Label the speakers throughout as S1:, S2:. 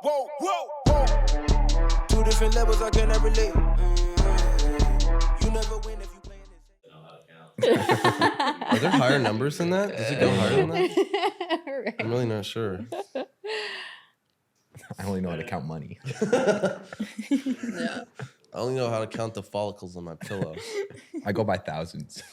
S1: whoa, whoa, whoa. Two different levels, I cannot relate. You never win if you play in this.
S2: Are there higher numbers than that? Does it go higher than that?
S3: Right.
S2: I'm really not sure.
S4: I only know how to count money.
S3: Yeah.
S2: I only know how to count the follicles on my pillow.
S4: I go by thousands.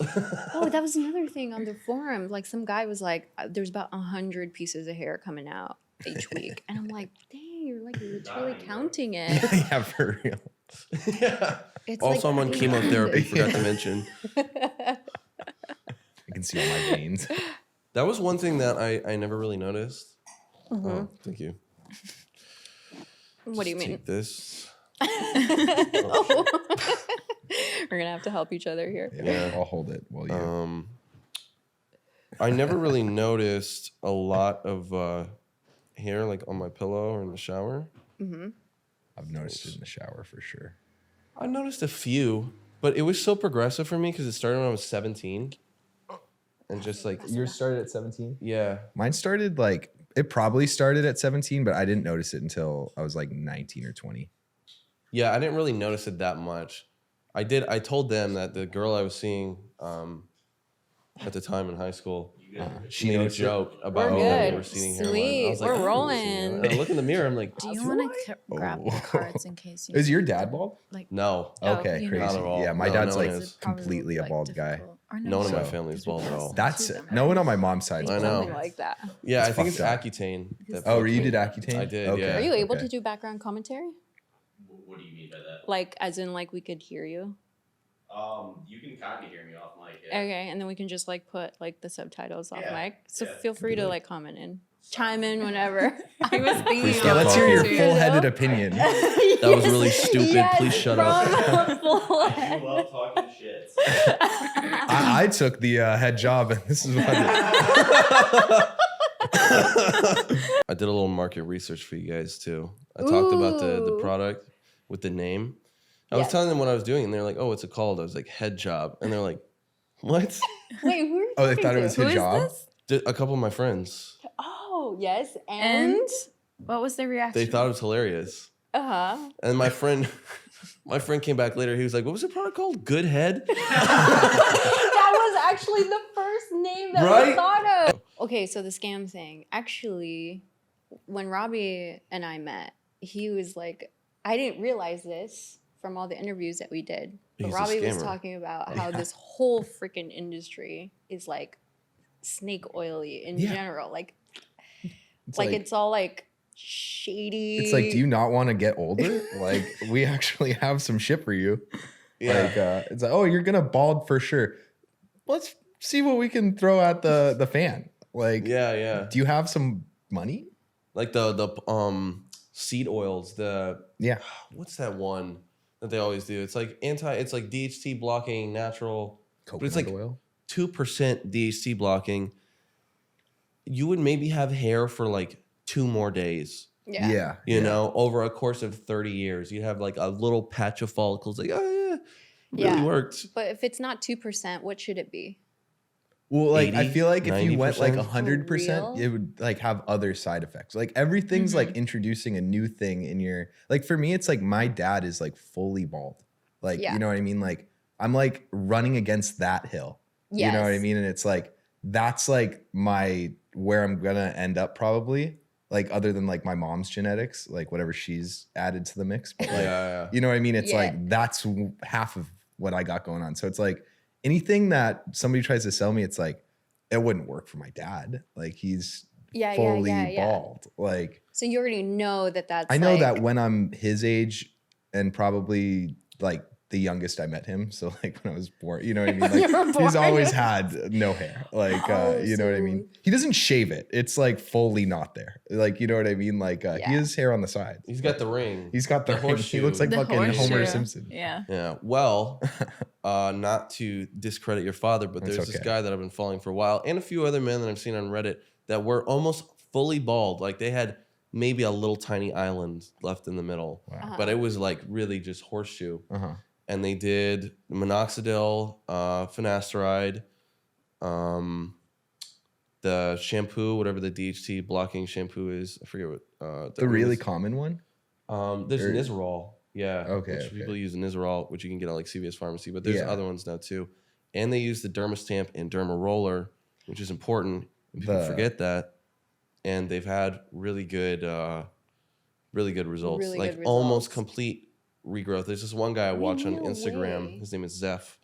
S3: Oh, that was another thing on the forum. Like some guy was like, there's about 100 pieces of hair coming out each week. And I'm like, dang, you're like literally counting it.
S4: Yeah, for real.
S2: Yeah.
S3: It's
S2: Also,
S3: like
S2: I'm on chemotherapy, forgot to mention.
S4: I can see all my veins.
S2: That was one thing that I never really noticed. Oh, thank you.
S3: What do you mean?
S2: Take this.
S3: We're gonna have to help each other here.
S4: Yeah, I'll hold it while you.
S2: I never really noticed a lot of hair like on my pillow or in the shower.
S4: I've noticed it in the shower for sure.
S2: I noticed a few, but it was so progressive for me because it started when I was 17. And just like,
S4: Yours started at 17?
S2: yeah.
S4: Mine started it probably started at 17, but I didn't notice it until I was like 19 or 20.
S2: Yeah, I didn't really notice it that much. I told them that the girl I was seeing at the time in high school, she made a joke about
S3: We're
S2: me that we
S3: good.
S2: were receding hairline. I
S3: Sweet.
S2: was like,
S3: We're
S2: "I'm
S3: rolling."
S2: receding hairline." I look in the mirror, I'm like,
S5: Do you want to grab the cards in case you
S4: Is your dad bald?
S2: no.
S4: Okay,
S5: you
S4: crazy.
S2: Not at all.
S4: Yeah, my
S2: No,
S4: dad's
S2: no one
S4: like
S2: is.
S4: completely a bald guy.
S2: No one in my
S4: So-
S2: family is bald at all.
S4: That's no one on my mom's side.
S2: I know.
S3: Something like that.
S2: Yeah, I
S4: It's
S2: think it's
S4: fucked up.
S2: Accutane. that
S4: Oh,
S2: fucked
S4: you
S2: me.
S4: did Accutane?
S2: I did,
S4: Okay.
S2: yeah.
S3: Are you able
S4: Okay.
S3: to do background commentary?
S6: What do you mean by that?
S3: Like, as in, like, we could hear you?
S6: You can kind of hear me off mic. Yeah.
S3: Okay, and then we can just, like, put, like, the subtitles off
S6: Yeah,
S3: mic. So
S6: yeah.
S3: feel free to, like, comment in. Chime in whenever. I was thinking
S2: Please
S3: of
S2: stop
S4: Yeah, let's hear your
S2: talking.
S4: full-headed opinion.
S2: That was really stupid. Please shut up.
S6: I do love talking shit.
S4: I took the head job, and this is what.
S2: I did a little market research for you guys too. I talked about the
S3: Ooh.
S2: product with the name. I was
S3: Yes.
S2: telling them what I was doing, and they're like, "Oh, what's it called?" I was like, "HEADJOB," and they're like, "What?"
S3: Wait, who are you
S4: Oh, they
S3: talking
S4: thought it
S3: to?
S4: was
S5: Who
S4: his
S5: is
S4: job.
S5: this?
S2: A couple of my friends,
S3: Oh, yes. And?
S5: And what was the reaction?
S2: they thought it was hilarious.
S3: Uh-huh.
S2: And my friend came back later. He was like, "What was the product called? Good Head?"
S3: That was actually the first name that
S2: Right?
S3: we thought of. Okay, so the scam thing. Actually, when Robbie and I met, he was like, I didn't realize this from all the interviews that we did. But
S2: He's a
S3: Robbie was
S2: scammer.
S3: talking about how this whole freaking industry is like snake oily in
S4: Yeah.
S3: general. Like
S4: It's
S3: it's all like shady.
S4: It's like, do you not want to get older? Like, we actually have some shit for you.
S2: Yeah.
S4: Like, it's like, oh, you're gonna bald for sure. Let's see what we can throw at the fan. Like,
S2: Yeah.
S4: do you have some money?
S2: Like the seed oils.
S4: Yeah.
S2: What's that one that they always do? It's like it's like DHT blocking natural.
S4: Coconut
S2: it's like
S4: oil.
S2: 2% DHT blocking. You would maybe have hair for like 2 more days.
S3: yeah.
S2: You know, over a course of 30 years, you'd have like a little patch of follicles. Like, oh yeah, really
S3: Yeah.
S2: worked.
S3: But if it's not 2%, what should it be?
S4: Well, like, I
S2: 80,
S4: feel like if you went like
S2: 90%?
S4: 100%, it would like have other side effects. Like, everything's like introducing a new thing in your, like, for me, it's like my dad is like fully bald. Like,
S3: Yeah.
S4: you know what I mean? Like, I'm like running against that hill. You know what I
S3: Yes.
S4: mean? And it's like, that's like where I'm gonna end up probably. Like, other than like my mom's genetics, like whatever she's added to the mix. But like,
S2: Yeah.
S4: you know what I mean? It's
S3: Yeah.
S4: like, that's half of what I got going on. So it's like, anything that somebody tries to sell me, it's like, it wouldn't work for my dad. Like, he's
S3: Yeah,
S4: fully
S3: yeah.
S4: bald. Like,
S3: So you already know that that's
S4: I know
S3: like,
S4: that when I'm his age and probably like the youngest I met him. So like when I was born, you know what I mean?
S3: You were
S4: Like, he's
S3: born.
S4: always had no hair. Like,
S3: Oh,
S4: you know what I mean? He doesn't shave it. It's like fully not there. Like, you know what I mean? Like,
S3: Yeah.
S4: he has hair on the side.
S2: He's got the ring.
S4: He's got the ring. He
S2: horseshoe.
S4: looks like
S5: The
S4: fucking Homer
S5: horseshoe.
S4: Simpson.
S5: Yeah.
S2: Yeah. Well, not to discredit your father, but
S4: That's
S2: there's this
S4: okay.
S2: guy that I've been following for a while, and a few other men that I've seen on Reddit that were almost fully bald. Like they had maybe a little tiny island left in the middle,
S4: Wow.
S2: but it was like really just horseshoe.
S4: Uh-huh.
S2: And they did minoxidil, finasteride, the shampoo, whatever the DHT blocking shampoo is. I forget what.
S4: The really common one?
S2: There's Nizoral. Yeah.
S4: Okay,
S2: Which
S4: okay.
S2: people use Nizoral, which you can get at like CVS Pharmacy, but there's
S4: Yeah.
S2: other ones now too. And they use the Dermastamp and Derma Roller, which is important. People forget that. And they've had really good results.
S3: Really
S2: Like
S3: good
S2: almost
S3: results.
S2: complete regrowth. There's this one guy I watch on
S3: No
S2: Instagram.
S3: way.
S2: His name is Zeph.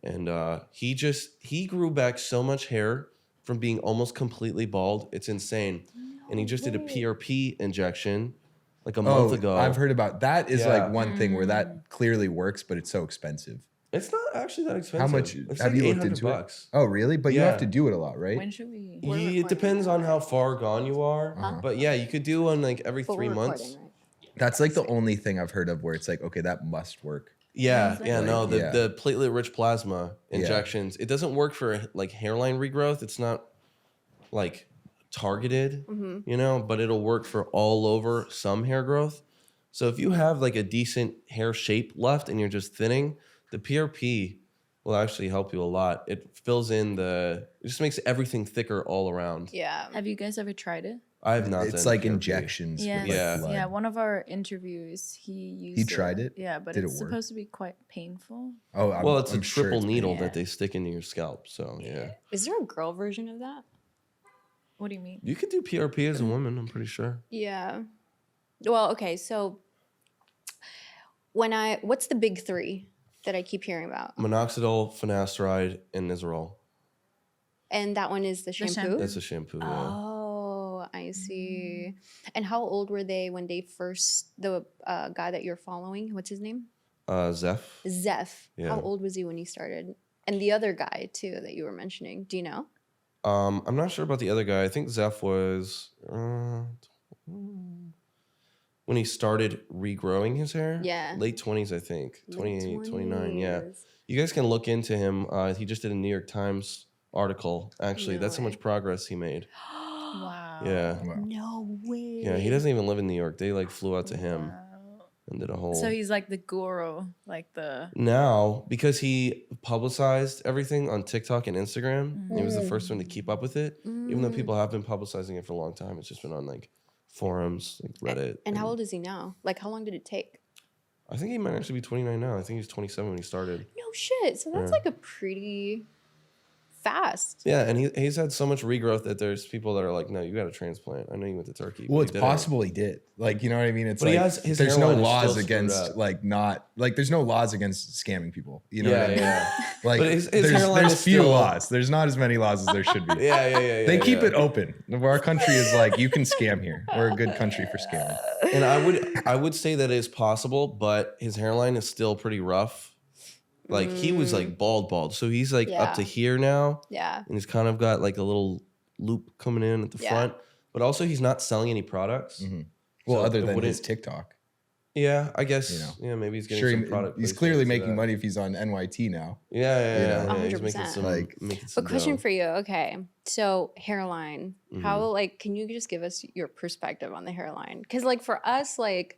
S2: And he grew back so much hair from being almost completely bald. It's insane. And he just did a PRP injection like a month ago.
S4: I've heard about that. Is
S2: Yeah.
S4: like one thing where that clearly works, but it's so expensive.
S2: It's not actually that expensive.
S4: How much
S2: It's
S4: have
S2: like
S4: you looked
S2: $800
S4: into
S2: bucks.
S4: it? Oh, really? But you
S2: Yeah.
S4: have to do it a lot, right?
S5: When should we?
S3: We're
S2: It
S3: recording
S2: depends
S3: now,
S2: on how
S3: right?
S2: far gone you are.
S4: Uh-huh.
S2: But yeah, you could do one like every
S3: But
S2: 3
S3: we're
S2: months.
S3: recording, right?
S4: That's like the only thing I've heard of where it's like, okay, that must work.
S2: Yeah,
S5: Like,
S2: yeah, no,
S4: yeah.
S2: the platelet-rich plasma injections. It doesn't work for like hairline regrowth. It's not like targeted, you know, but it'll work for all over some hair growth. So if you have like a decent hair shape left and you're just thinning, the PRP will actually help you a lot. It fills in it just makes everything thicker all around.
S3: Yeah.
S5: Have you guys ever tried it?
S2: I have not
S4: It's
S2: done
S4: like
S2: PRP.
S4: injections.
S5: Yes.
S4: With
S2: Yeah.
S4: like blood.
S5: Yeah. One of our interviews, he used.
S4: tried it?
S5: Yeah, but
S4: Did it
S5: it's
S4: work?
S5: supposed to be quite painful.
S4: Oh,
S2: Well, it's
S4: I'm
S2: a
S4: sure
S2: triple
S4: it's
S2: needle
S5: Yeah.
S2: that they stick into your scalp. So yeah,
S3: Is there a girl version of that?
S5: What do you mean?
S2: you could do PRP as a woman. I'm pretty sure.
S3: Yeah. Well, okay, so what's the big three that I keep hearing about?
S2: Minoxidil, finasteride, and Nizoral.
S3: And that one is the shampoo?
S5: shampoo?
S2: That's a shampoo. Yeah.
S3: Oh, I see. And how old were they when they first, the guy that you're following, what's his name?
S2: Zeph.
S3: Zeph.
S2: Yeah.
S3: How old was he when he started? And the other guy too that you were mentioning. Do you know?
S2: I'm not sure about the other guy. I think Zeph was when he started regrowing his hair.
S3: Yeah.
S2: Late 20s, I think. 28,
S3: Late
S2: 29. Yeah.
S3: 20s.
S2: You guys can look into him. He just did a New York Times article. Actually,
S3: No
S2: that's how
S3: way.
S2: much progress he made.
S5: Wow.
S2: Yeah.
S4: Wow.
S3: No way.
S2: Yeah. He doesn't even live in New York. They like flew out to him
S5: Wow.
S2: and did a whole.
S5: So he's like the guru, like the.
S2: Now, because he publicized everything on TikTok and Instagram, he was the first one to keep up with it. Even though people have been publicizing it for a long time, it's just been on like forums, like Reddit.
S3: And how old is he now? Like, how long did it take?
S2: I think he might actually be 29 now. I think he's 27 when he started.
S3: No shit. So that's
S2: Yeah.
S3: like a pretty fast.
S2: Yeah, and he's had so much regrowth that there's people that are like, no, you got to transplant. I know you went to Turkey.
S4: Well,
S2: but
S4: it's
S2: he didn't.
S4: possible he did. Like, you know what I mean? It's
S2: But he
S4: like
S2: has- his
S4: there's no
S2: hairline is
S4: laws
S2: still screwed
S4: against
S2: up.
S4: like not like there's no laws against scamming people. You know
S2: Yeah,
S4: what I mean?
S2: yeah.
S4: Like
S2: But his
S4: there's
S2: hairline is
S4: few
S2: still-
S4: laws. There's not as many laws as there should be.
S2: Yeah.
S4: They keep
S2: yeah.
S4: it open. Our country is like you can scam here. We're a good country for scamming.
S2: And I would say that is possible, but his hairline is still pretty rough. Like he was like bald, so he's like up to
S3: Yeah.
S2: here now,
S3: Yeah.
S2: and he's kind of got like a little loop coming in at the
S3: Yeah.
S2: front. But also, he's not selling any products.
S4: Well,
S2: So
S4: other
S2: it
S4: than
S2: wouldn't-
S4: his TikTok.
S2: Yeah, I guess.
S4: You know.
S2: Yeah, maybe he's getting
S4: Sure,
S2: some product.
S4: he's
S2: placements
S4: clearly
S2: to
S4: making
S2: that.
S4: money if he's on NYT now.
S2: Yeah. He's
S3: 100%.
S2: making some.
S4: Like-
S2: making some
S3: But question
S2: dough.
S3: for you. Okay. So hairline.
S2: Mm-hmm.
S3: How like can you just give us your perspective on the hairline? Because like for us, like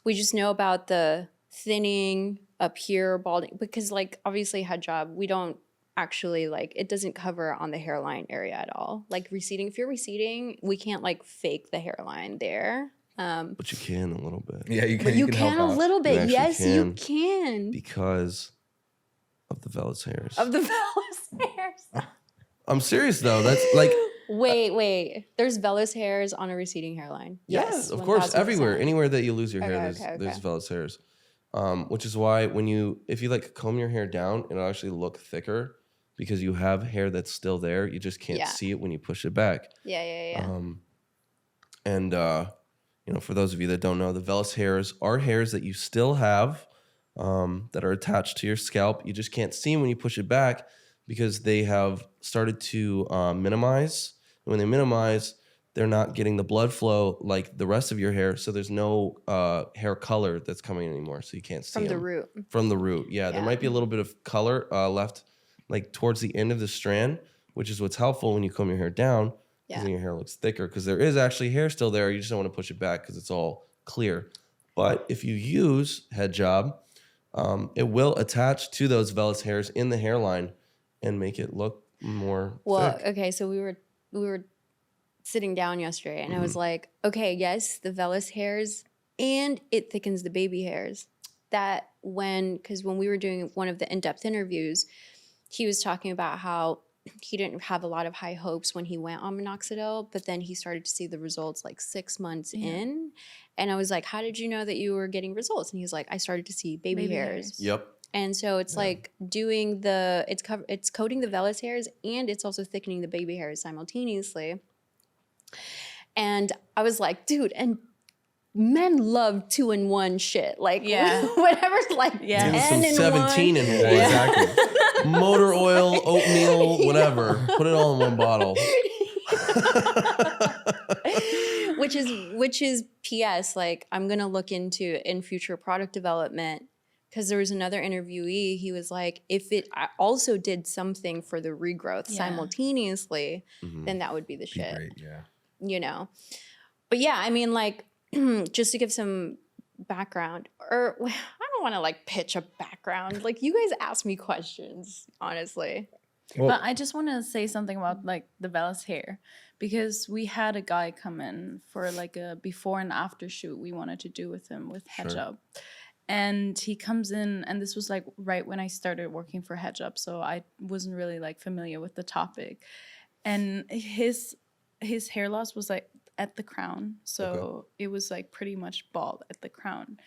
S3: we just know about the thinning up here, balding. Because like obviously HEADJOB, we don't actually like it doesn't cover on the hairline area at all. Like receding. If you're receding, we can't like fake the hairline there.
S2: But you can a little bit.
S4: Yeah, you can.
S3: But you
S4: help
S3: can a
S4: out.
S3: little bit.
S2: actually
S3: Yes, you
S2: can.
S3: can.
S2: Because of the vellus hairs.
S3: Of the vellus hairs.
S2: I'm serious though. That's like
S3: Wait. There's vellus hairs on a receding hairline.
S2: yes, of course,
S3: 1000%.
S2: everywhere, anywhere that you lose your hair,
S3: Okay,
S2: there's
S3: okay.
S2: vellus hairs. Which is why if you like comb your hair down, it'll actually look thicker because you have hair that's still there. You just can't
S3: Yeah.
S2: see it when you push it back.
S3: Yeah.
S2: And for those of you that don't know, the vellus hairs are hairs that you still have that are attached to your scalp. You just can't see them when you push it back because they have started to minimize. And when they minimize, they're not getting the blood flow like the rest of your hair. So there's no hair color that's coming anymore. So you can't see
S3: From the
S2: them.
S3: root.
S2: From the root. Yeah, there
S3: Yeah.
S2: might be a little bit of color left like towards the end of the strand, which is what's helpful when you comb your hair down. Because
S3: Yeah.
S2: then your hair looks thicker because there is actually hair still there. You just don't want to push it back because it's all clear. But if you use HEADJOB, it will attach to those vellus hairs in the hairline and make it look more
S3: Well,
S2: thick.
S3: okay, so we were we were sitting down yesterday and I was like, okay, yes, the vellus hairs and it thickens the baby hairs. Because when we were doing one of the in-depth interviews, he was talking about how he didn't have a lot of high hopes when he went on minoxidil, but then he started to see the results like 6 months in. And I was like, how did you know that you were getting results? And he was like, I started to see baby hairs.
S2: Yep.
S3: And so it's like doing it's coating the vellus hairs and it's also thickening the baby hairs simultaneously. And I was like, dude, and men love 2-in-1 shit. Like, whatever's like 10 in
S2: 17
S3: one.
S2: in one.
S4: Exactly.
S2: Motor oil, oatmeal, whatever. Put it all in one bottle.
S3: which is PS, like I'm gonna look into in future product development, because there was another interviewee, he was like, if it also did something for the regrowth simultaneously, then that would be the shit.
S4: Great, yeah.
S3: You know? But yeah, I mean, like, just to give some background, or I don't want to like pitch a background. Like, you guys ask me questions, honestly.
S4: Well,
S5: But I just want to say something about like the vellus hair, because we had a guy come in for like a before and after shoot we wanted to do with him with HEADJOB. And he comes in, and this was like right when I started working for HEADJOB, so I wasn't really like familiar with the topic. And his hair loss was like at the crown, so it was like pretty much bald at the crown.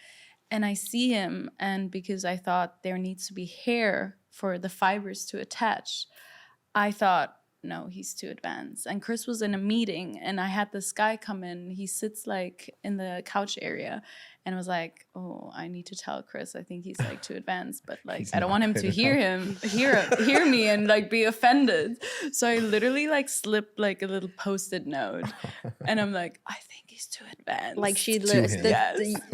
S5: And I see him, and because I thought there needs to be hair for the fibers to attach, I thought, no, he's too advanced. And Chris was in a meeting, and I had this guy come in. He sits like in the couch area, and I was like, oh, I need to tell Chris. I think he's like too advanced, but like I don't want him to hear me and like be offended. So I literally like slipped like a little Post-it note, and I'm like, I think he's too advanced.
S3: Like she
S4: him.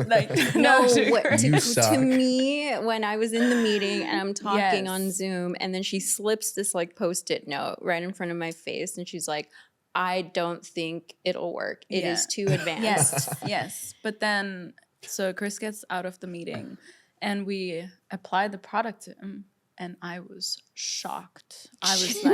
S3: like
S5: no,
S3: to me, when I was in the meeting and I'm talking on Zoom, and then she slips this like Post-it note right in front of my face, and she's like, I don't think it'll work. It is too advanced.
S5: Yes. But then, so Chris gets out of the meeting, and we apply the product to him, and I was shocked. I was like,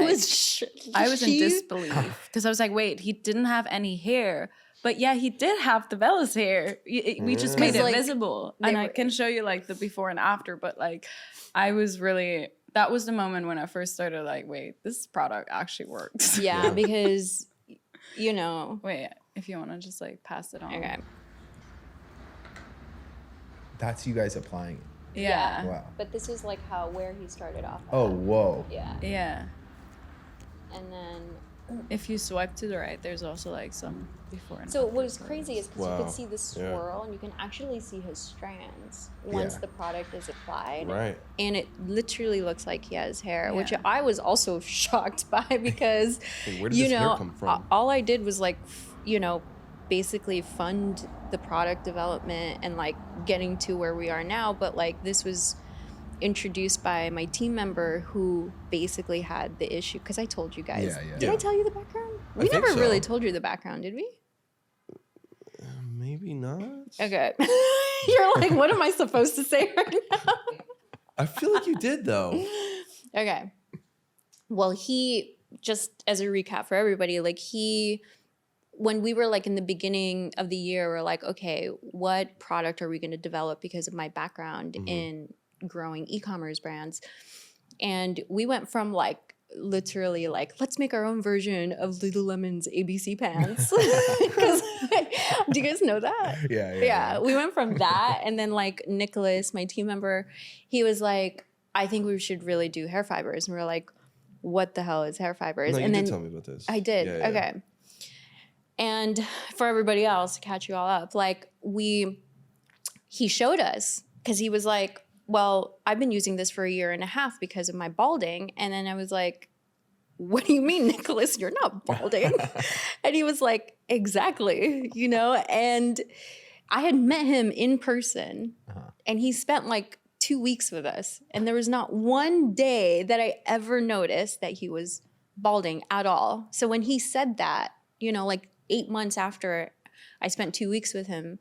S5: I was in disbelief, because I was like, wait, he didn't have any hair. But yeah, he did have the vellus hair. We just made it
S3: like,
S5: visible. And I can show you like the before and after, but like I was really, that was the moment when I first started like, wait, this product actually works.
S3: Yeah, because, you know.
S5: Wait, if you want to just like pass it on.
S3: Okay.
S4: that's you guys applying.
S5: Yeah.
S4: Wow.
S3: But this is like where he started off.
S4: Oh,
S3: at.
S4: whoa.
S3: Yeah.
S5: Yeah.
S3: And then.
S5: If you swipe to the right, there's also like some before and
S3: So
S5: after.
S3: what was crazy is because you
S2: Wow.
S3: could see the swirl and you can actually see his strands once
S4: Yeah.
S3: the product is applied.
S2: Right.
S3: And it literally looks like he has hair, which
S5: Yeah.
S3: I was also shocked by, because,
S2: Hey, where did
S3: you
S2: this hair
S3: know,
S2: come from?
S3: all I did was like, you know, basically fund the product development and like getting to where we are now. But like this was introduced by my team member who basically had the issue, because I told you guys.
S4: Yeah.
S3: Did I tell you the background? We
S2: think
S3: never really
S2: so.
S3: told you the background, did we?
S2: Maybe not.
S3: Okay. You're like, what am I supposed to say right now?
S2: I feel like you did though.
S3: Okay. Well, he, just as a recap for everybody, like when we were like in the beginning of the year, we're like, okay, what product are we going to develop because of my background in growing e-commerce brands? And we went from like literally like, let's make our own version of Lululemon's ABC pants. 'Cause, do you guys know that? Yeah, we went from that, and then like Nicholas, my team member, he was like, I think we should really do hair fibers. And we were like, what the hell is hair fibers?
S2: No, you
S3: and
S2: did
S3: then
S2: tell me about this.
S3: I did.
S2: Yeah, yeah.
S3: Okay. And for everybody else, to catch you all up, like he showed us, because he was like, well, I've been using this for 1.5 years because of my balding. And then I was like, what do you mean, Nicholas? You're not balding. And he was like, exactly, you know? And I had met him in person, and he spent like 2 weeks with us. And there was not one day that I ever noticed that he was balding at all. So when he said that, you know, like 8 months after I spent 2 weeks with him,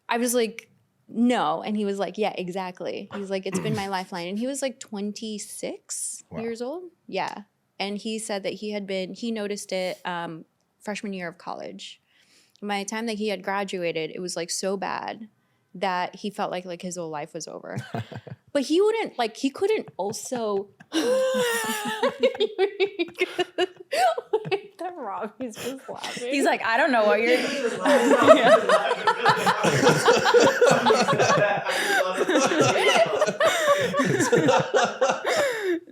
S3: I was like, no. And he was like, yeah, exactly. He's like, it's been my lifeline. And he was like 26 years old. Yeah. and he said that he noticed it freshman year of college. By the time that he had graduated, it was like so bad that he felt like his whole life was over. But he couldn't also. Wait, that Robbie's just laughing.
S5: He's like, I don't know what you're.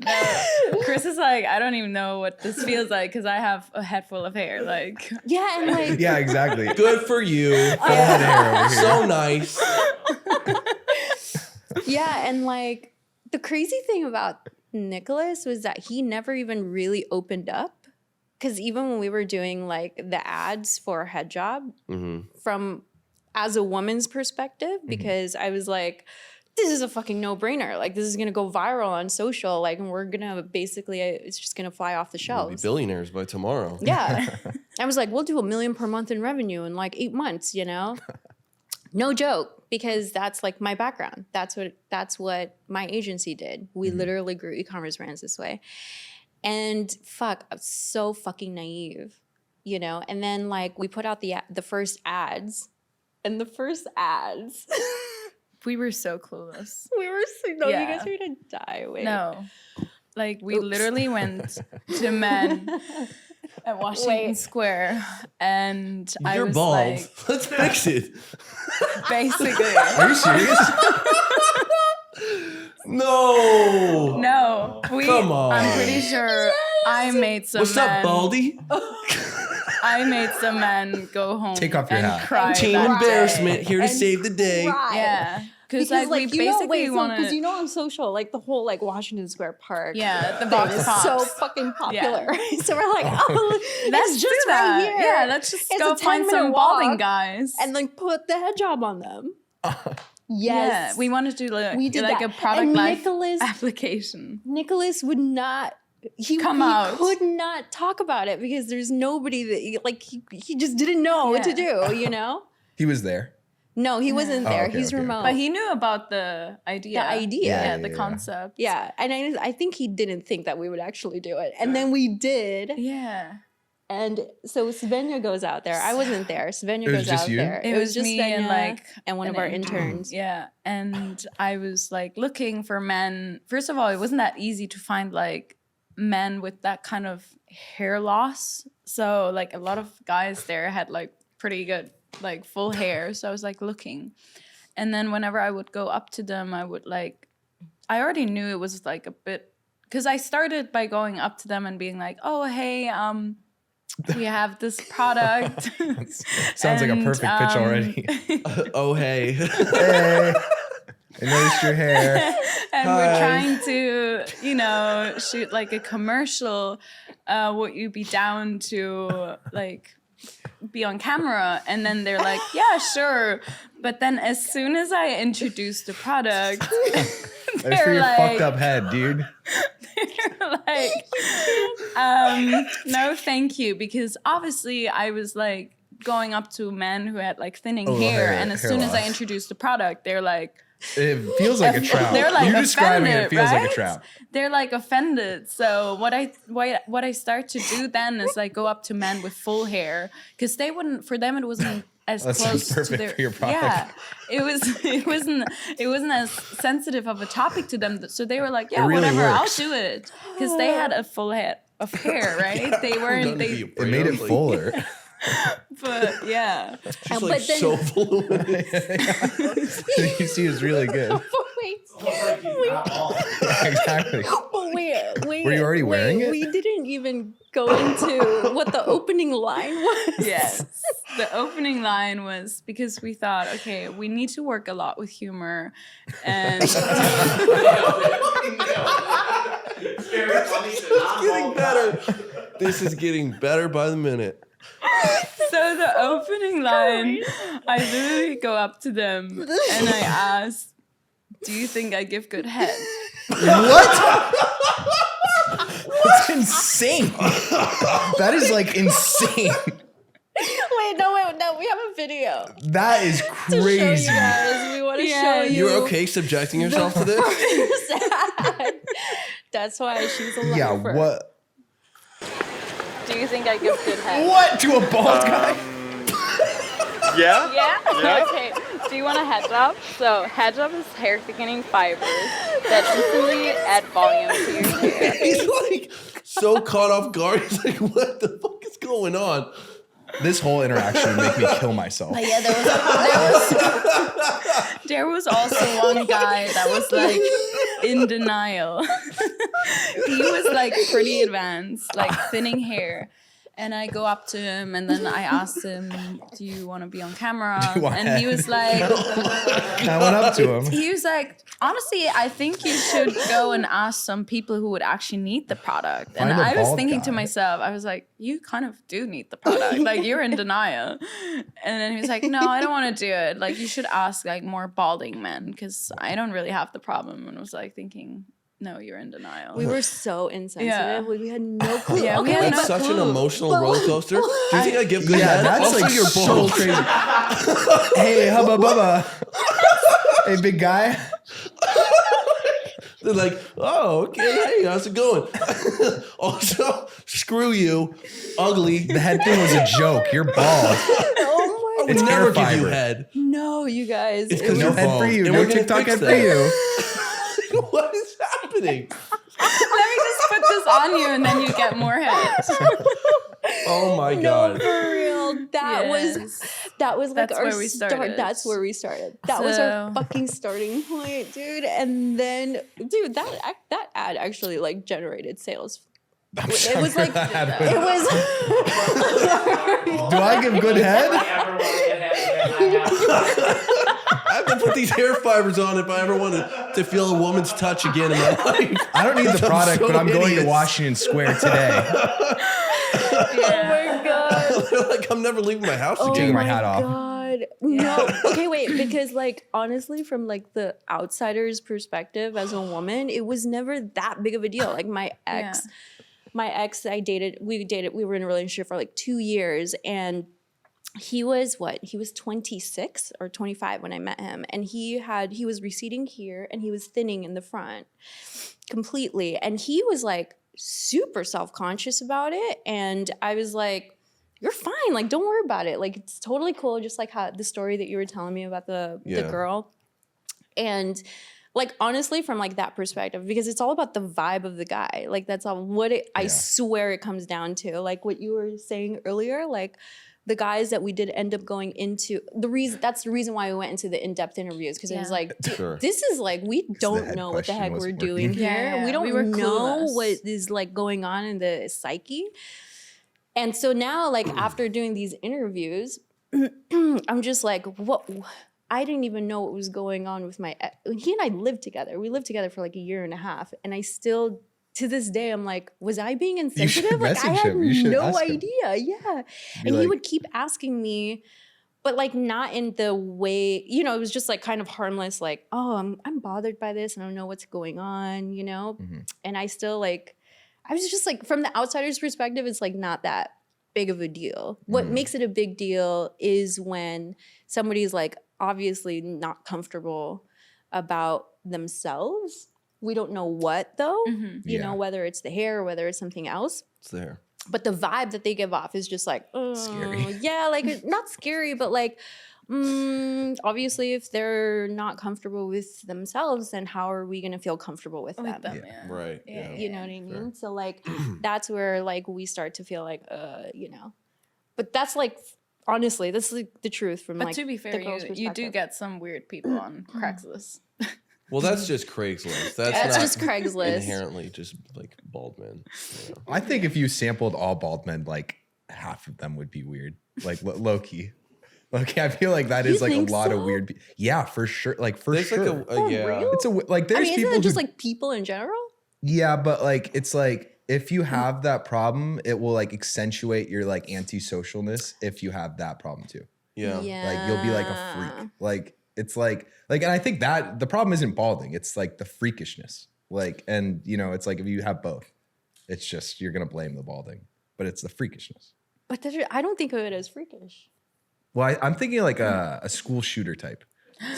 S5: No, Chris is like, I don't even know what this feels like because I have a head full of hair. Like,
S3: Yeah, and like
S4: Yeah, exactly.
S2: Good for you.
S4: Full head of hair over here.
S2: So nice.
S3: yeah, and like the crazy thing about Nicholas was that he never even really opened up. Because even when we were doing like the ads for HEADJOB, from as a woman's perspective, because I was like, this is a fucking no-brainer. Like, this is gonna go viral on social. Like, and we're gonna basically, it's just gonna fly off the
S2: We'll be
S3: shelves.
S2: billionaires by tomorrow.
S3: Yeah, I was like, we'll do $1 million per month in revenue in like 8 months. You know, no joke, because that's like my background. That's what my agency did. We literally grew e-commerce brands this way. And fuck, I was so fucking naive, you know? And then like we put out the first ads, and the first ads,
S5: we were so clueless.
S3: we were so, no,
S5: Yeah.
S3: you guys were gonna die. Wait.
S5: No, like we
S3: Oops.
S5: literally went to men at Washington Square, and I
S2: You're
S5: was
S2: bald.
S5: like,
S2: Let's fix it.
S5: basically,
S4: Are you serious?
S2: No.
S5: no.
S2: Come on.
S5: I'm pretty sure I made some.
S2: What's
S5: men,
S2: up, Baldy?
S5: I made some men go home.
S4: Take off your
S5: and
S4: hat.
S5: Cry
S2: Team
S5: that
S2: embarrassment,
S5: day.
S2: here to
S3: And
S2: save the day.
S3: cry.
S5: Yeah, because like we
S3: you know,
S5: basically want
S3: because
S5: to.
S3: you know on social, like the whole like Washington Square Park.
S5: Yeah, the
S3: thing
S5: box
S3: is
S5: tops.
S3: so fucking popular. So we're like,
S5: Let's
S3: it's just
S5: do that.
S3: right here.
S5: Yeah, let's just
S3: It's
S5: go
S3: a
S5: find
S3: 10-minute
S5: some balding
S3: walk,
S5: guys.
S3: and then put the HEADJOB on them.
S5: yeah,
S3: Yes,
S5: we wanted to do
S3: we did
S5: like
S3: that.
S5: a product
S3: And
S5: life
S3: Nicholas
S5: application.
S3: would not. He
S5: out.
S3: could not talk about it because there's nobody that like he just didn't know what to do. You know?
S4: He was there.
S3: No, he wasn't
S4: Oh,
S3: there.
S4: okay,
S3: He's
S4: okay.
S3: remote.
S5: But he knew about the idea.
S3: The idea.
S5: Yeah,
S4: Yeah,
S5: the
S4: yeah.
S5: concept.
S3: yeah, and I think he didn't think that we would actually do it, and then we did.
S5: Yeah.
S3: And so Svenja goes out there. I wasn't there. Svenja
S4: It was
S3: goes
S4: just
S3: out
S4: you?
S3: there.
S5: It was
S3: just
S5: me and,
S3: Svenja
S5: like,
S3: and one of
S5: an
S3: our
S5: intern.
S3: interns.
S5: Yeah. And I was like looking for men. First of all, it wasn't that easy to find like men with that kind of hair loss. So like a lot of guys there had like pretty good like full hair. So I was like looking. And then whenever I would go up to them, I would like, I already knew it was like a bit, because I started by going up to them and being like, oh, hey, we have this product.
S4: Sounds like a
S5: And,
S4: perfect pitch already.
S2: Oh, hey.
S4: Hey, I noticed your hair.
S5: And
S2: Hi.
S5: we're trying to, you know, shoot like a commercial. Would you be down to like be on camera? And then they're like, yeah, sure. But then as soon as I introduced the product,
S4: That's for
S5: they're
S4: your
S5: like,
S4: fucked up head, dude.
S5: they're like, no, thank you. Because obviously I was like going up to men who had like thinning
S4: Oh,
S5: hair.
S4: hair-
S5: And as
S4: hair
S5: soon as I
S4: loss.
S5: introduced the product, they're like,
S4: It feels like a trap.
S5: they're like
S4: you describing it
S5: offended,
S4: feels like a
S5: right?
S4: trap.
S5: They're like offended. So what I start to do then is like go up to men with full hair because they wouldn't. For them, it wasn't as
S4: That sounds
S5: close to
S4: perfect
S5: their.
S4: for your product.
S5: Yeah, it wasn't as sensitive of a topic to them. So they were like, yeah,
S4: It really
S5: whatever,
S4: works.
S5: I'll do it because they had a full head of hair, right? They weren't.
S2: Nothing to be
S5: They,
S2: afraid
S4: It made
S2: of,
S4: it
S2: like,
S4: fuller.
S5: but yeah.
S2: She's like
S3: But then-
S2: so fluid.
S4: You see, it's really good.
S3: Wait,
S6: Almost like he's not bald.
S4: Exactly.
S3: but wait.
S4: Were you already wearing it?
S3: We didn't even go into what the opening line was.
S5: Yes. The opening line was because we thought, okay, we need to work a lot with humor. And
S6: It's very funny to not
S2: Getting
S6: bald
S2: better.
S6: guy.
S2: This is getting better by the minute.
S5: so the opening line, I literally go up to them and I ask, do you think I give good head?
S4: What? That's insane. That is like insane.
S3: Wait, no, we have a video
S4: That is
S3: to show you
S4: crazy.
S3: guys. We want to
S5: Yeah,
S3: show you.
S2: You're okay subjecting yourself to this?
S3: That's why she's a
S4: Yeah,
S3: lover.
S4: what?
S5: Do you think I give good head?
S4: What to a bald guy?
S6: Yeah?
S5: Yeah? Okay. Do you want a head job? So head job is hair thickening fibers that instantly add volume to your hair.
S2: He's like so caught off guard. He's like, what the fuck is going on?
S4: This whole interaction would make me kill myself.
S5: But yeah, there was also one guy that was like in denial. He was like pretty advanced, like thinning hair. And I go up to him and then I asked him, do you want to be on camera? And he was like,
S4: I went up to him.
S5: he was like, honestly, I think you should go and ask some people who would actually need the product. And
S4: Find a
S5: I was
S4: bald
S5: thinking to
S4: guy.
S5: myself, I was like, you kind of do need the product. Like, you're in denial. And then he was like, no, I don't want to do it. Like, you should ask like more balding men because I don't really have the problem. And I was like thinking, no, you're in denial.
S3: We were so insensitive.
S5: Yeah.
S3: We had no clue.
S5: Yeah, we had
S3: okay,
S5: no
S2: It's such an
S5: clue.
S2: emotional roller coaster. Do you think I give good
S4: Yeah,
S2: head?
S4: that's
S2: Also,
S4: like
S2: you're
S4: so
S2: bald.
S4: crazy. Hey, hubba bubba. Hey, big guy.
S2: They're like, oh, okay, hey, how's it going? Also, screw you, ugly.
S4: The head thing was a joke. You're bald.
S3: Oh
S2: I
S3: my
S2: would
S4: It's
S2: never
S4: hair
S2: give you
S4: fiber.
S2: head.
S3: No, you guys.
S2: It's
S3: It
S2: 'cause
S3: was-
S4: No
S2: you're
S4: head for
S2: bald.
S4: you.
S2: And
S4: No
S2: we're gonna
S4: TikTok
S2: fix
S4: head for
S2: that.
S4: you.
S2: What is happening?
S5: Let me just put this on you and then you get more head.
S2: Oh my
S3: no,
S2: god.
S3: for real. That was like
S5: That's
S3: our
S5: where we
S3: start.
S5: started.
S3: That's where we started. That was our
S5: So-
S3: fucking starting point, dude. And then, dude, that ad actually like generated sales.
S4: I'm
S3: It
S4: sure
S3: was like
S4: that
S3: it
S4: would-
S3: was.
S4: Do I give good head?
S2: I have to put these hair fibers on if I ever want to feel a woman's touch again in my life.
S4: I don't need the
S2: I'm
S4: product,
S2: so
S4: but I'm going to
S2: hideous.
S4: Washington Square today.
S3: Oh my god.
S2: They're like, I'm never leaving my house
S3: Oh
S4: Taking
S2: again.
S4: my hat off.
S3: God. No. Okay, wait, because like honestly, from like the outsider's perspective as a woman, it was never that big of a deal. Like my ex, we were in a relationship for like 2 years, and he was 26 or 25 when I met him, and he was receding here and he was thinning in the front completely, and he was like super self-conscious about it, and I was like, you're fine, like don't worry about it, like it's totally cool, just like how the story that you were telling me about the girl. And like honestly, from like that perspective, because it's all about the vibe of the guy, like that's all I swear it comes down to, like what you were saying earlier, like the guys that we did end up going into, that's the reason why we went into the in-depth interviews, because it was like, dude,
S2: Sure.
S3: this is like, we don't
S4: head
S3: know what the
S4: question
S3: heck we're
S4: wasn't
S3: doing
S4: working.
S3: here.
S5: Yeah,
S3: We don't
S5: we were
S3: know
S5: clueless.
S3: what is like going on in the psyche. And so now, like after doing these interviews, I'm just like, what? I didn't even know what was going on with my ex. He and I lived together. We lived together for like a year and a half, and I still, to this day, I'm like, was I being insensitive? Like I
S4: message
S3: had
S4: him. You should
S3: no
S4: ask him.
S3: idea. Yeah,
S4: Be
S3: and he
S4: like-
S3: would keep asking me, but like not in the way, it was just like kind of harmless, like, oh, I'm bothered by this and I don't know what's going on,
S4: Mhm.
S3: and I still like, I was just like, from the outsider's perspective, it's like not that big of a deal. What makes it a big deal is when somebody's like obviously not comfortable about themselves. We don't know what though,
S4: Yeah.
S3: whether it's the hair or whether it's something else.
S2: It's there.
S3: But the vibe that they give off is just like,
S4: Scary.
S3: yeah, like not scary, but like, obviously if they're not comfortable with themselves, then how are we going to feel comfortable with them?
S5: Yeah.
S2: Right.
S5: Yeah.
S3: You know what I mean?
S2: Fair.
S3: So like, that's where like we start to feel like, but that's like, honestly, that's like the truth from
S5: But
S3: like
S5: to be
S3: the
S5: fair,
S3: girl's
S5: you do
S3: perspective.
S5: get some weird people on Craigslist.
S2: Well, that's just Craigslist. That's
S3: That's
S2: not
S3: just Craigslist.
S2: inherently just like bald men. you know.
S4: I think if you sampled all bald men, like half of them would be weird. Like low key. Okay, I feel like that
S3: You
S4: is like a
S3: think
S4: lot of
S3: so?
S4: weird. Yeah, for sure. Like for
S2: There's
S4: sure.
S2: like
S3: For
S2: yeah.
S3: real?
S4: It's like there's
S3: I mean,
S4: people
S3: isn't it just
S4: who,
S3: like people in general?
S4: yeah, but like it's like if you have that problem, it will like accentuate your like antisocialness if you have that problem too.
S2: Yeah.
S4: Like you'll be like a freak. Like it's like and I think that the problem isn't balding. It's like the freakishness. Like and it's like if you have both, it's just you're gonna blame the balding, but it's the freakishness.
S3: But I don't think of it as freakish.
S4: Well, I'm thinking like a school shooter type.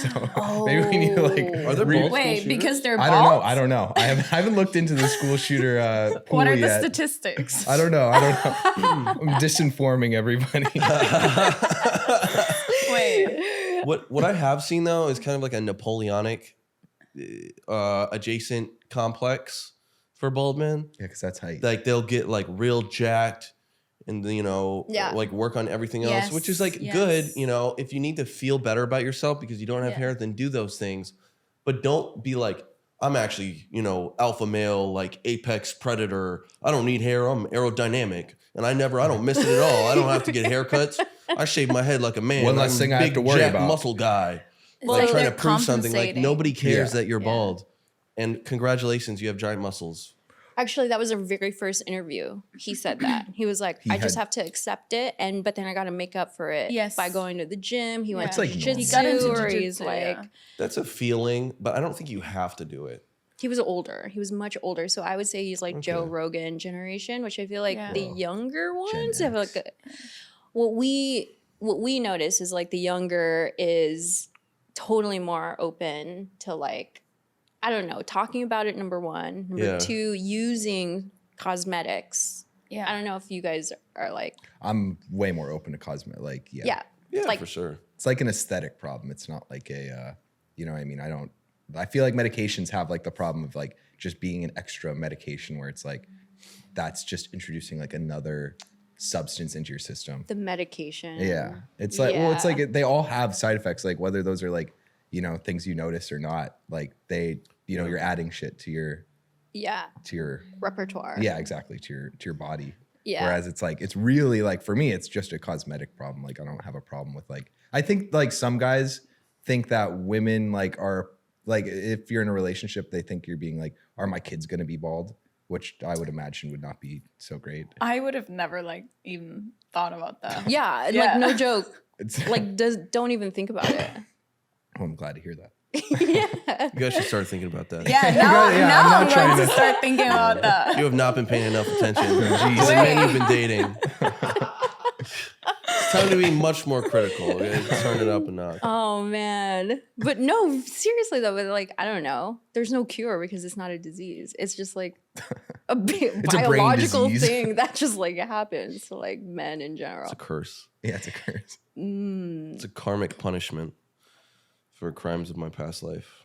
S4: So maybe we need to like.
S2: Are there bald
S5: Wait,
S2: school
S5: because
S2: shooters?
S5: they're bald?
S4: I don't know. I haven't looked into the school shooter pool
S5: What are the
S4: yet.
S5: statistics?
S4: I don't know. I'm disinforming everybody.
S5: Wait.
S2: What I have seen though is kind of like a Napoleonic adjacent complex for bald men.
S4: Yeah, because that's how you.
S2: Like they'll get like real jacked and like work on everything else,
S5: Yes,
S2: which is like
S5: yes.
S2: good. If you need to feel better about yourself because you don't have
S5: Yeah.
S2: hair, then do those things. But don't be like, I'm actually, alpha male, like apex predator. I don't need hair. I'm aerodynamic. And I don't miss it at all. I don't have to get haircuts. I shave my head like a man.
S4: One less
S2: I'm
S4: thing
S2: a
S4: I have
S2: big,
S4: to worry
S2: jacked
S4: about.
S2: muscle guy.
S5: It's
S2: Like trying to
S5: they're
S2: prove something. Like
S5: compensating.
S2: nobody cares
S4: Yeah.
S2: that you're
S5: Yeah.
S2: bald. And congratulations, you have giant muscles.
S3: Actually, that was our very first interview. He said that. He was like,
S4: He
S3: I just
S4: had-
S3: have to accept it, but then I got to make up for it
S5: Yes.
S3: by going to the gym. He went
S4: That's
S3: to
S4: like normal.
S3: jiu-jitsu,
S5: He got into
S3: or he's
S5: jiu-jitsu,
S3: like,
S5: yeah.
S2: That's a feeling, but I don't think you have to do it.
S3: he was older. He was much older. So I would say he's like Joe
S2: Okay.
S3: Rogan generation, which I feel like
S5: Yeah.
S3: the
S2: Wow.
S3: younger ones
S4: Gen
S3: have like what we notice is like the younger is totally more open to like, I don't know, talking about it, number one. Number
S2: Yeah.
S3: two, using cosmetics.
S5: Yeah.
S3: I don't know if you guys are like,
S4: I'm way more open to cosmetic. Like,
S3: yeah.
S2: Yeah,
S3: Like-
S2: for sure.
S4: It's like an aesthetic problem. It's not like you know what I mean? I feel like medications have like the problem of like just being an extra medication where it's like, that's just introducing like another substance into your system.
S3: The medication.
S4: Yeah. It's like, well, it's
S3: Yeah.
S4: like they all have side effects, like whether those are like, things you notice or not, like they, you're adding shit to your,
S3: Yeah. Repertoire.
S4: yeah, exactly. To your body.
S3: Yeah.
S4: Whereas it's like, it's really like, for me, it's just a cosmetic problem. Like I don't have a problem with like, I think like some guys think that women like are like, if you're in a relationship, they think you're being like, are my kids going to be bald? Which I would imagine would not be so great.
S5: I would have never like even thought about that.
S3: Yeah.
S5: Yeah.
S3: Like no joke.
S4: It's
S3: Like don't even think about it.
S4: oh, I'm glad to hear that.
S3: Yeah.
S2: You guys should start thinking about that.
S5: Yeah,
S4: Yeah,
S5: now
S4: I'm
S5: I'm
S4: not trying
S5: going to
S4: to-
S5: start thinking about that.
S2: You have not been paying enough attention to the men you've been dating. It's time to be much more critical. Okay? Turn it up a notch.
S3: Oh man. But no, seriously though, but like I don't know. There's no cure because it's not a disease. It's just like a
S4: a brain
S3: biological
S4: disease.
S3: thing that just like happens to like men in
S2: It's
S3: general.
S2: a curse.
S4: Yeah, it's a curse.
S2: It's a karmic punishment for crimes of my past life.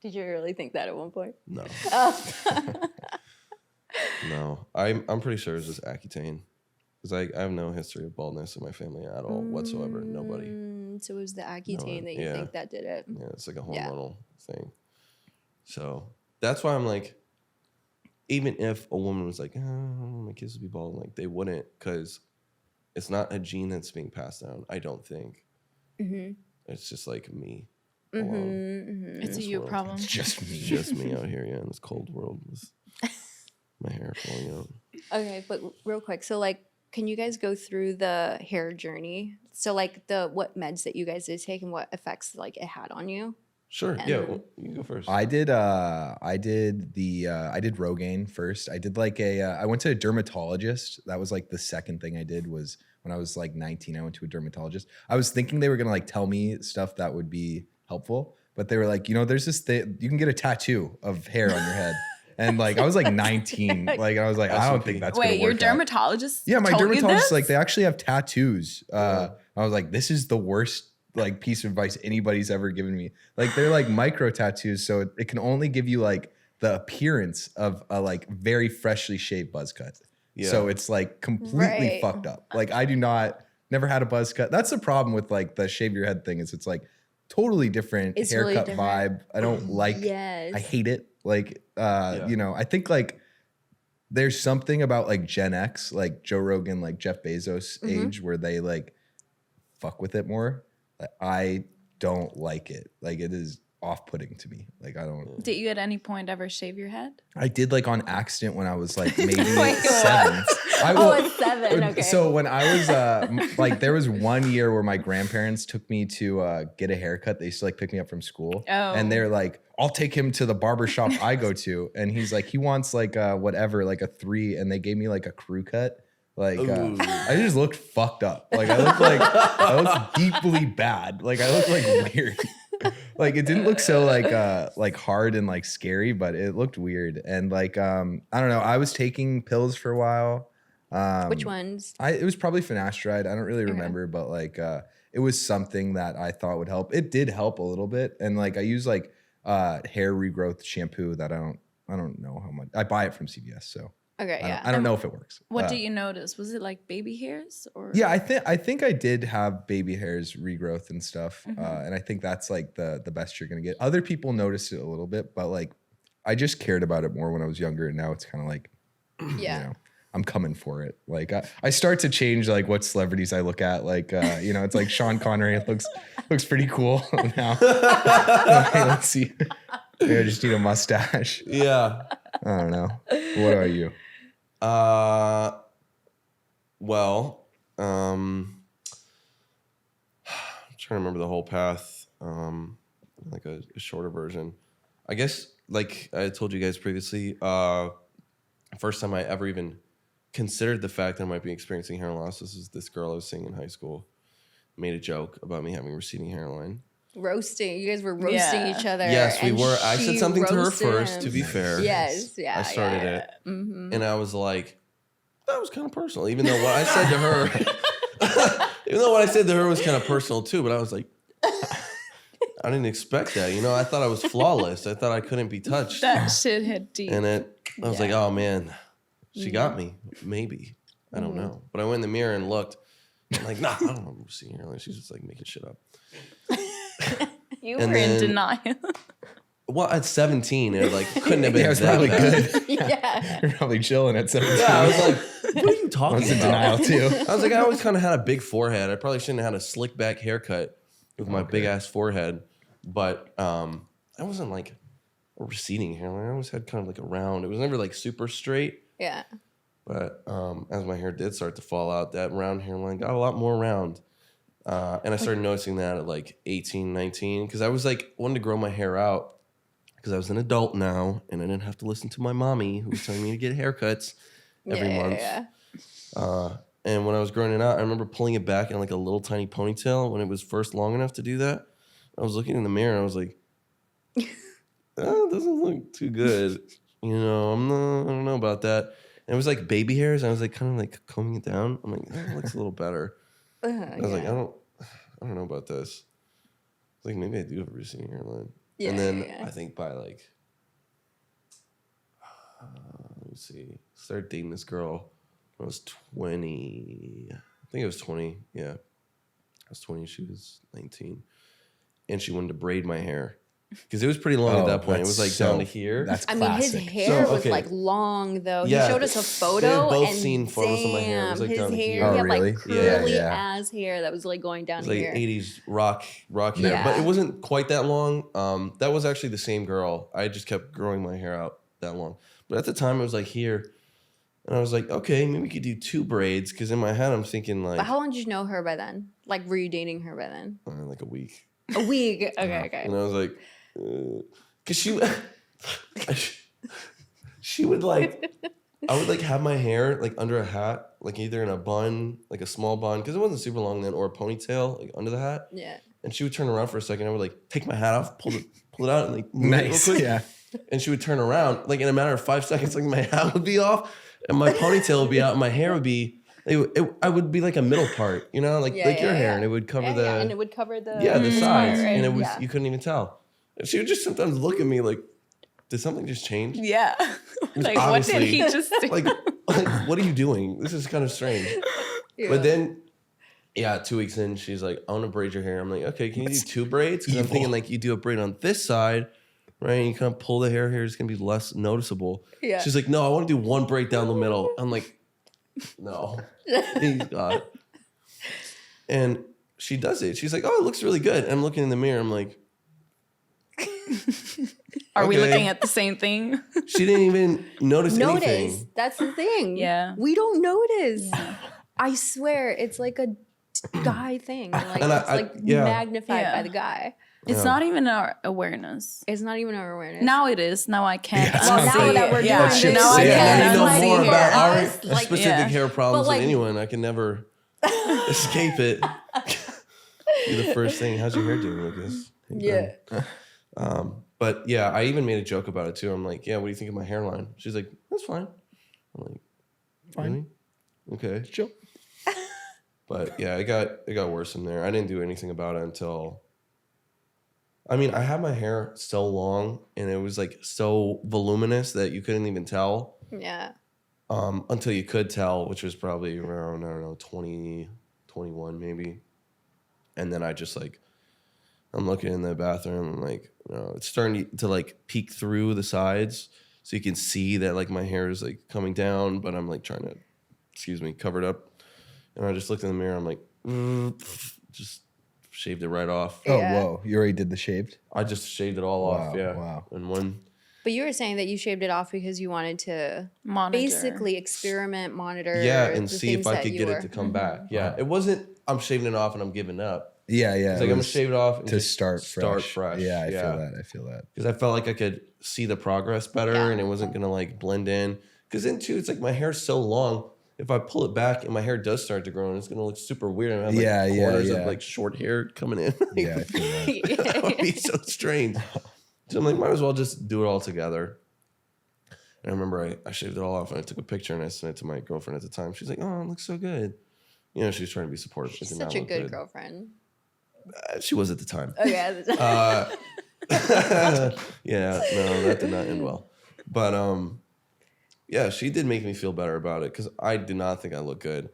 S3: Did you really think that at one point?
S2: No,
S3: Oh.
S2: no. I'm pretty sure it's just Accutane. Because I have no history of baldness in my family at all whatsoever. Nobody.
S3: So it was the Accutane that you
S2: yeah.
S3: think that did it.
S2: Yeah, it's like a
S3: Yeah.
S2: hormonal thing. So that's why I'm like, even if a woman was like, oh, my kids would be bald, like they wouldn't, because it's not a gene that's being passed down. I don't think.
S3: Mm-hmm.
S2: It's just like me. alone
S3: Mm-hmm.
S5: It's a
S2: this
S5: you
S2: world.
S5: problem.
S4: It's just me.
S2: It's just me out here, yeah, in this cold world with my hair falling out.
S3: Okay, but real quick, so like, can you guys go through the hair journey? So like what meds that you guys did take and what effects like it had on you?
S2: Sure.
S3: And-
S2: Yeah, well, you can go first.
S4: I did Rogaine first. I did like I went to a dermatologist. That was like the second thing I did was when I was like 19, I went to a dermatologist. I was thinking they were going to like tell me stuff that would be helpful, but they were like, there's this thing, you can get a tattoo of hair on your head. And like, I was like 19. Like, I was like, I don't think that's going
S5: Wait,
S4: to
S5: your
S4: work out.
S5: dermatologist?
S4: Yeah, my
S5: told you
S4: dermatologist,
S5: this?
S4: like they actually have tattoos. I was like, this is the worst like piece of advice anybody's ever given me. Like they're like micro tattoos, so it can only give you like the appearance of a like very freshly shaved buzz cut.
S2: Yeah.
S4: So it's like completely
S3: Right.
S4: fucked up. Like I never had a buzz cut. That's the problem with like the shave your head thing is it's like totally different
S3: It's really
S4: haircut
S3: different.
S4: vibe. I don't like
S3: Yes.
S4: I hate it. Like, I think like there's something about like Gen X, like Joe Rogan, like Jeff Bezos age where they like fuck with it more. Like, I don't like it. Like it is off-putting to me. Like I don't.
S5: Did you at any point ever shave your head?
S4: I did like on accident when I was like maybe
S5: Wait,
S4: 7.
S3: Oh, it's 7. Okay.
S4: So when I was like, there was one year where my grandparents took me to get a haircut. They used to like pick me up from school, and they're like, "I'll take him to the barber shop I go to," and he's like, he wants like whatever, like a 3, and they gave me like a crew cut, Like
S2: Ooh.
S4: I just looked fucked up. Like I looked deeply bad. Like I looked like weird. Like it didn't look so like hard and like scary, but it looked weird. And like I don't know. I was taking pills for a while.
S3: Which ones?
S4: It was probably finasteride. I don't really remember, but like it was something that I thought would help. It did help a little bit. And like I use like hair regrowth shampoo that I don't know how much. I buy it from CVS, so
S3: Okay, yeah.
S4: I don't know if it works.
S5: What do you notice? Was it like baby hairs or?
S4: Yeah, I think I did have baby hairs regrowth and stuff, and I think that's like the best you're gonna get. Other people noticed it a little bit, but like I just cared about it more when I was younger, and now it's kind of like,
S3: Yeah.
S4: you know, I'm coming for it. Like I start to change like what celebrities I look at. Like you know, it's like Sean Connery looks pretty cool now. Okay, let's see. Maybe I just need a mustache.
S2: Yeah.
S4: I don't know. What are you?
S2: Well, I'm trying to remember the whole path. Like a shorter version. I guess, like I told you guys previously, first time I ever even considered the fact that I might be experiencing hair loss. This is this girl I was seeing in high school. Made a joke about me having receding hairline.
S3: Roasting. You guys were roasting each other.
S2: Yes, we
S3: and
S2: were. I said
S3: she
S2: something to her
S3: roasted
S2: first,
S3: him.
S2: to be fair.
S3: Yes, yeah.
S2: I started
S3: yeah.
S2: it. And I was like, that was kind of personal. Even though what I said to her, even though what I said to her was kind of personal too, but I was like, I didn't expect that. You know, I thought I was flawless. I thought I couldn't be touched.
S5: That shit hit deep.
S2: And I was like, oh man, she got me. Maybe. I don't know. But I went in the mirror and looked. I'm like, nah, I don't remember seeing her. Like, she's just like making shit up.
S5: You
S2: and
S5: were in
S2: then-
S5: denial.
S2: Well, at 17, it like couldn't have been
S4: Yeah, it was
S2: that
S4: probably
S2: bad.
S4: good.
S3: Yeah.
S4: You're probably chilling at 17.
S2: Yeah, I was like, what are you
S4: I
S2: talking
S4: was in
S2: about?
S4: denial too.
S2: I was like, I always kind of had a big forehead. I probably shouldn't have had a slick back haircut with my big ass forehead. But I wasn't like a receding hairline. I always had kind of like a round. It was never like super straight.
S3: Yeah.
S2: But as my hair did start to fall out, that round hairline got a lot more round. And I started noticing that at like 18, 19. Because I was like, wanted to grow my hair out. Because I was an adult now. And I didn't have to listen to my mommy who was telling me to get haircuts every month.
S3: Yeah.
S2: And when I was growing it out, I remember pulling it back in like a little tiny ponytail when it was first long enough to do that. I was looking in the mirror and I was like, it doesn't look too good. You know, I don't know about that. And it was like baby hairs. And I was like kind of like combing it down. I'm like, that looks a little better. I was like, I don't know about this. It's like maybe I do have a receding hairline.
S3: Yeah,
S2: and then
S3: yeah.
S2: I think by like, let me see, started dating this girl when I was 20. I think I was 20. Yeah. I was 20. She was 19. And she wanted to braid my hair. Because it was pretty long at that point. It was like down to here.
S4: That's
S3: I mean, his
S4: classic.
S3: hair
S2: So,
S3: was
S2: okay.
S3: like long though.
S2: Yeah,
S3: he showed us a
S2: they had
S3: photo,
S2: both
S3: and
S2: seen photos of my hair. It was, like,
S3: his
S2: down to
S3: hair,
S2: here.
S3: he
S4: Oh,
S3: had
S4: really?
S3: like
S2: Yeah,
S3: curly
S4: yeah.
S3: ass hair that was like going down
S2: It was like
S3: here.
S2: 80s rock hair.
S3: Yeah.
S2: But it wasn't quite that long. That was actually the same girl. I just kept growing my hair out that long. But at the time, it was like here. And I was like, okay, maybe we could do 2 braids. Because in my head, I'm thinking like,
S3: But how long did you know her by then? Like, were you dating her by then?
S2: like a week.
S3: A week. Okay.
S2: And I was like, because she would like, I would like have my hair like under a hat, like either in a bun, like a small bun, because it wasn't super long then, or a ponytail like under the hat.
S3: Yeah.
S2: And she would turn around for a second. I would like take my hat off, pull it out, and like move it
S4: Nice.
S2: real quick.
S4: Yeah.
S2: And she would turn around, like in a matter of 5 seconds, like my hat would be off, and my ponytail would be out, and my hair would be. I would be like a middle part, you know, like your hair, and it would cover
S3: and it would cover the
S2: the sides,
S3: right?
S2: and it was
S3: Yeah.
S2: you couldn't even tell. And she would just sometimes look at me like, did something just change?
S5: Yeah. Like, what did
S2: obviously-
S5: he just do?
S2: Like, what are you doing? This is kind of strange.
S3: Yeah.
S2: But then, 2 weeks in, she's like, I want to braid your hair. I'm like, okay, can you do 2 braids? Because I'm thinking like you do a braid on this side, right? And you kind of pull the hair here. It's going to be less noticeable.
S3: Yeah.
S2: She's like, no, I want to do 1 braid down the middle. I'm like, no, please God. And she does it. She's like, oh, it looks really good. And I'm looking in the mirror. I'm like,
S5: Are we
S2: okay.
S5: looking at the same thing?
S2: She didn't even notice
S3: Notice.
S2: anything.
S3: That's the thing.
S5: Yeah.
S3: We don't notice.
S5: Yeah.
S3: I swear, it's like a guy thing. Like
S2: And
S3: it's magnified
S5: Yeah.
S3: by the guy.
S5: It's not even our awareness.
S3: It's not even our awareness.
S5: Now it is. Now I can't.
S4: Yeah,
S3: well, now that we're doing
S4: That
S3: this,
S4: shit's
S5: now I
S4: sick.
S5: can.
S2: now you know
S5: I
S2: more
S5: see
S2: about our
S3: us, like,
S2: specific
S5: yeah.
S2: hair problems
S3: like-
S2: than anyone. I can never escape it. Be the first thing. How's your hair doing, Lucas?
S3: Yeah.
S2: But yeah, I even made a joke about it too. I'm like, yeah, what do you think of my hairline? She's like, that's fine. I'm like,
S4: Fine.
S2: really? Okay.
S4: Chill.
S2: But yeah, it got worse in there. I didn't do anything about it until. I mean, I had my hair so long and it was like so voluminous that you couldn't even tell.
S3: Yeah.
S2: Until you could tell, which was probably around, I don't know, 20, 21 maybe. And then I just like, I'm looking in the bathroom, I'm like, it's starting to like peek through the sides. So you can see that like my hair is like coming down, but I'm like trying to, cover it up. And I just looked in the mirror, I'm like, just shaved it right off.
S4: Oh,
S3: Yeah.
S4: whoa. You already did the shaved?
S2: I just shaved it all off, yeah.
S4: Wow.
S2: And one,
S3: But you were saying that you shaved it off because you wanted to
S5: Monitor.
S3: basically experiment, monitor.
S2: yeah, and
S3: the
S2: see if
S3: things
S2: I
S3: that
S2: could
S3: you
S2: get
S3: were-
S2: it to come back. Yeah, it wasn't, I'm shaving it off and I'm giving up.
S4: Yeah, yeah.
S2: It's
S4: it
S2: like I'm gonna
S4: was
S2: shave it off and
S4: to
S2: just
S4: start
S2: fresh.
S4: Yeah, I feel that.
S2: Because I felt like I could see the progress better
S3: Yeah.
S2: and it wasn't gonna like blend in. Because then too, it's like my hair's so long. If I pull it back and my hair does start to grow, and it's gonna look super weird. And I have like corners of like short hair coming in.
S4: Yeah, I feel that.
S2: That would be so strange. So I'm like, might as well just do it all together. And I remember I shaved it all off and I took a picture and I sent it to my girlfriend at the time. She's like, "Oh, it looks so good." You know, she was trying to be supportive.
S3: She's
S2: It did not
S3: such a
S2: look
S3: good girlfriend.
S2: She was at the time.
S3: Okay. at the time.
S2: Yeah, no, that did not end well. But yeah, she did make me feel better about it because I did not think I looked good.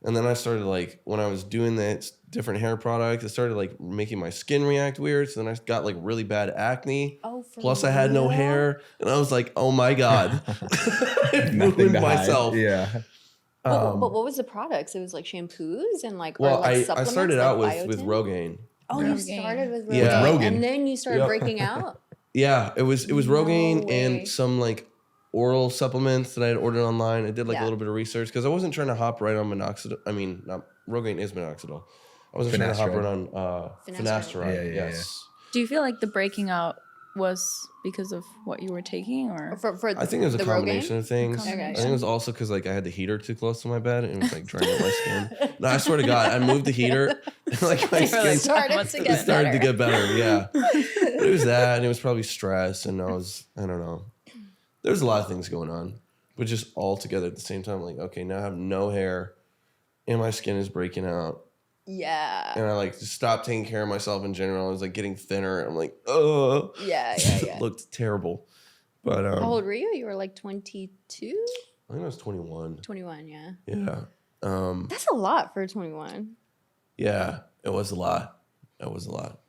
S2: And then I started like when I was doing that different hair product, it started like making my skin react weird. So then I got like really bad acne.
S3: Oh, for
S2: Plus I had no
S3: real?
S2: hair, and I was like, "Oh my god, I
S4: Nothing
S2: ruined
S4: to hide.
S2: myself."
S4: Yeah.
S3: But what was the products? It was like shampoos and like.
S2: Well,
S3: or like
S2: I
S3: supplements,
S2: started
S3: like
S2: out with
S3: biotin?
S2: Rogaine.
S3: Oh, you started with Rogaine,
S2: Yeah.
S4: Rogaine.
S3: and then you started
S2: Yep.
S3: breaking out.
S2: Yeah, it was Rogaine
S3: way.
S2: and some like oral supplements that I had ordered online. I did like a
S3: Yeah.
S2: little bit of research because I wasn't trying to hop right on minoxidil. I mean, Rogaine is minoxidil. I wasn't trying to hop
S4: Finasteride.
S2: right on finasteride.
S4: Yeah.
S2: Yes.
S5: Do you feel like the breaking out was because of what you were taking, or
S3: For
S2: I think it was a
S3: the
S2: combination
S3: Rogaine?
S2: of things.
S5: Okay.
S2: I think it was also because like I had the heater too close to my bed and it was like drying up my skin. No, I swear to God, I moved the heater and like my
S5: You're
S2: skin
S5: like,
S3: started
S5: "What's
S3: to
S5: the
S3: get
S2: it started to
S3: better."
S2: get better. Yeah, but it was that, and it was probably stress, and I don't know. There's a lot of things going on, but just all together at the same time. Like, okay, now I have no hair, and my skin is breaking out.
S3: Yeah.
S2: And I like just stopped taking care of myself in general. I was like getting thinner. I'm like, oh,
S3: Yeah.
S2: it looked terrible. But
S3: How old were you? You were like 22?
S2: I think I was 21.
S3: 21, yeah.
S2: Yeah.
S3: That's a lot for 21.
S2: Yeah, it was a lot. It was a lot.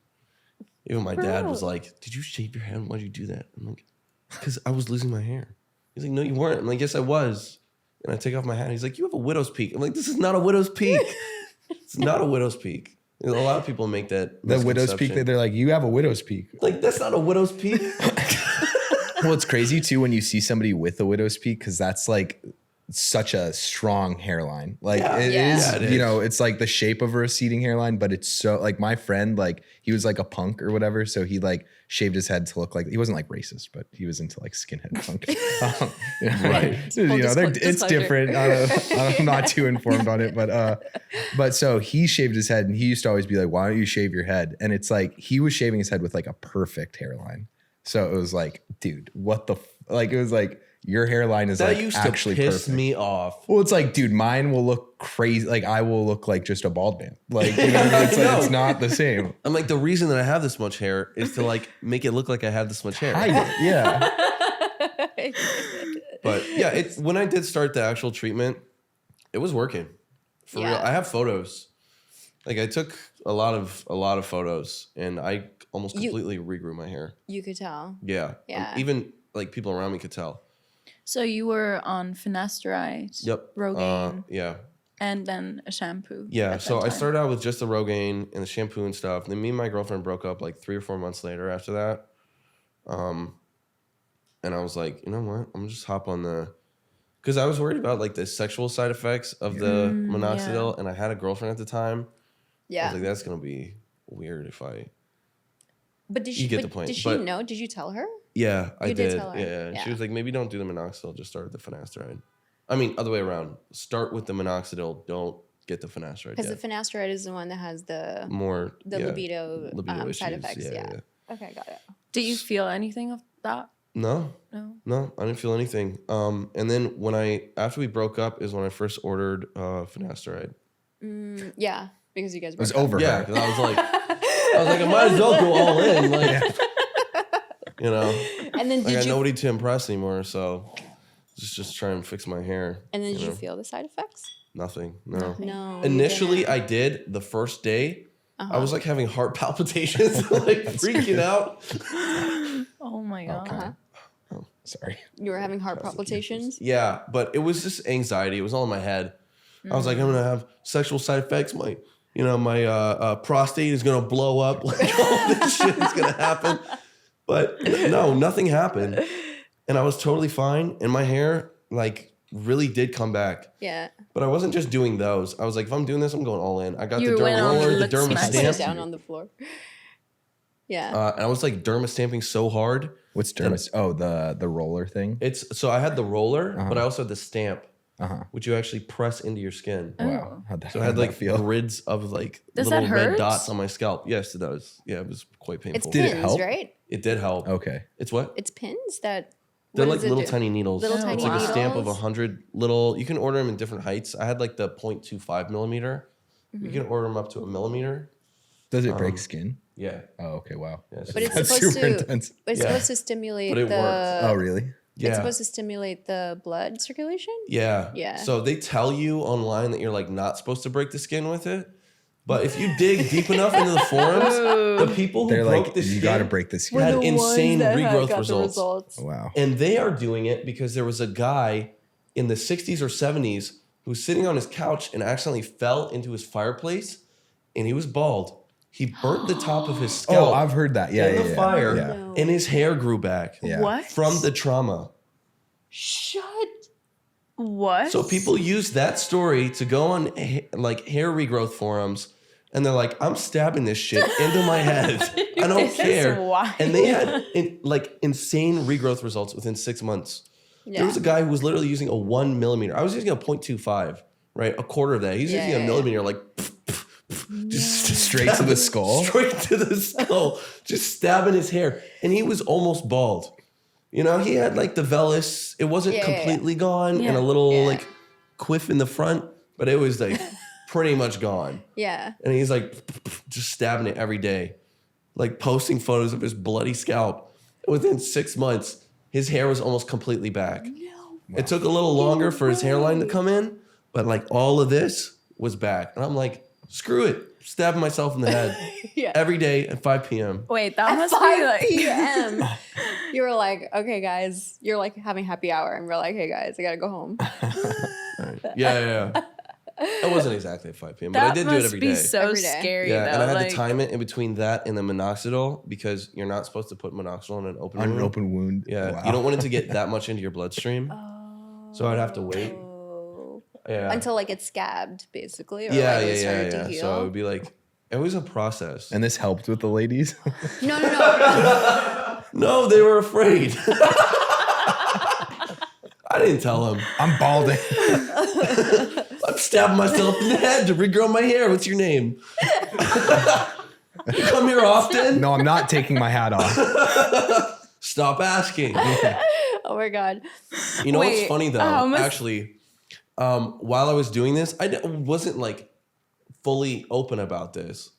S2: Even my dad was like, "Did you shave your head? Why'd you do that?" I'm like, "Because I was losing my hair." He's like, "No, you weren't." I'm like, "Yes, I was." And I take off my hat. He's like, "You have a widow's peak." I'm like, "This is not a widow's peak. It's not a widow's peak." You know, a lot of people make that
S4: The widow's peak,
S2: misconception.
S4: they're like, you have a widow's peak.
S2: Like, that's not a widow's peak.
S4: Well, it's crazy too when you see somebody with a widow's peak because that's like such a strong hairline. Like
S2: Yeah.
S4: it
S3: Yeah.
S4: is,
S2: Yeah, it
S4: you
S2: is.
S4: know, it's like the shape of a receding hairline, but it's so like my friend, like he was like a punk or whatever. So he like shaved his head to look like, he wasn't like racist, but he was into like skinhead punk.
S2: Right.
S4: You know, it's
S5: disclosure.
S4: different. I'm not too informed on it, but so he shaved his head and he used to always be like, why don't you shave your head? And it's like, he was shaving his head with like a perfect hairline. So it was like, dude, what the, like, it was like, your hairline is
S2: That
S4: like
S2: used
S4: actually
S2: to piss
S4: perfect.
S2: me off.
S4: Well, it's like, dude, mine will look crazy. Like I will look like just a bald man. Like, you know what I mean? It's, like,
S2: No.
S4: it's not the same.
S2: I'm like, the reason that I have this much hair is to like make it look like I have this much hair.
S4: Hide it. Yeah.
S2: But yeah, it's when I did start the actual treatment, it was working. For real.
S3: Yeah.
S2: I have photos. Like I took a lot of photos and I almost completely regrew my hair.
S3: You could tell.
S2: Yeah.
S3: Yeah.
S2: Even like people around me could tell.
S5: so you were on finasteride,
S2: Yep.
S5: Rogaine,
S2: Yeah.
S5: and then a shampoo?
S2: Yeah.
S5: at
S2: So
S5: that
S2: I
S5: time?
S2: started out with just the Rogaine and the shampoo and stuff. Then me and my girlfriend broke up like 3 or 4 months later after that. And I was like, you know what? I'm gonna just hop on because I was worried about like the sexual side effects of the minoxidil, and I had a girlfriend at the time. I was like, that's gonna be weird if I.
S3: But did she?
S2: You get the point.
S3: Did she know? Did you tell her?
S2: Yeah, I
S3: You
S2: did.
S3: did tell her.
S2: Yeah. She
S3: Yeah.
S2: was like, maybe don't do the minoxidil, just start with the finasteride. I mean, other way around. Start with the minoxidil, don't get the finasteride.
S3: Because the finasteride is the one that has the
S2: more
S3: libido,
S2: libido
S3: side
S2: issues.
S3: effects. Yeah. Okay, got it.
S5: Did you feel anything of that?
S2: No,
S5: No.
S2: I didn't feel anything. And then after we broke up is when I first ordered finasteride.
S3: Yeah, because you guys
S4: It was
S3: broke up.
S4: over.
S2: Yeah, because I was like, I might as well go all in. Like, you know,
S3: And then
S2: I got
S3: did you?
S2: nobody to impress anymore, so just try and fix my hair.
S3: And then did you
S2: know?
S3: feel the side effects?
S2: Nothing. No.
S3: No. you
S2: Initially,
S3: didn't.
S2: I did the first day. I was like having heart palpitations, like freaking out.
S5: Oh my god.
S4: Okay. Sorry.
S3: You were having heart palpitations.
S2: Yeah, but it was just anxiety. It was all in my head. I was like, I'm gonna have sexual side effects. My prostate is gonna blow up. Like all this shit is gonna happen. But no, nothing happened, and I was totally fine. And my hair like really did come back.
S3: Yeah.
S2: But I wasn't just doing those. I was like, if I'm doing this, I'm going all in. I got
S5: You
S2: the
S5: went
S2: derma
S5: on
S2: roller, the
S5: lip
S2: derma
S5: smash.
S3: Put it
S2: stamp,
S3: down on the floor. Yeah.
S2: and I was like derma stamping so hard.
S4: What's dermis? Oh, the roller thing.
S2: So I had the roller, but I also had the stamp,
S4: Uh-huh.
S2: which you actually press into your skin.
S4: Wow. How'd that,
S2: So I
S4: how'd
S2: had
S4: that
S2: like
S4: feel?
S2: grids of like
S5: Does
S2: little
S5: that
S2: red
S5: hurt?
S2: dots on my scalp. Yes, it does. Yeah, it was quite painful.
S3: It's
S4: Did it
S3: pins,
S4: help?
S3: right?
S2: It did help.
S4: Okay.
S2: It's what?
S3: It's pins that.
S2: They're
S3: what
S2: like
S3: does it
S2: little
S3: do?
S2: tiny needles.
S3: Little
S2: It's
S3: tiny
S2: like a stamp of
S3: needles?
S2: 100 little. You can order them in different heights. I had like the 0.25 millimeter. You can order them up to a millimeter.
S4: Does it break skin?
S2: Yeah.
S4: Oh, okay. Wow.
S2: Yes.
S3: But it's
S4: That's
S3: supposed
S4: super
S3: to.
S4: intense.
S3: It's
S2: Yeah.
S3: supposed to stimulate
S2: But it
S3: the.
S2: worked.
S4: Oh, really?
S2: Yeah.
S3: It's supposed to stimulate the blood circulation.
S2: Yeah.
S3: Yeah.
S2: So they tell you online that you're like not supposed to break the skin with it. But if you dig deep enough into the forums, the people who
S4: They're
S2: broke
S4: like,
S2: the
S4: you
S2: skin
S4: got to break the skin.
S2: had
S3: The ones
S2: insane
S3: that
S2: regrowth
S3: got the
S2: results.
S4: Wow.
S2: And they are doing it because there was a guy in the 60s or 70s who was sitting on his couch and accidentally fell into his fireplace and he was bald. He burnt the top of his scalp
S4: Oh, I've heard that. Yeah,
S2: in
S4: yeah,
S2: the
S4: yeah.
S2: fire
S4: Yeah.
S3: No.
S2: and his hair grew back
S4: Yeah.
S5: What?
S2: from the trauma.
S3: Shut.
S5: What?
S2: So people use that story to go on like hair regrowth forums and they're like, I'm stabbing this shit into my head. I don't
S5: This is
S2: care.
S5: wild.
S2: And they had like insane regrowth results within 6 months.
S3: Yeah.
S2: There was a guy who was literally using a 1 millimeter. I was using a 0.25, right? A quarter of that. He's
S3: Yeah,
S2: using a
S3: yeah,
S2: millimeter, like just
S4: Straight to the skull?
S2: straight to the skull, just stabbing his hair, and he was almost bald. You know, he had like the vellus. It wasn't
S3: Yeah, yeah, yeah.
S2: completely gone, and
S5: Yeah.
S2: a little
S3: Yeah.
S2: like quiff in the front, but it was like pretty much gone.
S3: Yeah.
S2: And he's like just stabbing it every day, like posting photos of his bloody scalp. Within 6 months, his hair was almost completely back. It took a little longer for his hairline to come in, but like all of this was back. And I'm like, screw it. Stabbing myself in the head
S3: Yeah.
S2: every day at 5 p.m.
S5: Wait, that
S3: At
S5: must be
S3: 5
S5: like
S3: p.m. You were like, okay, guys, you're like having happy hour, and we're like, hey guys, I gotta go home.
S2: Yeah. It wasn't exactly at 5 p.m., but I
S5: that
S2: did do it
S5: must
S2: every
S5: be
S2: day.
S5: so
S3: Every day.
S5: scary.
S2: Yeah,
S5: though.
S2: and I had
S5: like,
S2: to time it in between that and the minoxidil because you're not supposed to put minoxidil in an open
S4: On an
S2: wound.
S4: open wound.
S2: Yeah,
S4: Wow.
S2: you don't want it to get that much into your bloodstream. So I'd have to wait.
S3: Oh.
S2: Yeah.
S3: Until like it's scabbed, basically. Or
S2: yeah,
S3: like
S2: yeah,
S3: it started
S2: yeah.
S3: to heal.
S2: So it would be like, it was a process.
S4: And this helped with the ladies.
S3: No.
S2: No, they were afraid. I didn't tell them.
S4: I'm balding.
S2: I'm stabbing myself in the head to regrow my hair. What's your name? You come here often?
S4: No, I'm not taking my hat off.
S2: Stop asking.
S3: Oh my god.
S2: You know what's
S5: Wait,
S2: funny though?
S5: how much-
S2: Actually, while I was doing this, wasn't like fully open about this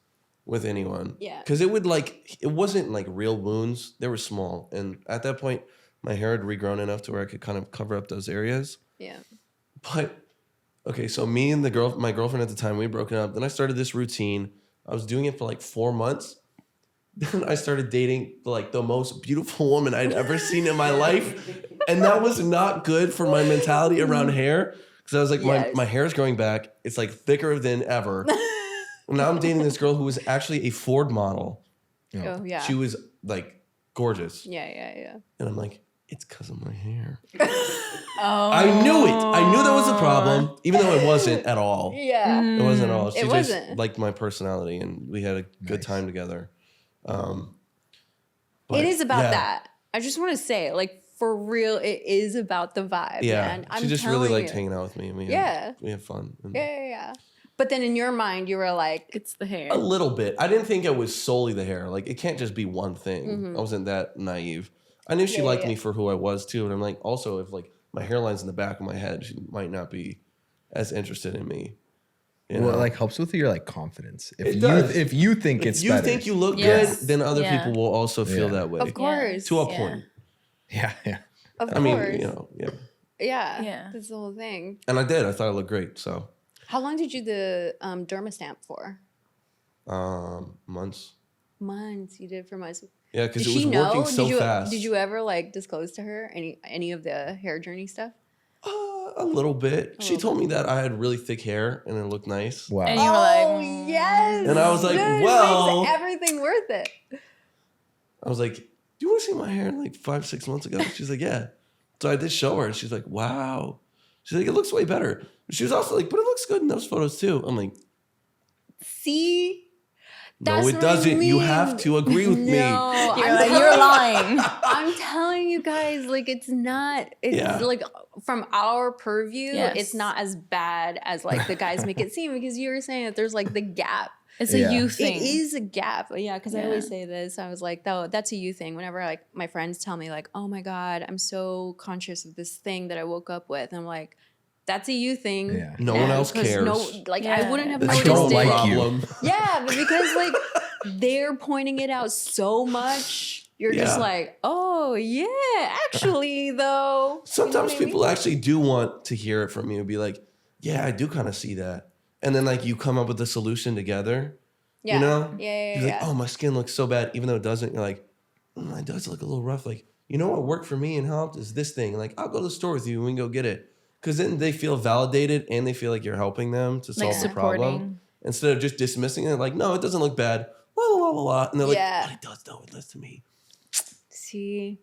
S2: with anyone.
S3: Yeah.
S2: Because it wasn't like real wounds. They were small. And at that point, my hair had regrown enough to where I could kind of cover up those areas.
S3: Yeah.
S2: But okay, so me and my girlfriend at the time, we had broken up. Then I started this routine. I was doing it for like 4 months. Then I started dating like the most beautiful woman I'd ever seen in my life. And that was not good for my mentality around hair. Because I was like,
S3: Yes.
S2: my hair is growing back. It's like thicker than ever. And now I'm dating this girl who was actually a Ford model.
S3: Oh yeah.
S2: She was like gorgeous.
S3: Yeah.
S2: And I'm like, it's because of my hair.
S5: Oh.
S2: I knew it. I knew that was a problem, even though it wasn't at all.
S3: Yeah.
S2: It wasn't at all. She
S3: It
S2: just
S3: wasn't.
S2: liked my personality, and we had a good time together.
S3: It is about that. I just want to say, like, for real, it is about the vibe.
S2: Yeah,
S3: man.
S2: she just really
S3: telling
S2: liked
S3: you.
S2: hanging out with me, and we had fun. And
S3: Yeah. But then in your mind, you were like,
S5: It's the hair.
S2: a little bit. I didn't think it was solely the hair. Like, it can't just be one thing.
S3: Mm-hmm.
S2: I wasn't that naive. I knew she liked me for who I was too, and I'm like, also if like my hairline's in the back of my head, she might not be as interested in me. You
S4: Well, it
S2: know?
S4: like helps with your like confidence.
S2: It does.
S4: If you think
S2: If
S4: it's
S2: you
S4: better.
S2: think you look
S5: Yes.
S2: good, then other
S5: Yeah.
S2: people will also feel
S4: Yeah.
S2: that way.
S3: of course.
S2: To a
S5: Yeah.
S2: point.
S4: yeah.
S3: Of
S2: I
S3: course.
S2: mean, you know, yeah.
S3: Yeah.
S5: Yeah.
S3: That's the whole thing.
S2: And I did. I thought I looked great. So,
S3: How long did you do the derma stamp for?
S2: months.
S3: Months. You did for months.
S2: Yeah, because
S3: Did
S2: it was
S3: she know?
S2: working so fast.
S3: Did you ever like disclose to her any of the hair journey stuff?
S2: A little bit. She told me that I had really thick hair and it looked nice.
S4: Wow.
S5: And you were like,
S3: Oh yes.
S2: And I was like,
S3: Dude, it
S2: well-
S3: makes everything worth it.
S2: I was like, do you want to see my hair like 5-6 months ago? She's like, yeah. So I did show her. She's like, wow. She's like, it looks way better. She was also like, but it looks good in those photos too. I'm like,
S3: See?
S2: no,
S3: That's
S2: it
S3: what I
S2: doesn't. You
S3: mean.
S2: have to agree with me.
S3: No,
S5: you're,
S3: I'm
S5: like,
S3: telling-
S5: you're lying.
S3: I'm telling you guys, like it's not. It's
S2: Yeah.
S3: like from our purview,
S5: Yes.
S3: it's not as bad as like the guys make it seem because you were saying that there's like the gap.
S5: It's
S4: Yeah.
S5: a you thing.
S3: It is a gap. Yeah, because I always
S5: Yeah.
S3: say this. I was like, though, that's a you thing. Whenever like my friends tell me like, oh my God, I'm so conscious of this thing that I woke up with. I'm like, that's a you thing.
S4: Yeah.
S2: No one else
S3: 'cause
S2: cares.
S3: I
S5: Yeah.
S3: wouldn't have
S2: It's
S4: I
S3: noticed
S4: don't
S3: it.
S4: like you.
S2: problem.
S3: Yeah, but because like they're pointing it out so much, you're just
S2: Yeah.
S3: like, oh yeah, actually though.
S2: Sometimes
S3: You know what I
S2: people actually do want to hear it from you and be like, yeah, I do kind of see that. And then like you come up with a solution together.
S3: Yeah.
S2: You know?
S3: Yeah.
S2: You're like, oh, my skin looks so bad, even though it doesn't. You're like, it does look a little rough. Like, you know what worked for me and helped is this thing. Like, I'll go to the store with you and we can go get it. Because then they feel validated and they feel like you're helping them to solve
S5: Like
S2: the problem.
S5: supporting.
S2: Instead of just dismissing it, like, no, it doesn't look bad. La, la, la, la, la. And they're
S3: Yeah.
S2: like, but it does, though. It listens to me.
S3: See,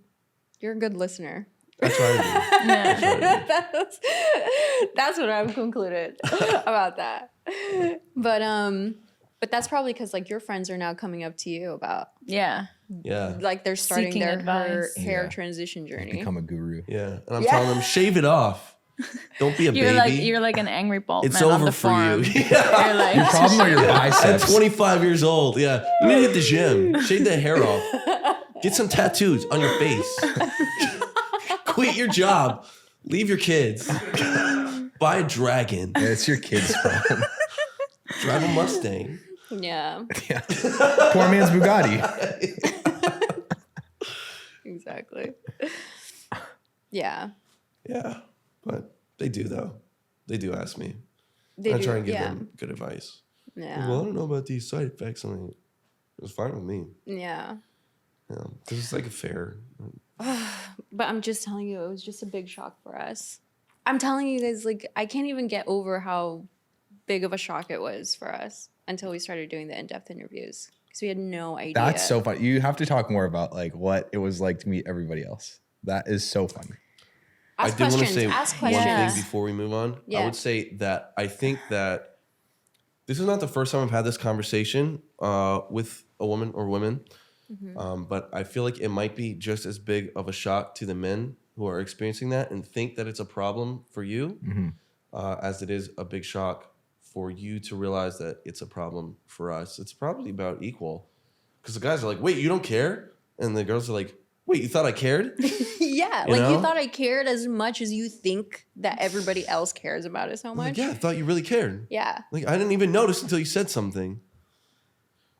S3: you're a good listener.
S2: I try to do.
S5: Yeah.
S2: I try to do.
S3: That's what I've concluded about that. But that's probably because like your friends are now coming up to you about
S5: Yeah.
S2: Yeah.
S3: like they're starting
S5: Seeking
S3: their
S5: advice.
S3: hair
S4: Yeah.
S3: transition journey.
S4: Become a guru.
S2: Yeah. And I'm
S3: Yeah.
S2: telling them, shave it off. Don't be a
S5: You're
S2: baby.
S5: like an angry bald
S2: it's
S5: man on
S2: over
S5: the
S2: for
S5: farm.
S2: you.
S5: You're like,
S4: Your problem are your
S2: At
S4: biceps.
S2: 25 years old, yeah. You need to hit the gym. Shave that hair off. Get some tattoos on your face. Quit your job. Leave your kids. Buy a dragon.
S4: Yeah, it's your kid's problem.
S2: Drive a Mustang.
S3: Yeah,
S4: Yeah. Poor man's Bugatti.
S3: exactly. Yeah,
S2: Yeah. But they do, though. They do ask me.
S3: they
S2: I
S3: do.
S2: try and give
S3: yeah,
S2: them good advice.
S3: yeah,
S2: Well, I don't know about these side effects. I'm like, it was fine with me.
S3: yeah.
S2: Yeah. This is like a fair.
S3: But I'm just telling you, it was just a big shock for us. I'm telling you guys, like, I can't even get over how big of a shock it was for us until we started doing the in-depth interviews because we had no idea.
S4: That's so fun. You have to talk more about like what it was like to meet everybody else. That is so fun.
S3: Ask
S2: I did want to
S3: questions.
S2: say
S3: Ask
S2: one
S3: questions.
S2: thing before we move on.
S3: Yeah.
S2: I would say that I think that this is not the first time I've had this conversation with a woman or women, but I feel like it might be just as big of a shock to the men who are experiencing that and think that it's a problem for you as it is a big shock for you to realize that it's a problem for us. It's probably about equal because the guys are like, wait, you don't care? And the girls are like, wait, you thought I cared?
S3: Yeah,
S2: You
S3: like you
S2: know?
S3: thought I cared as much as you think that everybody else cares about it so
S2: I'm
S3: much.
S2: like, yeah, I thought you really cared.
S3: Yeah.
S2: Like, I didn't even notice until you said something.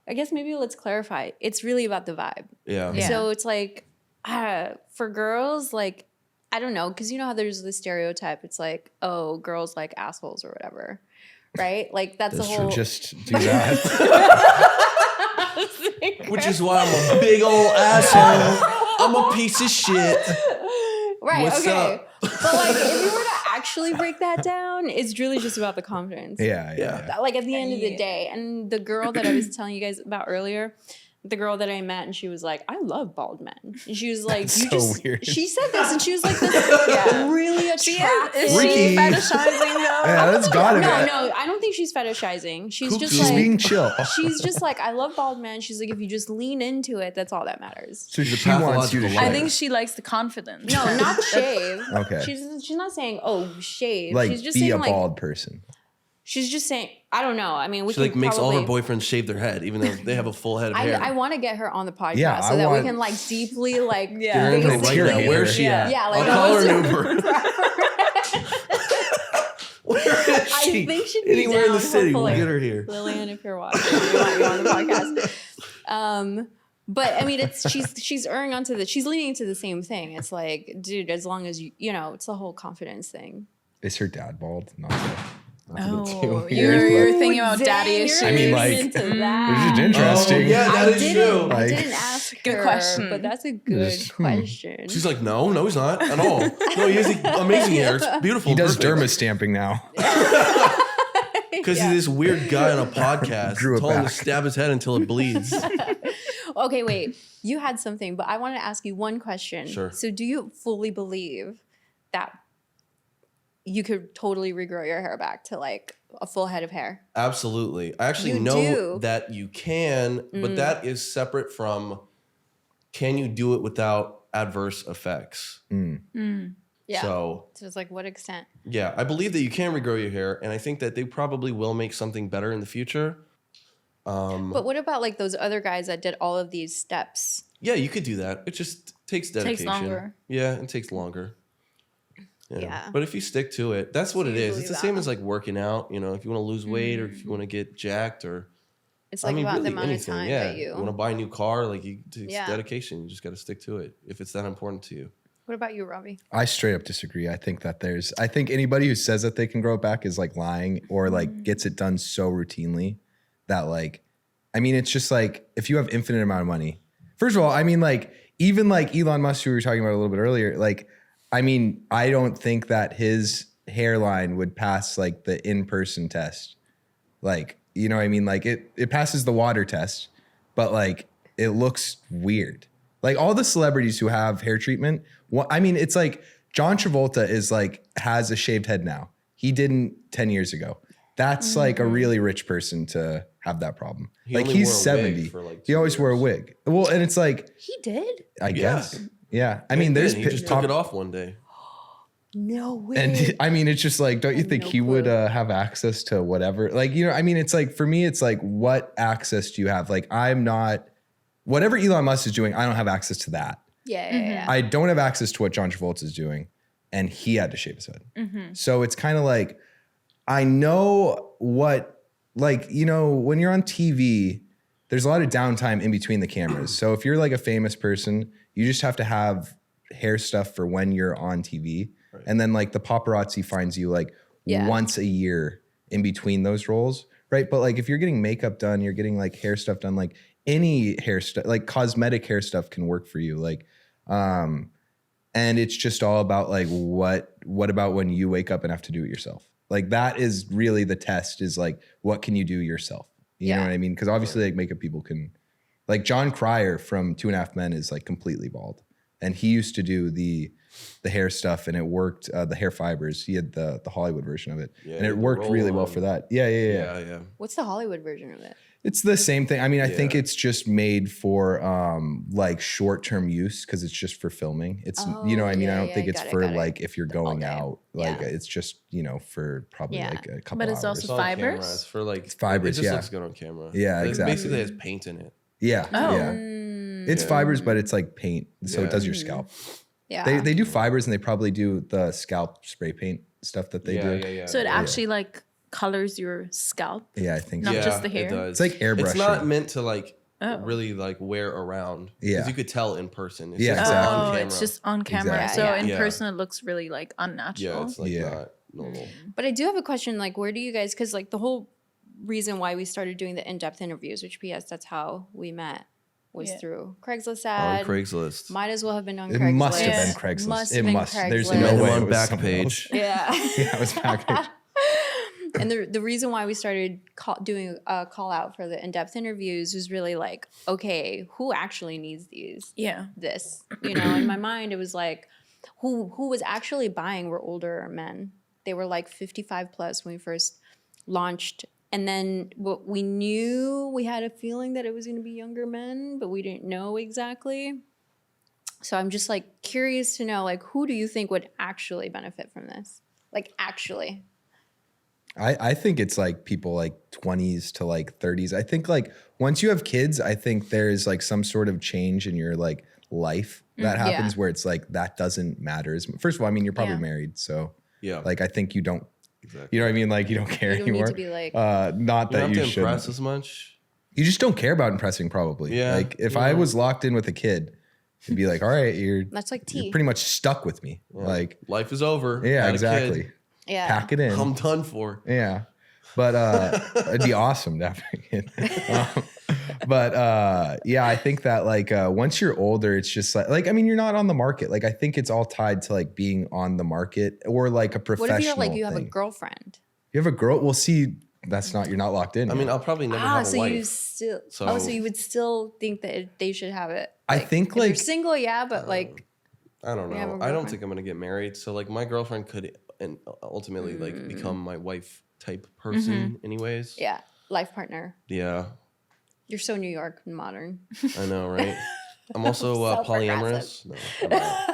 S3: I guess maybe let's clarify. It's really about the vibe.
S2: Yeah.
S5: Yeah.
S3: So it's like, for girls, like, I don't know, because you know how there's the stereotype. It's like, oh, girls like assholes or whatever, right? Like that's the
S4: That's
S3: whole.
S4: true. Just do that.
S2: Which is why I'm a big old asshole. I'm a piece of shit.
S3: Right.
S2: What's
S3: okay.
S2: up?
S3: But like, if you were to actually break that down, it's really just about the confidence.
S4: Yeah.
S2: Yeah.
S3: Like at the end of the day, and the girl that I was telling you guys about earlier, the girl that I met, and she was like, "I love bald men." And she was like,
S4: That's
S3: "You
S4: so
S3: just."
S4: weird.
S3: She said this, and she was like, "This really attractive."
S5: Is
S4: Freaky.
S5: she fetishizing though?
S4: Yeah, that's gotta be.
S3: No, I don't think she's fetishizing. She's just
S4: She's
S3: like
S4: being chill.
S3: she's just like, I love bald men. She's like, if you just lean into it, that's all that matters.
S4: So
S2: She's a
S4: she wants you to
S2: pathological
S4: shave.
S2: liar.
S5: I think she likes the confidence.
S3: No, not shave.
S4: Okay.
S3: She's not saying, oh, shave.
S4: like
S3: she's just
S4: be
S3: saying
S4: a
S3: like
S4: bald person.
S3: she's just saying, I don't know. I mean, we
S2: She
S3: can
S2: like makes all
S3: probably,
S2: her boyfriends shave their head, even though they have a full head of hair.
S3: I want to get her on the podcast
S4: Yeah,
S3: so
S4: I
S3: that we
S4: want-
S3: can like deeply like
S5: Yeah.
S2: Get her in here right
S3: basically-
S2: now. Where is she
S5: Yeah.
S2: at?
S3: Yeah, like,
S2: I'll call her an
S3: that
S2: Uber. Where is
S3: I
S2: she?
S3: think she'd be
S2: Anywhere in the
S3: down,
S2: city, we'll
S3: hopefully.
S2: get her here.
S3: Lillian, if you're watching, we want you on the podcast. But I mean, she's erring onto she's leaning to the same thing. It's like, dude, as long as you know, it's the whole confidence thing.
S4: Is her dad bald? Not to get
S5: Oh,
S4: too weird,
S5: you're
S4: but-
S5: thinking about daddy
S3: You're
S5: issues.
S4: I mean, like,
S3: into
S4: It's just
S3: that.
S4: interesting.
S2: Oh, yeah, that
S3: I
S2: is
S3: didn't,
S2: true.
S3: I
S4: Like-
S3: didn't ask
S5: Good
S3: her,
S5: question.
S3: but that's a good
S4: Just,
S3: question.
S2: She's like, no, he's not at all. No, he has amazing hair. It's beautiful.
S4: He does
S2: perfect.
S4: derma stamping now.
S2: Because
S3: Yeah.
S2: he's this weird guy on a podcast
S4: Grew it
S2: told him to
S4: back.
S2: stab his head until it bleeds.
S3: Okay, wait. You had something, but I want to ask you one question.
S2: Sure.
S3: So, do you fully believe that you could totally regrow your hair back to like a full head of hair?
S2: Absolutely. I actually
S3: You
S2: know
S3: do.
S2: that you can, but that is separate from can you do it without adverse effects?
S3: Yeah.
S2: So,
S3: So it's like, what extent?
S2: yeah, I believe that you can regrow your hair, and I think that they probably will make something better in the future.
S3: But what about like those other guys that did all of these steps?
S2: Yeah, you could do that. It just takes dedication.
S5: longer.
S2: Yeah, it takes longer.
S3: Yeah.
S2: But if you stick to it, that's what it is.
S3: Usually
S2: It's the
S3: that.
S2: same as like working out. You know, if you want to lose weight or if you want to get jacked or
S3: It's like about the amount of time
S2: Yeah,
S3: that
S2: you want to
S3: you.
S2: buy a new car, like it takes
S3: Yeah.
S2: dedication. You just got to stick to it if it's that important to you.
S3: What about you, Robbie?
S4: I straight up disagree. I think anybody who says that they can grow it back is like lying or like gets it done so routinely that like, I mean, it's just like if you have infinite amount of money. First of all, I mean, like even like Elon Musk, who we were talking about a little bit earlier, like, I mean, I don't think that his hairline would pass like the in-person test. Like, you know what I mean? Like it passes the water test, but like it looks weird. Like all the celebrities who have hair treatment, I mean, it's like John Travolta is like has a shaved head now. He didn't 10 years ago. That's like a really rich person to have that problem.
S2: He
S4: like
S2: only
S4: he's
S2: wore a wig
S4: 70.
S2: for, like,
S4: He
S2: 2
S4: always wore a
S2: years.
S4: wig. Well, and it's like,
S3: He did?
S4: I
S2: Yeah.
S4: guess. Yeah. I mean, there's
S2: he just took it off one day.
S3: No way.
S4: And I mean, it's just like, don't you
S3: had
S4: think
S3: no
S4: he would
S3: clue.
S4: have access to whatever? Like, you know, I mean, it's like, for me, it's like, what access do you have? Like, I'm not, whatever Elon Musk is doing, I don't have access to that.
S3: yeah.
S4: I don't have access to what John Travolta is doing. And he had to shave his head. So it's kind of like, I know what, like, you know, when you're on TV, there's a lot of downtime in between the cameras. So if you're like a famous person, you just have to have hair stuff for when you're on TV.
S2: Right.
S4: And then like the paparazzi finds you like
S3: Yeah.
S4: once a year in between those roles. Right. But like if you're getting makeup done, you're getting like hair stuff done, like any hair stuff, like cosmetic hair stuff can work for you. Like, and it's just all about like, what about when you wake up and have to do it yourself? Like that is really the test is like, what can you do yourself? You know
S3: Yeah.
S4: what I mean? Because obviously like makeup people can, like John Cryer from 2.5 Men is like completely bald. And he used to do the hair stuff and it worked, the hair fibers. He had the Hollywood version of it.
S2: Yeah,
S4: And
S2: the
S4: it worked really well
S2: roll-on.
S4: for that. Yeah.
S2: Yeah.
S3: What's the Hollywood version of it?
S4: It's the same thing. I mean, I think
S2: Yeah.
S4: it's just made for like short-term use because it's just for filming. It's you know, what I mean, I don't think it's for like if you're going
S3: day.
S4: out. Like
S3: Yeah.
S4: it's just, you know, for probably
S3: Yeah.
S4: like a couple
S5: But it's
S4: hours.
S5: also
S2: on camera.
S5: fibers?
S2: It's for like
S4: fibers,
S2: It just
S4: yeah.
S2: looks good on camera.
S4: Yeah,
S2: It
S4: exactly.
S2: basically has paint in it.
S4: Yeah.
S5: Oh.
S4: Yeah. It's
S2: Yeah.
S4: fibers, but it's like paint. So
S2: Yeah.
S4: it does your scalp.
S3: Yeah.
S4: They do fibers and they probably do the scalp spray paint stuff that they do.
S2: Yeah.
S5: So it actually like colors your scalp.
S4: Yeah, I think
S5: Not
S4: so.
S5: just the hair?
S2: It does.
S4: It's like airbrushing.
S2: It's not meant to like
S5: Oh.
S2: really like wear around.
S4: Yeah.
S2: Because you could tell in person. It's
S4: Yeah,
S2: just
S4: exactly.
S2: on
S5: Oh,
S2: camera.
S5: it's just on camera.
S4: Exactly.
S5: So
S3: Yeah.
S5: in
S2: Yeah.
S5: person, it looks really like
S2: Yeah,
S5: unnatural.
S2: it's like
S4: Yeah.
S2: not normal.
S3: But I do have a question, like, where do you guys, because like the whole reason why we started doing the in-depth interviews, which PS, that's how we met, was
S5: Yeah.
S3: through Craigslist
S2: On
S3: ad.
S2: Craigslist.
S3: Might as well have been on
S4: It
S3: Craigslist.
S4: must have
S5: Yeah.
S4: been Craigslist.
S3: Must
S4: It
S3: have been
S4: must. There's
S3: Craigslist.
S4: no way
S2: on
S4: it was
S2: back
S4: someone
S2: page.
S4: else.
S3: Yeah.
S4: Yeah, it was back page.
S3: And the reason why we started doing a call out for the in-depth interviews was really like, okay, who actually needs this? You know, in my mind, it was like, who was actually buying were older men. They were like 55 plus when we first launched. And then what we knew, we had a feeling that it was going to be younger men, but we didn't know exactly. So I'm just like curious to know, like, who do you think would actually benefit from this? Like, actually.
S4: I think it's like people like 20s to like 30s. I think like once you have kids, I think there's like some sort of change in your like life that happens where it's like that doesn't matter as much. First of all, I mean, you're probably married. So like I think you don't, you know what I mean? Like you don't care anymore.
S3: Need to be like,
S4: not that you should
S2: impress as much.
S4: You just don't care about impressing probably.
S2: Yeah.
S4: Like if I was locked in with a kid, it'd be like, all right,
S3: that's like tea.
S4: you're pretty much stuck with me.
S2: Yeah.
S4: Like
S2: life is over.
S4: Yeah, exactly.
S3: Yeah.
S4: Pack it in.
S2: I'm done for.
S4: Yeah. But it'd be awesome to have a kid. Yeah, I think that like once you're older, it's just like I mean, you're not on the market. Like I think it's all tied to like being on the market or like a professional.
S3: What if you're like you have a
S4: thing.
S3: girlfriend?
S4: You have a girl? Well, see, you're not locked in.
S2: I mean, I'll probably never have a
S3: so
S2: wife.
S3: you still
S2: So-
S3: so you would still think that they should have it.
S4: I
S3: Like,
S4: think
S3: if you're
S4: like
S3: single, yeah, but like
S2: I don't
S3: You have a
S2: know. I don't
S3: girlfriend?
S2: think I'm gonna get married. So like my girlfriend could and ultimately like become my wife type person anyways.
S3: yeah, life partner.
S2: Yeah.
S3: You're so New York and modern.
S2: I know, right? I'm also
S3: So
S2: polyamorous. No,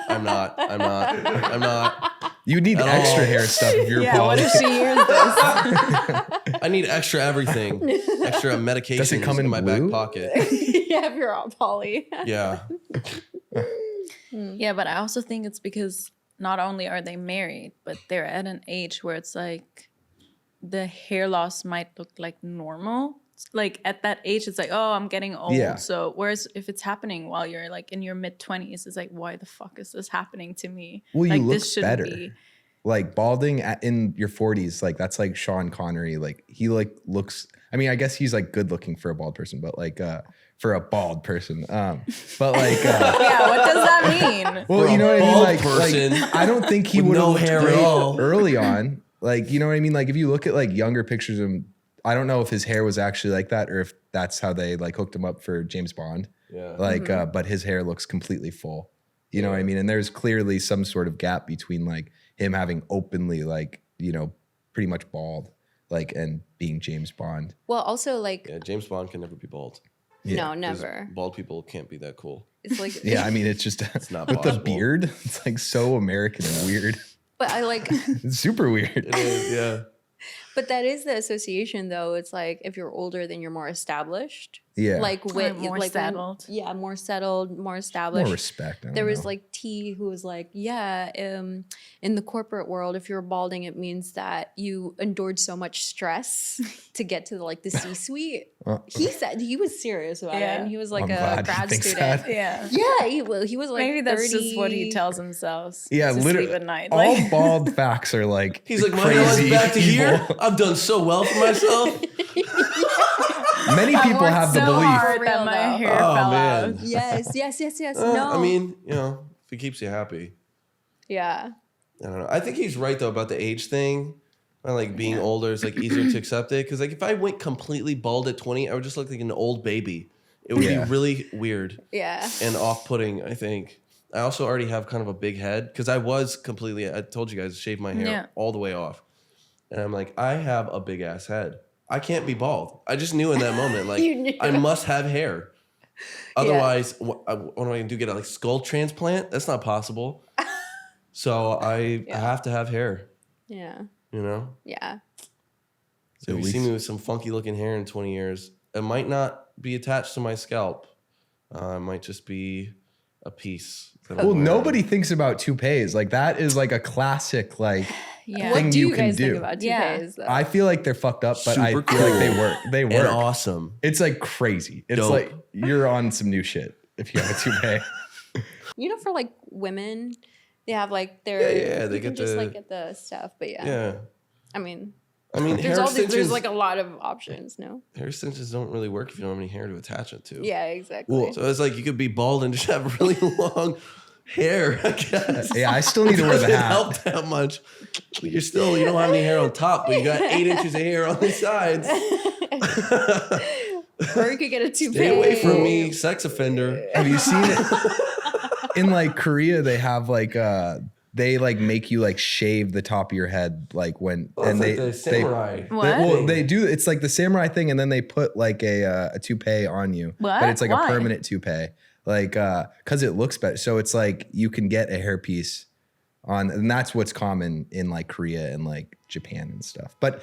S2: I'm not. I'm not.
S4: you need
S2: At
S4: extra
S2: all.
S4: hair stuff if you're
S5: Yeah, what
S4: poly.
S5: if she hears this?
S2: I need extra everything. Extra medication
S4: Does it come in
S2: my
S4: blue?
S2: back pocket.
S3: yeah, if you're all poly.
S2: Yeah.
S5: Yeah, but I also think it's because not only are they married, but they're at an age where it's like the hair loss might look like normal. Like at that age, it's like, oh, I'm getting old.
S4: Yeah.
S5: So whereas if it's happening while you're like in your mid-20s, it's like, why the fuck is this happening to me?
S4: Well, you
S5: like,
S4: look
S5: this shouldn't
S4: better.
S5: be.
S4: Like balding in your 40s, like that's like Sean Connery. Like he like looks. I mean, I guess he's like good looking for a bald person, but like for a bald person. But like
S5: Yeah, what does that mean?
S4: well,
S2: For
S4: you
S2: a
S4: know what I mean?
S2: bald
S4: Like
S2: person
S4: I don't think he
S2: with
S4: would have
S2: no
S4: looked
S2: hair at
S4: great
S2: all.
S4: early on. Like, you know what I mean? Like if you look at like younger pictures of him, I don't know if his hair was actually like that or if that's how they like hooked him up for James Bond.
S2: Yeah.
S4: Like, but his hair looks completely full. You know what I mean? And there's clearly some sort of gap between like him having openly like, you know, pretty much bald, like, and being James Bond.
S3: Well, also like
S2: Yeah, James Bond can never be bald.
S3: no,
S2: 'Cause
S3: never.
S2: Bald people can't be that cool.
S3: It's like
S4: Yeah, I mean, it's just
S2: not
S4: with the
S2: possible.
S4: beard, it's like so American and weird.
S3: but I like
S4: It's super weird.
S2: It is, yeah.
S3: but that is the association though. It's like if you're older, then you're more established.
S4: Yeah.
S3: Like with
S5: more
S3: like
S5: settled.
S3: Yeah, more settled, more established.
S4: More respect. I don't
S3: There was
S4: know.
S3: like T who was like, yeah, in the corporate world, if you're balding, it means that you endured so much stress to get to like the C-suite. He said he was serious about it,
S5: Yeah.
S3: and he was like
S4: I'm
S3: a
S4: glad he
S3: grad
S4: thinks
S3: student.
S4: that.
S5: Yeah.
S3: Yeah, he was like
S5: Maybe that's
S3: 30.
S5: just what he tells himself.
S4: Yeah,
S5: to
S4: literally.
S5: sleep at night.
S4: All
S5: Like,
S4: bald facts are like
S2: He's like, my
S4: crazy.
S2: hairline's back to
S4: evil.
S2: here. I've done so well for myself.
S4: Many people have the
S5: so
S4: belief.
S5: hard
S3: For
S5: that
S3: real,
S5: my
S3: though.
S5: hair
S2: Oh,
S5: fell
S2: man.
S5: out.
S3: Yes. No,
S2: I mean, you know, if it keeps you happy.
S3: yeah.
S2: I don't know. I think he's right though about the age thing. Like being older is like easier to accept it. Because like if I went completely bald at 20, I would just look like an old baby. It would
S4: Yeah.
S2: be really weird
S3: Yeah.
S2: and off-putting, I think. I also already have kind of a big head because I was completely, I told you guys, shaved my hair
S5: Yeah.
S2: all the way off. And I'm like, I have a big ass head. I can't be bald. I just knew in that moment, like,
S3: You knew.
S2: I must have hair. Otherwise, what am I going to do? Get a like skull transplant? That's not possible. So I have to have hair,
S3: Yeah.
S2: you know?
S3: Yeah.
S2: So if you see me with some funky looking hair in 20 years, it might not be attached to my scalp. It might just be a piece. that I'm
S4: Well,
S2: wearing.
S4: nobody thinks about toupees. Like that is like a classic like
S5: Yeah.
S4: thing
S3: What do
S4: you
S3: you
S4: can
S3: guys
S4: do.
S3: think about
S5: Yeah.
S3: toupees? Though?
S4: I feel like they're fucked up, but I
S2: Super
S4: feel like they
S2: cool.
S4: work. They
S2: And
S4: work.
S2: awesome.
S4: It's like crazy. It's
S2: Dope.
S4: like you're on some new shit if you have a toupee.
S3: You know, for like women, they have like their
S2: Yeah, they
S3: you can
S2: get
S3: just
S2: the-
S3: like get the stuff, but yeah.
S2: Yeah.
S3: I mean,
S2: I mean,
S3: there's
S2: hair
S3: all these, there's
S2: extensions,
S3: like a lot of options. No.
S2: hair extensions don't really work if you don't have any hair to attach it to.
S3: Yeah, exactly.
S2: So it's like you could be bald and just have really long, hair, I guess.
S4: Yeah, I still need to wear the
S2: Doesn't
S4: hat.
S2: help that much. But you don't have any hair on top, but you got 8 inches of hair on the sides.
S3: Or you could get a toupee.
S2: Stay away from me, sex offender.
S4: Have you seen it? In like Korea, they have like they like make you like shave the top of your head like when
S2: It's like the samurai.
S5: What?
S4: they do. It's like the samurai thing, and then they put like a toupee on you.
S5: What?
S4: But it's like
S5: Why?
S4: a permanent toupee, like because it looks better. So it's like you can get a hairpiece on, and that's what's common in like Korea and like Japan and stuff. But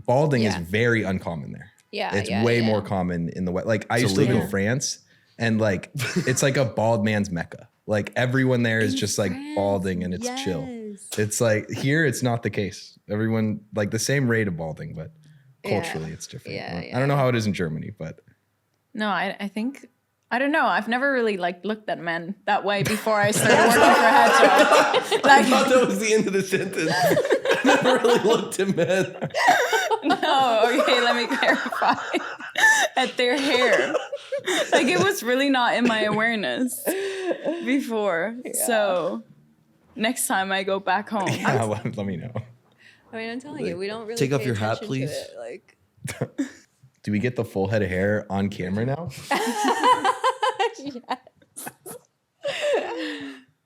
S4: balding is
S3: Yeah.
S4: very uncommon there.
S3: Yeah,
S4: It's
S3: yeah,
S4: way
S3: yeah.
S4: more common in the West. Like I
S2: It's
S4: used to live in
S3: illegal.
S4: France, and like it's like a bald man's mecca. Like everyone there is
S3: In
S4: just like
S3: France,
S4: balding, and it's chill.
S3: yes.
S4: It's like here, it's not the case. Everyone like the same rate of balding, but
S3: Yeah.
S4: culturally it's different.
S3: Yeah,
S4: I don't know
S3: yeah.
S4: how it is in Germany, but
S5: No, I think I don't know. I've never really like looked at men that way before I started working for HEADJOB.
S2: I
S5: Like,
S2: thought that was the end of the sentence. I never really looked at men.
S5: no, okay, let me clarify. At their hair. Like it was really not in my awareness before. So next time I go back home.
S4: yeah, let me know.
S3: I mean, I'm telling you, we don't really
S2: Take off
S3: pay
S2: your hat,
S3: attention to
S2: please.
S3: it, Like,
S4: Do we get the full head of hair on camera now?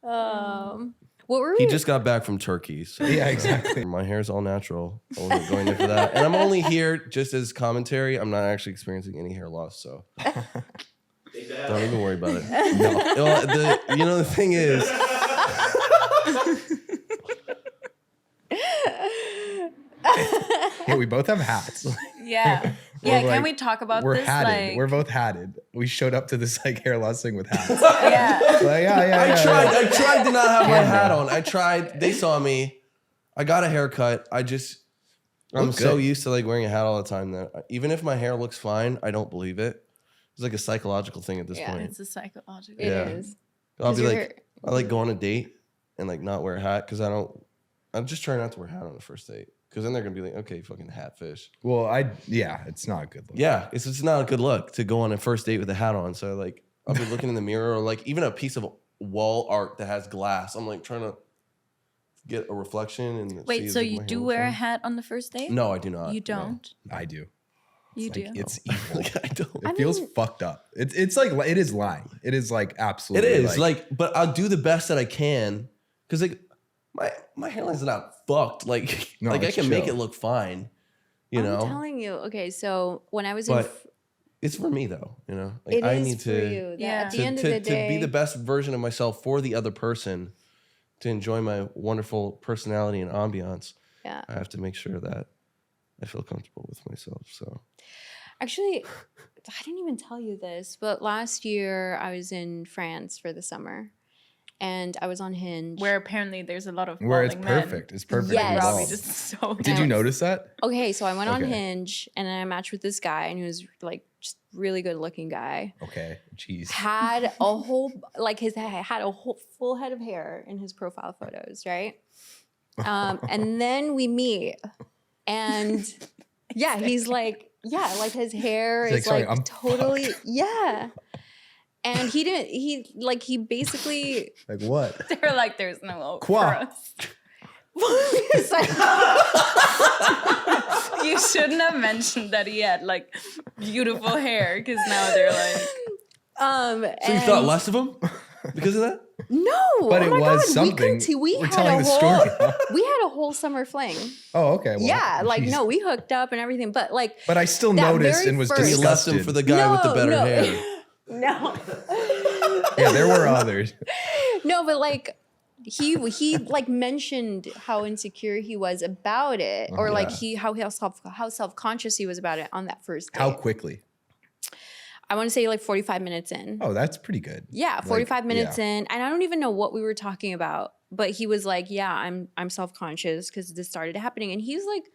S3: what were
S2: He
S3: we?
S2: just got back from Turkey. So
S4: Yeah, exactly.
S2: my hair's all natural. I wasn't going in for that. And I'm only here just as commentary. I'm not actually experiencing any hair loss. So don't even worry about it. No. Well, the thing is,
S4: Yeah, we both have hats.
S5: Yeah.
S4: We're
S5: Yeah,
S4: like-
S5: can we talk about
S4: We're
S5: this?
S4: hatted.
S5: Like,
S4: We're both hatted. We showed up to this like hair loss thing with hats.
S5: yeah.
S4: Like, yeah.
S2: I tried to not have my
S4: Camera.
S2: hat on. I tried. They saw me. I got a haircut. I'm
S4: Look
S2: so
S4: good.
S2: used to like wearing a hat all the time that even if my hair looks fine, I don't believe it. It's like a psychological thing at this
S3: Yeah.
S2: point.
S5: It's a psychological.
S3: It
S2: Yeah.
S3: is.
S2: I'll
S3: 'Cause
S2: be
S3: your
S2: like,
S3: hair-
S2: I like go on a date and like not wear a hat because I'm just trying not to wear a hat on the first date because then they're gonna be like, okay, fucking hat fish.
S4: Well, it's not a good look.
S2: Yeah, it's just not a good look to go on a first date with a hat on. So like, I'll be looking in the mirror or like even a piece of wall art that has glass. I'm like trying to get a reflection and see
S5: Wait,
S2: if,
S5: so
S2: like,
S5: you
S2: my hair
S5: do
S2: looks
S5: wear a
S2: fine.
S5: hat on the first date?
S2: No, I do not.
S5: You
S2: no.
S5: don't?
S4: I do.
S5: You do.
S4: Like, it's evil.
S2: Like, I don't.
S4: It feels fucked up. It's like it is lying. It is like
S2: It
S4: absolutely.
S2: is like, but I'll do the best that I can because like my hairline's not fucked. Like
S4: No,
S2: like I
S4: it's
S2: can make
S4: chill.
S2: it look fine. You
S3: I'm
S2: know,
S3: telling you. Okay, so when I was
S2: But it's for me though. You know, like
S3: it
S2: I
S3: is
S2: need
S3: for
S2: to
S3: you. That
S5: Yeah.
S3: At the
S2: to,
S3: end
S2: to,
S3: of the day,
S2: to be the best version of myself for the other person, to enjoy my wonderful personality and ambiance.
S3: Yeah.
S2: I have to make sure that I feel comfortable with myself. So
S3: Actually, I didn't even tell you this, but last year I was in France for the summer, and I was on Hinge.
S5: Where apparently there's a lot of
S4: where it's
S5: balding men.
S4: perfect. It's perfect.
S3: Yes.
S5: Robbie
S4: Bald.
S5: just so.
S4: Did you notice that?
S3: Okay, so I went on
S4: Okay.
S3: Hinge, and then I matched with this guy, and he was like just really good looking guy.
S4: Okay. Jeez.
S3: Had a whole had a whole full head of hair in his profile photos, right? And then we meet, and yeah, he's like, yeah, like his hair
S4: He's like,
S3: is
S4: "Sorry,
S3: like
S4: I'm
S3: totally, yeah. And he basically
S4: Like what?
S5: They're like, there's no hope
S4: Qua.
S5: for us.
S3: it's like,
S5: You shouldn't have mentioned that he had like beautiful hair because now they're like,
S2: so you thought less of him because of that?
S3: No,
S4: But
S3: oh
S4: it
S3: my
S4: was
S3: God,
S4: something.
S3: We
S4: We're
S3: had
S4: telling
S3: a
S4: the
S3: whole,
S4: story now.
S3: we had a whole summer fling.
S4: Oh, okay. Well,
S3: Yeah, like
S4: jeez.
S3: no, we hooked up and everything, but like
S4: But I still
S3: that
S4: noticed
S3: very
S4: and was
S3: first-
S2: You left
S4: disgusted.
S2: him for the guy with the better
S3: no.
S2: hair.
S3: No.
S4: Yeah, there were others.
S3: No, but like he like mentioned how insecure he was about it, or like how self-conscious he was about it on that first date.
S4: How quickly?
S3: I want to say like 45 minutes in.
S4: Oh, that's pretty good.
S3: Yeah, 45 minutes
S4: yeah.
S3: in, and I don't even know what we were talking about, but he was like, "Yeah, I'm self-conscious because this started happening," and he was like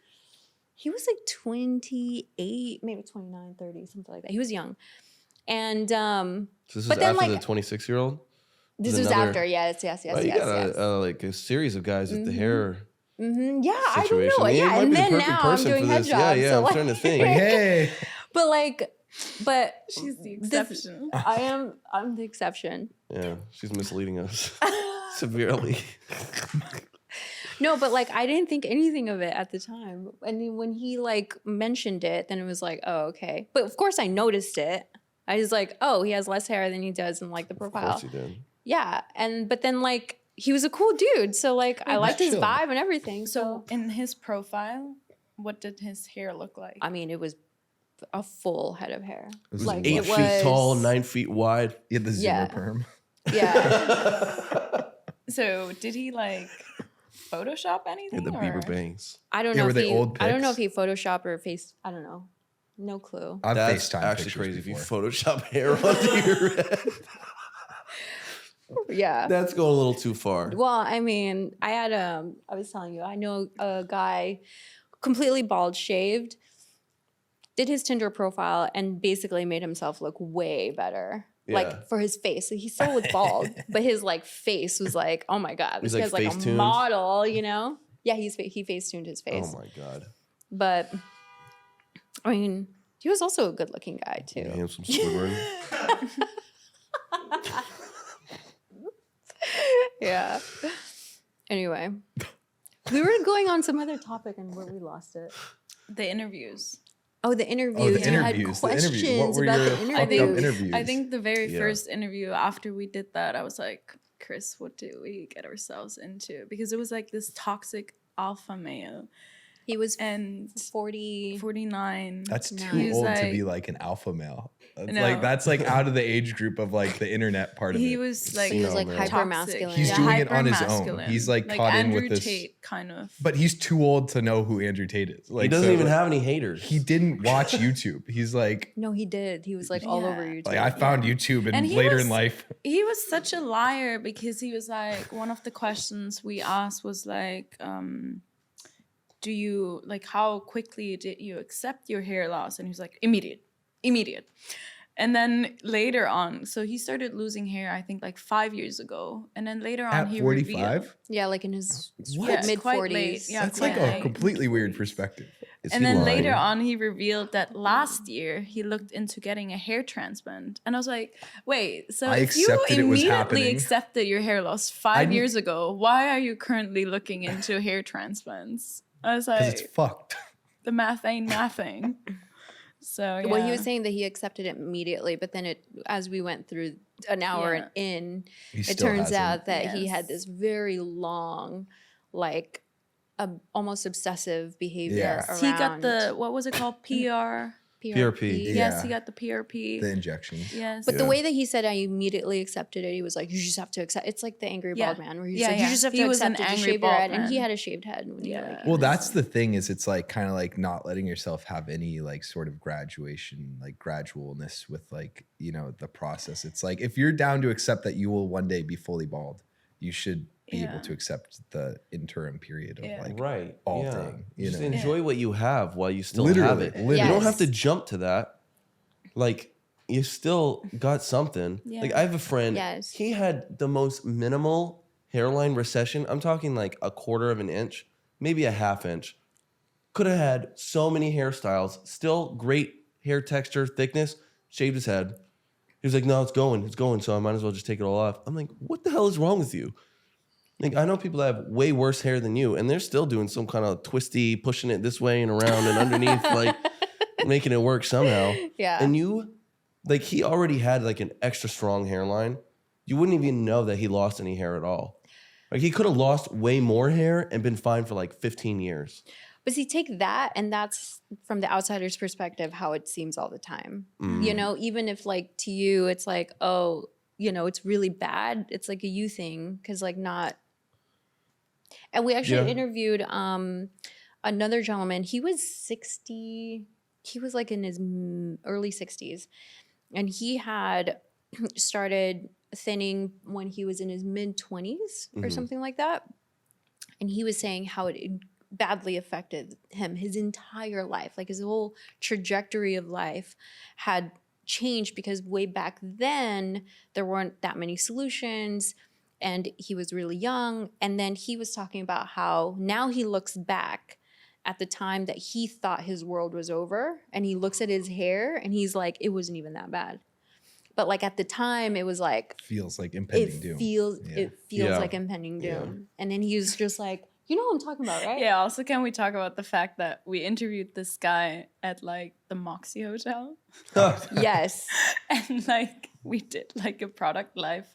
S3: 28, maybe 29, 30, something like that. He was young, and
S2: So this is
S3: But then,
S2: after
S3: like,
S2: the 26-year-old.
S3: this was after. Yes.
S2: Oh, you got like a series of guys with the hair
S3: Yeah, I don't
S2: situation.
S3: know.
S2: You
S3: Yeah,
S2: might
S3: and
S2: be the
S3: then
S2: perfect
S3: now I'm
S2: person
S3: doing
S2: for
S3: head
S2: this.
S3: jobs.
S2: Yeah,
S3: so
S2: I'm
S3: like,
S2: trying to think.
S4: Like, hey.
S3: But like But
S5: She's the
S3: this-
S5: exception.
S3: I'm the exception.
S2: Yeah, she's misleading us severely.
S3: No, but like I didn't think anything of it at the time. And then when he like mentioned it, then it was like, oh, okay. But of course I noticed it. I was like, oh, he has less hair than he does in like the
S2: Of
S3: profile.
S2: course you did.
S3: Yeah. But then like he was a cool dude. So like I liked his
S4: chill.
S3: vibe and everything.
S5: So in his profile, what did his hair look like?
S3: I mean, it was a full head of hair.
S4: It was
S3: Like
S2: 8
S3: it
S2: feet tall,
S3: was-
S2: 9 feet wide.
S4: You had the zoomer
S3: Yeah.
S4: perm.
S3: Yeah.
S5: So did he like Photoshop anything?
S2: And the
S5: or?
S2: Bieber bangs.
S3: I don't
S4: Yeah,
S3: know
S4: were
S3: if
S4: they
S3: he,
S4: old
S3: I don't know if
S4: pics?
S3: he photoshopped or face. I don't know. No clue.
S4: I've
S2: That's
S4: FaceTime
S2: actually
S4: pictures
S2: crazy.
S4: before.
S2: If you Photoshop hair onto your head,
S3: Yeah.
S2: that's going a little too far.
S3: Well, I mean, I was telling you, I know a guy completely bald, shaved, did his Tinder profile and basically made himself look way better.
S2: Yeah.
S3: Like for his face. So he still was bald, but his like face was like, oh my God, this
S2: He's, like,
S3: guy's like a
S2: face-tuned?
S3: model, you know? Yeah, he face-tuned his face.
S2: Oh my god.
S3: But I mean, he was also a good looking guy too.
S2: Handsome slimmering.
S3: Yeah. Anyway, we were going on some other topic and where we lost it.
S5: The interviews.
S3: Oh, the interviews.
S4: Oh, the
S3: You had
S4: interviews.
S3: questions
S4: What were
S3: about
S4: your
S3: the
S4: fucked
S5: I
S4: up
S3: interviews.
S4: interviews?
S5: I think the very
S2: Yeah.
S5: first interview after we did that, I was like, Chris, what do we get ourselves into? Because it was like this toxic alpha male
S3: He was
S5: and
S3: 40.
S5: 49.
S4: That's
S3: No.
S4: too
S5: He's
S4: old to
S5: like-
S4: be like an alpha male. It's
S5: No.
S4: like that's like out of the age group of like the internet part of
S5: He
S4: it.
S5: was like,
S3: He was like
S2: man.
S3: hyper
S5: toxic.
S3: masculine.
S4: He's
S5: Yeah,
S4: doing it on his own.
S5: hyper-masculine.
S4: He's, like, caught in
S5: Andrew
S4: with this-
S5: Tate kind of.
S4: But he's too old to know who Andrew Tate is. Like
S2: He doesn't
S4: so,
S2: even
S4: like,
S2: have any haters.
S4: He didn't watch YouTube. He's like,
S3: No, he did. He was like all over
S5: Yeah.
S3: YouTube.
S4: like I found YouTube and
S5: And he
S4: later
S5: was-
S4: in life.
S5: He was such a liar because he was like, one of the questions we asked was like, do you like how quickly did you accept your hair loss? And he was like, immediate. And then later on, so he started losing hair, I think like 5 years ago. And then later on,
S4: At
S5: he
S4: 45?
S5: revealed.
S3: Yeah, like in his
S5: Yeah,
S3: mid
S5: quite late.
S3: 40s.
S5: Yeah,
S4: That's like
S5: quite
S4: a
S5: late.
S4: completely weird perspective.
S2: Is
S5: And
S2: he
S5: then
S2: lying?
S5: later on, he revealed that last year he looked into getting a hair transplant. And I was like, wait, so
S4: I
S5: if you
S4: accepted it was
S5: immediately
S4: happening.
S5: accepted your hair loss
S4: I
S5: 5
S4: didn't-
S5: years ago, why are you currently looking into hair transplants? I was
S4: Because
S5: like,
S4: it's fucked.
S5: the math ain't mathing. So, yeah.
S3: Well, he was saying that he accepted it immediately, but then as we went through an hour
S5: Yeah.
S3: in,
S4: He
S3: it
S4: still
S3: turns
S4: hasn't.
S3: out that he had
S5: Yes.
S3: this very long, like, almost obsessive behavior
S4: Yeah.
S3: around
S5: He got the, what was it called?
S2: PRP.
S4: Yeah.
S5: Yes, he got the PRP.
S4: the injection.
S5: Yes.
S3: But the
S2: Yeah.
S3: way that he said I immediately accepted it, he was like, you just have to accept. It's like the angry
S5: Yeah.
S3: bald man where he's
S5: Yeah,
S3: like,
S5: yeah.
S3: you just have
S5: He
S3: to
S5: was an
S3: accept it, just
S5: angry
S3: shave your
S5: bald
S3: head. And he
S5: man.
S3: had a shaved head. When he,
S5: Yeah.
S3: like,
S4: Well, that's the thing is it's like kind of like not letting yourself have any like sort of graduation, like gradualness with like, you know, the process. It's like if you're down to accept that you will one day be fully bald, you should be able
S5: Yeah.
S4: to accept the interim period of
S5: Yeah.
S4: like
S2: Right.
S4: all
S2: yeah.
S4: thing, you
S2: Just
S4: know?
S2: enjoy what you have while you still have
S4: Literally,
S2: it.
S4: literally.
S2: You don't have
S3: Yes.
S2: to jump to that. Like you still got something.
S5: Yeah.
S2: Like I have a friend.
S3: Yes.
S2: He had the most minimal hairline recession. I'm talking like a quarter of an inch, maybe a half inch. Could have had so many hairstyles. Still great hair texture, thickness. Shaved his head. He was like, "No, it's going. So I might as well just take it all off." I'm like, "What the hell is wrong with you?" Like I know people that have way worse hair than you, and they're still doing some kind of twisty, pushing it this way and around and underneath, like making it work somehow.
S3: Yeah.
S2: And you, like, he already had like an extra strong hairline. You wouldn't even know that he lost any hair at all. Like he could have lost way more hair and been fine for like 15 years.
S3: But see, take that, and that's from the outsider's perspective how it seems all the time. You know, even if like to you, it's like, oh, you know, it's really bad. It's like a you thing because like not. And we actually
S2: Yeah.
S3: interviewed another gentleman. He was 60. He was like in his early 60s, and he had started thinning when he was in his mid 20s or
S2: Mhm.
S3: something like that. And he was saying how it badly affected him his entire life. Like his whole trajectory of life had changed because way back then there weren't that many solutions and he was really young. And then he was talking about how now he looks back at the time that he thought his world was over, and he looks at his hair and he's like, it wasn't even that bad. But like at the time, it was like
S4: Feels like impending doom.
S3: It feels
S2: Yeah.
S3: like impending doom. And then he was just like, you know what I'm talking about, right?
S5: Yeah, also can we talk about the fact that we interviewed this guy at like the Moxie Hotel?
S3: Yes.
S5: And like we did like a product life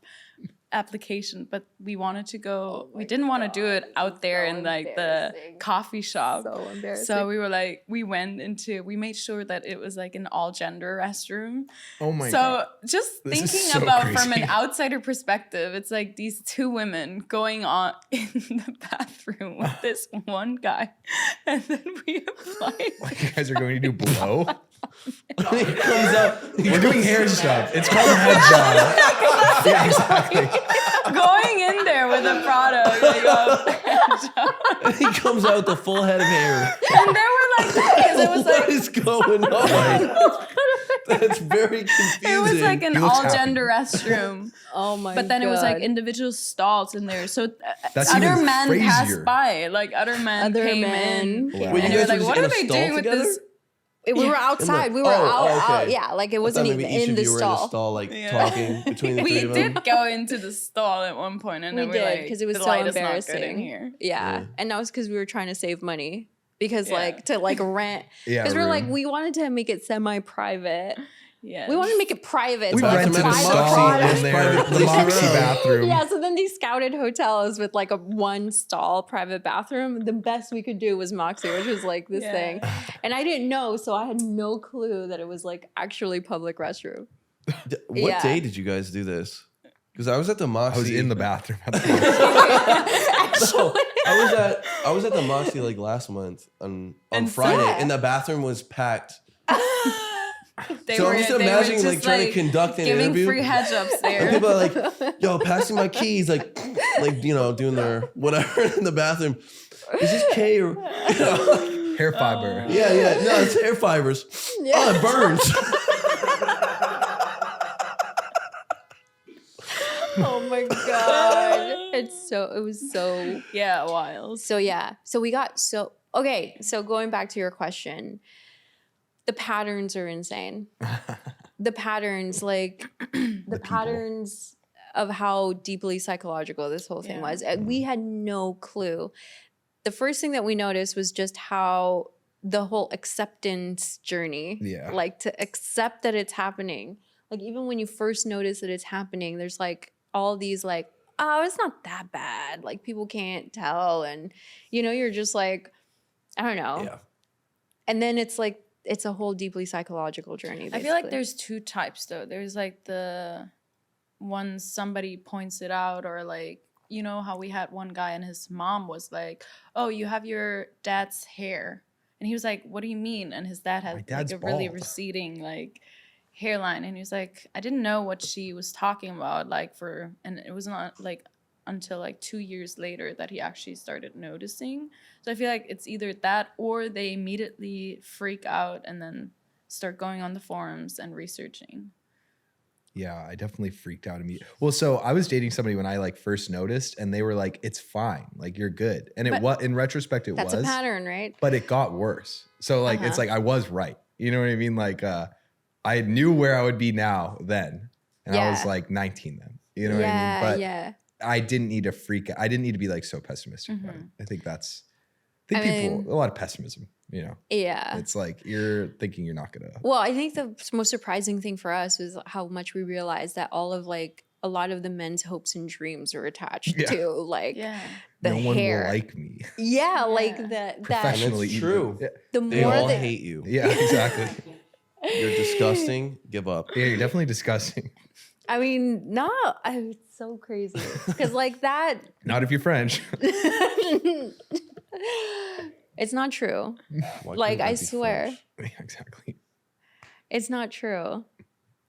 S5: application, but we wanted to go, we didn't want to do it out there in like the coffee shop.
S3: So embarrassing.
S5: So we were like, we made sure that it was like an all gender restroom.
S4: Oh my
S5: So
S4: god.
S5: just
S4: This is
S5: thinking
S4: so
S5: about
S4: crazy.
S5: from an outsider perspective, it's like these two women going on in the bathroom with this one guy, and then we applied.
S4: Like you guys are going to do blow?
S2: He comes out.
S4: We're doing hair stuff. It's called a head job. Yeah, exactly.
S5: Going in there with a product, like,
S2: He comes out with a full head of hair.
S5: and they were like, because it was like
S2: What is going on? That's very confusing.
S5: it was like an
S4: He looks
S5: all gender restroom,
S3: Oh my god.
S5: but then it was like individual stalls in there. So
S4: That's
S5: other
S4: even
S5: men
S4: crazier.
S5: passed by, like other men
S3: Other
S5: came
S3: men
S5: in,
S3: came
S4: Wow.
S5: and
S2: you
S5: they were
S2: guys
S5: like,
S2: were
S5: "What
S2: in
S5: are
S2: a
S5: they
S2: stall
S5: doing with
S2: together?
S5: this?"
S3: We were outside. We were
S2: Oh,
S3: out.
S2: okay.
S3: Yeah, like it
S2: I
S3: wasn't
S2: thought
S3: even
S2: maybe each
S3: in
S2: of
S3: the
S2: you were in a
S3: stall.
S2: stall, like
S5: Yeah.
S2: talking between the
S5: We
S2: three of them.
S5: did go into the stall at one point, and
S3: We
S5: then we were
S3: did
S5: like,
S3: because it was
S5: the
S3: so
S5: light is not good
S3: embarrassing.
S5: in here.
S3: Yeah.
S2: Yeah.
S3: And that was because we were trying to save money because
S5: Yeah.
S3: like to like rent.
S4: Yeah,
S3: Because we're like
S4: room.
S3: we wanted to make it semi-private.
S5: Yeah,
S3: We wanted to make it private.
S4: We
S3: so like,
S4: rented a
S3: private
S4: stall
S3: product.
S4: in there,
S2: Private
S4: the Moxie
S2: place.
S4: bathroom.
S3: Yeah, so then these scouted hotels with like a one stall private bathroom. The best we could do was Moxie, which was like this
S5: Yeah.
S3: thing. And I didn't know, so I had no clue that it was like actually public restroom.
S2: What
S3: Yeah.
S2: day did you guys do this? Because I was at the
S4: I
S2: Moxie.
S4: was in the bathroom. At the
S2: No, I was at the Moxie like last month on
S5: And
S2: Friday,
S3: yeah.
S2: and the bathroom was packed.
S5: They
S2: So
S5: were,
S2: I'm just
S5: they were
S2: imagining like
S5: just,
S2: trying to conduct an
S5: giving
S2: interview.
S5: free HEADJOBs
S2: And
S5: there.
S2: people are like, "Yo, pass me my keys," like you know, doing their whatever in the bathroom. Is this K or you know?
S4: hair fiber.
S2: Yeah, no, it's hair fibers. Oh, it burns.
S3: Oh my god. It was so
S5: Yeah, wild.
S3: so yeah. So we got so okay, so going back to your question, the patterns are insane. The patterns, like the
S4: people.
S3: patterns of how deeply psychological this whole thing
S5: Yeah.
S3: was. We had no clue. The first thing that we noticed was just how the whole acceptance journey,
S4: Yeah.
S3: like to accept that it's happening. Like even when you first notice that it's happening, there's like all these like, oh, it's not that bad. Like people can't tell. And you know, you're just like, I don't know.
S2: Yeah.
S3: And then it's like, it's a whole deeply psychological journey.
S5: I feel like
S3: basically.
S5: there's two types though. There's like the one somebody points it out, or like, you know how we had one guy and his mom was like, "Oh, you have your dad's hair," and he was like, "What do you mean?" And his dad
S4: My
S5: had
S4: dad's
S5: like a really
S4: bald.
S5: receding like hairline, and he was like, "I didn't know what she was talking about." Like and it was not like until like 2 years later that he actually started noticing. So I feel like it's either that or they immediately freak out and then start going on the forums and researching.
S4: Yeah, I definitely freaked out immediately. Well, so I was dating somebody when I like first noticed, and they were like, "It's fine, like you're good." And it
S5: But-
S4: was in retrospect, it
S3: that's
S4: was,
S3: a pattern, right?
S4: but it got worse. So like, it's
S3: Uh-huh.
S4: like I was right. You know what I mean? Like, I knew where I would be now then, and I was
S3: Yeah.
S4: like 19 then. You know what I
S3: yeah,
S4: mean? But
S3: yeah.
S4: I didn't need to freak. I didn't need to be like so pessimistic about it. I think
S3: I
S4: people
S3: mean-
S4: a lot of pessimism. You know,
S3: Yeah.
S4: it's like you're thinking you're not gonna.
S3: Well, I think the most surprising thing for us was how much we realized that all of like a lot of the men's hopes and dreams are attached
S4: Yeah.
S3: to like
S5: Yeah.
S3: the
S4: No one
S3: hair.
S4: will like me.
S3: Yeah, like
S5: Yeah.
S3: that
S4: Professionally,
S2: it's
S4: even.
S2: true.
S4: Yeah,
S3: the
S2: They
S3: more
S2: all
S3: that
S2: hate you.
S4: yeah, exactly.
S2: You're disgusting. Give up.
S4: Yeah, you're definitely disgusting.
S3: I mean, no, it's so crazy. Cuz like that
S4: Not if you're French.
S3: it's not true.
S2: Why
S3: Like,
S2: couldn't
S3: I
S2: be
S3: swear.
S2: French?
S4: Yeah, exactly.
S3: It's not true.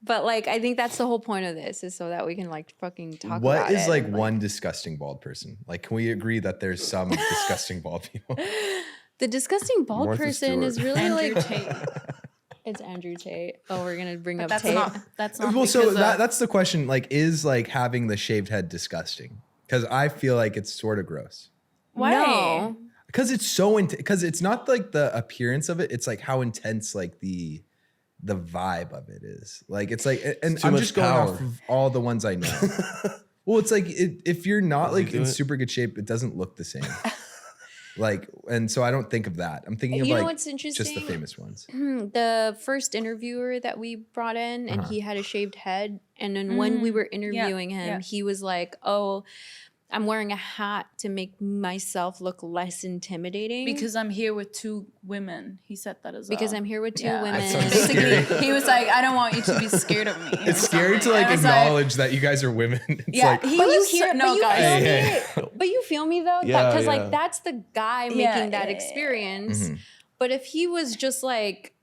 S3: But like I think that's the whole point of this is so that we can like fucking talk about
S4: What is
S3: it
S4: like
S3: and,
S4: one disgusting bald person? Like, can we agree that there's some disgusting bald people?
S3: the disgusting bald
S2: Martha
S3: person is
S2: Stewart.
S3: really
S5: Andrew
S3: like
S5: Tate.
S3: it's Andrew Tate. Oh, we're gonna bring
S5: But
S3: up
S5: that's
S3: Tate.
S5: not
S4: Well, so
S5: because of-
S4: that's the question. Like, is like having the shaved head disgusting? Because I feel like it's sort of gross.
S5: why?
S3: No.
S4: Because it's so because it's not like the appearance of it, it's like how intense like the vibe of it is. Like it's like, and
S2: too
S4: I'm
S2: much
S4: just going
S2: power.
S4: off of all the ones I know. Well, it's like if you're not like in
S2: it?
S4: super good shape, it doesn't look the same. Like, and so I don't think of that. I'm thinking of
S3: You know
S4: like
S3: what's interesting?
S4: just the famous ones.
S3: The first interviewer that we brought in, and he had a shaved head. And then when we were interviewing him, he was like, "Oh, I'm wearing a hat to make myself look less intimidating
S5: Because I'm here with 2 women. He said that as well.
S3: because I'm here with 2
S5: Yeah.
S3: women."
S4: sounds
S5: Basically, he was like, I don't want you to be scared of me.
S4: It's scary to like
S5: I was
S4: acknowledge that you guys are women. It's
S5: Yeah,
S4: like,
S5: he
S3: But you
S5: was
S3: hear,
S5: no
S3: but you
S5: guys.
S3: feel
S4: Hey,
S3: me. But you feel me though,
S2: Yeah,
S3: because
S2: yeah.
S3: like that's the guy making that experience. But if he was just like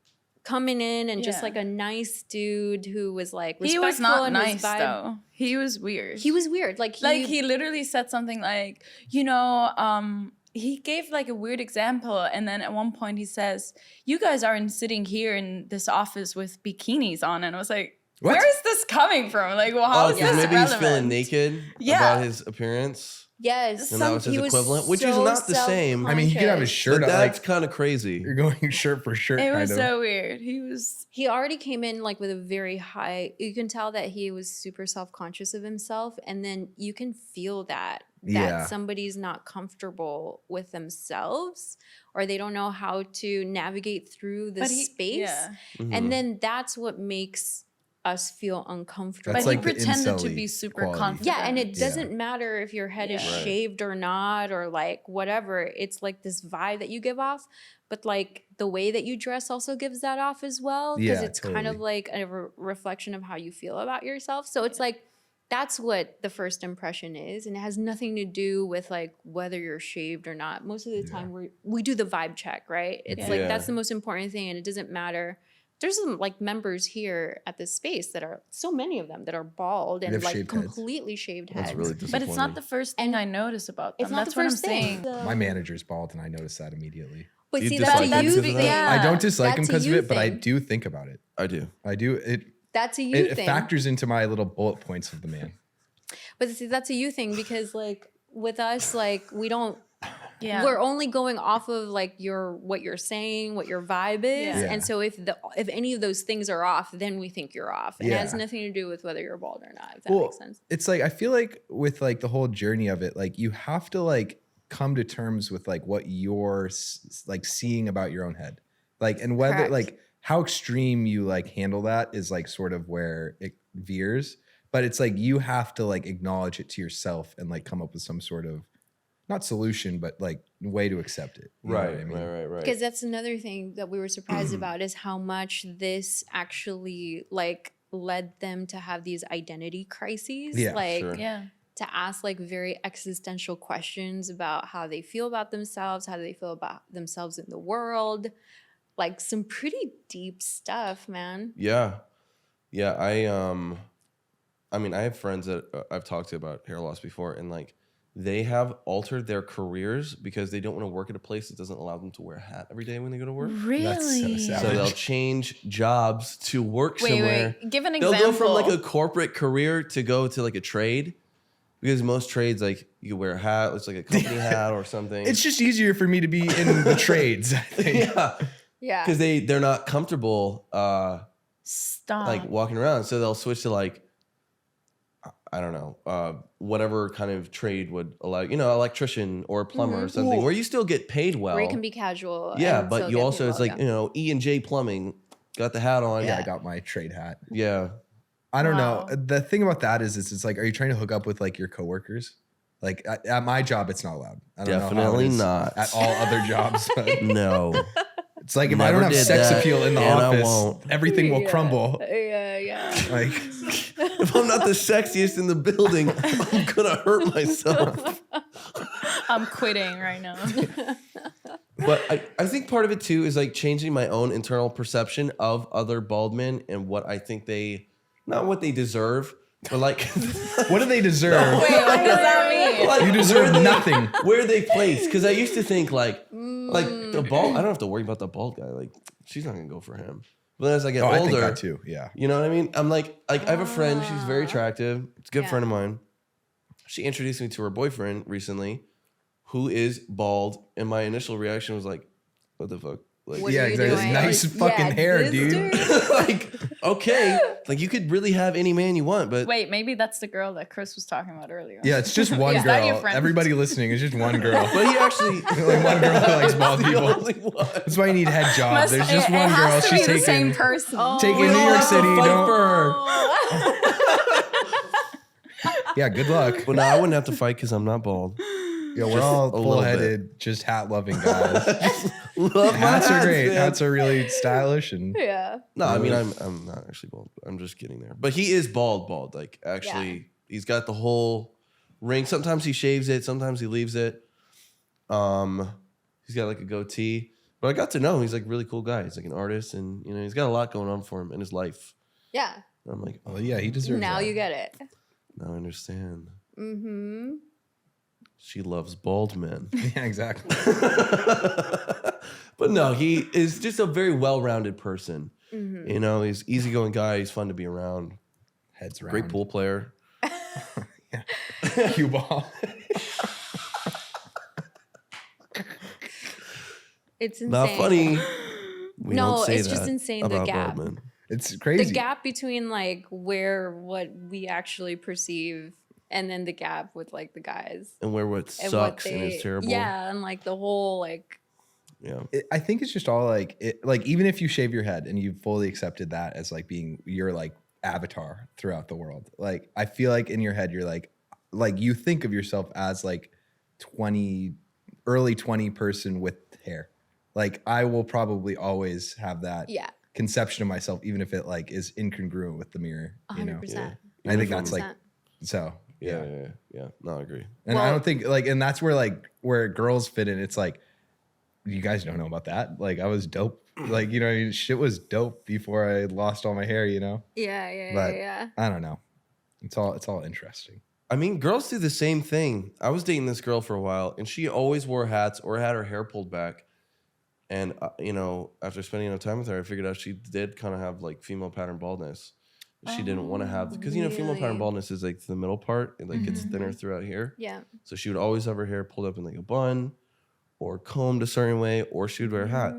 S3: coming in and just
S5: Yeah.
S3: like a nice dude who was like
S5: He
S3: respectful
S5: was not
S3: in
S5: nice
S3: his vibe,
S5: though. He was weird.
S3: he was weird. Like
S5: he literally said something like, he gave like a weird example, and then at one point he says, "You guys aren't sitting here in this office with bikinis on," and I was like,
S4: What?
S5: "Where is this coming from? Like, well, how is
S2: because
S5: this
S2: maybe
S5: relevant?"
S2: he's feeling naked
S5: Yeah.
S2: about his appearance.
S3: yes,
S2: And that was his
S3: he
S2: equivalent, which is
S3: so
S2: not the same.
S4: I mean, he could have his
S3: self-conscious.
S4: shirt
S2: But
S4: on,
S2: that's
S4: like
S2: kind of crazy.
S4: you're going shirt for shirt.
S5: It was
S4: kind of.
S5: so weird. He was.
S3: He already came in like with a very high. You can tell that he was super self-conscious of himself, and then you can feel that
S4: Yeah.
S3: somebody's not comfortable with themselves, or they don't know how to navigate through the space.
S5: Yeah.
S2: Mhm.
S3: And then that's what makes us feel uncomfortable.
S4: That's
S5: But
S4: like
S5: he
S4: the
S5: pretended to
S4: incel-y
S5: be super
S4: quality.
S5: confident.
S3: yeah, and it
S4: Yeah.
S3: doesn't matter if your head is
S5: Yeah. Right.
S3: shaved or not, or like whatever. It's like this vibe that you give off, but like the way that you dress also gives that off as well, because
S4: Yeah,
S3: it's kind of
S4: totally.
S3: like a reflection of how you feel about yourself. So it's like that's what the first impression is, and it has nothing to do with like whether you're shaved or not. Most of the time we do the vibe check, right? It's like
S2: Yeah.
S3: that's the most important thing, and it doesn't matter. There's some like members here at this space that are so many of them that are bald and
S4: have
S3: like
S4: shaved heads.
S3: completely shaved
S2: That's
S3: heads.
S2: really
S5: But
S2: disappointing.
S5: it's not the first thing I notice about them.
S3: It's not
S5: That's
S3: the
S5: what I'm
S3: first thing.
S5: saying.
S4: My manager's bald, and I noticed that immediately.
S3: But
S2: You
S3: see,
S2: dislike
S3: that's a
S2: him
S3: you
S2: because of
S3: thing.
S2: that?
S5: Yeah.
S4: I don't dislike him
S3: That's a
S4: because of
S3: you
S4: it, but I
S3: thing.
S4: do think about it.
S2: I do.
S4: I do.
S3: That's a you
S4: It
S3: thing.
S4: factors into my little bullet points of the man.
S3: But see, that's a you thing because like with us, like we don't.
S5: Yeah.
S3: We're only going off of like what you're saying, what your vibe is,
S5: Yeah.
S3: and so if any of those things are off, then we think you're off, and it has
S4: Yeah.
S3: nothing to do with whether you're bald or not. If that makes sense.
S4: It's like I feel like with like the whole journey of it, like you have to like come to terms with like what you're like seeing about your own head, like and whether
S3: Correct.
S4: like how extreme you like handle that is like sort of where it veers. But it's like you have to like acknowledge it to yourself and like come up with some sort of not solution, but like way to accept it. You know what I mean?
S2: Right.
S3: Because that's another thing that we were surprised about is how much this actually like led them to have these identity crises.
S4: Yeah,
S3: like
S2: sure.
S5: Yeah.
S3: to ask like very existential questions about how they feel about themselves, how they feel about themselves in the world. Like some pretty deep stuff, man.
S2: Yeah. I mean, I have friends that I've talked to about hair loss before, and like they have altered their careers because they don't want to work at a place that doesn't allow them to wear a hat every day when they go to work.
S5: Really?
S4: That's so sad.
S2: So they'll change jobs to work
S5: Wait,
S2: somewhere.
S5: give an
S2: They'll
S5: example.
S2: go from like a corporate career to go to like a trade, because most trades like you wear a hat, it's like a company hat or something.
S4: It's just easier for me to be in the trades, I think.
S2: yeah,
S3: Yeah.
S2: because they're not comfortable
S5: Stop.
S2: like walking around, so they'll switch to like I don't know, whatever kind of trade would allow, electrician or a plumber or something, where you still get paid well.
S3: Where you can be casual.
S2: Yeah,
S3: and
S2: but
S3: still
S2: you
S3: get
S2: also,
S3: paid
S2: it's
S3: well,
S2: like,
S3: yeah.
S2: E&J Plumbing, got the hat on.
S4: Yeah, I got my trade hat.
S2: Yeah.
S4: I don't
S5: Wow.
S4: know. The thing about that is it's like, are you trying to hook up with like your coworkers? Like at my job, it's not allowed. I don't know how
S2: Definitely
S4: it is
S2: not.
S4: at all other jobs. But
S2: No.
S4: it's like if I
S2: Never
S4: don't have
S2: did
S4: sex
S2: that,
S4: appeal in the
S2: and I
S4: office,
S2: won't.
S4: everything will
S3: Yeah.
S4: crumble.
S3: Yeah.
S4: Like
S2: If I'm not the sexiest in the building, I'm going to hurt myself.
S5: I'm quitting right now.
S2: But I think part of it too is like changing my own internal perception of other bald men and what I think not what they deserve, but like
S4: what do they deserve?
S5: Wait, what does that mean?
S2: like,
S4: You deserve nothing.
S2: Where they place? Because I used to think like the bald. I don't have to worry about the bald guy. Like she's not gonna go for him. But as I get
S4: Oh, I
S2: older,
S4: think that too. Yeah.
S2: you know what I mean? I'm like I have a friend. She's very attractive. It's a good
S3: Yeah.
S2: friend of mine. She introduced me to her boyfriend recently, who is bald, and my initial reaction was like, what the fuck? Like,
S3: What
S4: yeah,
S3: are you
S4: exactly.
S3: doing?
S4: Nice fucking hair,
S3: this
S4: dude.
S2: like, okay, like you could really have any man you want, but
S5: Wait, maybe that's the girl that Chris was talking about earlier.
S4: Yeah, it's just one
S5: Is that your
S4: girl.
S5: friend?
S4: Everybody listening is just one girl.
S2: but he actually
S4: Only one girl that likes bald
S2: the
S4: people.
S2: only one.
S4: That's why you need head job.
S5: Must-
S4: There's just
S5: it
S4: one girl.
S5: has to be
S4: She's
S5: the same
S4: taking
S5: person.
S4: taking
S2: We
S4: New
S2: all
S4: York
S2: have to
S4: City.
S2: fight
S4: Don't,
S2: for her.
S4: yeah, good luck.
S2: But no, I wouldn't have to fight because I'm not bald.
S4: Yeah, we're
S2: Just
S4: all
S2: a little
S4: full-headed, just hat-loving guys.
S2: Love my
S4: Hats are great.
S2: man.
S4: Hats are really stylish, and
S3: Yeah.
S2: No, I mean I'm not actually bald. I'm just getting there. But he is bald. Like actually, he's got the whole ring. Sometimes he shaves it. Sometimes he leaves it. He's got like a goatee. But I got to know him. He's like a really cool guy. He's like an artist, and you know he's got a lot going on for him in his life.
S3: Yeah.
S2: And I'm like,
S4: well, yeah, he deserves.
S3: Now
S4: that.
S3: you get it.
S2: now I understand.
S3: Mm-hmm.
S2: She loves bald men.
S4: Yeah, exactly.
S2: But no, he is just a very well-rounded person.
S3: Mm-hmm.
S2: You know, he's easygoing guy. He's fun to be around.
S4: Heads round.
S2: Great pool player.
S4: Cue ball.
S3: It's insane.
S2: Not funny. We
S3: No,
S2: don't say
S3: it's just
S2: that
S3: insane, the
S2: about
S3: gap.
S2: bald men.
S4: It's crazy.
S3: The gap between like what we actually perceive and then the gap with like the guys.
S2: And where what
S3: And
S2: sucks and is terrible.
S3: Yeah, and like the whole like
S2: Yeah.
S4: I think it's just all like even if you shave your head and you fully accepted that as like being your like avatar throughout the world, like I feel like in your head you're like you think of yourself as like early 20 person with hair. Like I will probably always have that
S3: yeah,
S4: conception of myself, even if it like is incongruent with the mirror. You know,
S3: 100%.
S2: Yeah.
S4: And I think that's like
S3: 100%.
S4: so.
S2: Yeah. No, I agree.
S4: And I
S3: Well-
S4: don't think and that's where girls fit in. It's like, you guys don't know about that. Like I was dope. Like, you know, shit was dope before I lost all my hair, you know?
S3: Yeah.
S4: But- I don't know. It's all interesting.
S2: I mean, girls do the same thing. I was dating this girl for a while, and she always wore hats or had her hair pulled back. And, you know, after spending enough time with her, I figured out she did kind of have, like, female pattern baldness. She didn't want to have, because, you know, female pattern
S3: really?
S2: baldness is, like, the middle part. It, like, gets thinner throughout here.
S3: Yeah.
S2: So she would always have her hair pulled up in, like, a bun or combed a certain way, or she would wear a hat.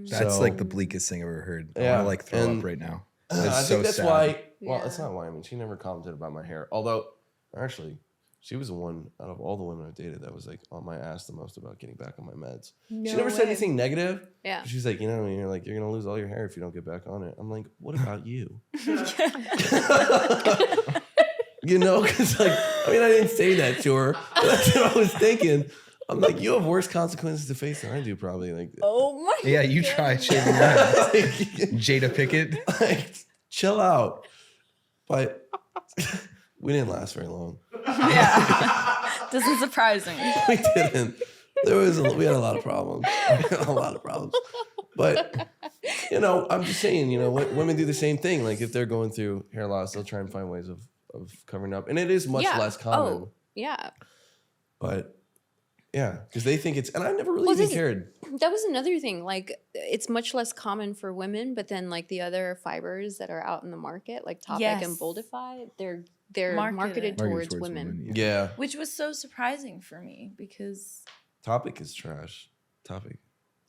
S4: That's
S2: So-
S4: like the bleakest thing I've ever heard. I
S2: Yeah,
S4: want to like throw
S2: and-
S4: up right now.
S2: I
S4: It's
S2: think
S4: so
S2: that's
S4: sad.
S2: why. Well,
S3: Yeah.
S2: that's not why. I mean, she never commented about my hair. Although, actually, she was the one out of all the women I've dated that was like on my ass the most about getting back on my meds.
S3: No
S2: she never said
S3: way.
S2: anything negative.
S3: Yeah.
S2: She's like, you know, you're gonna lose all your hair if you don't get back on it. I'm like, what about you? You know, because like, I mean, I didn't say that to her. But that's what I was thinking. I'm like, you have worse consequences to face than I do, probably. Like,
S3: Oh my.
S4: Yeah, you try shaving your head.
S2: like,
S4: Jada Pickett.
S2: like, chill out. But we didn't last very long.
S5: Yeah. Doesn't surprise me.
S2: We didn't. We had a lot of problems. A lot of problems. But you know, I'm just saying, you know, women do the same thing. Like if they're going through hair loss, they'll try and find ways of covering up, and it is much
S3: Yeah.
S2: less common.
S3: Oh, yeah.
S2: But yeah, because they think it's, and I never really
S3: Well,
S2: even
S3: this-
S2: cared.
S3: That was another thing. Like, it's much less common for women, but then like the other fibers that are out in the market, like Topic and
S5: Yes.
S3: Boldify, they're
S5: Marketed.
S3: marketed towards women.
S2: Yeah,
S5: Which was so surprising for me because
S2: Topic is trash. Topic.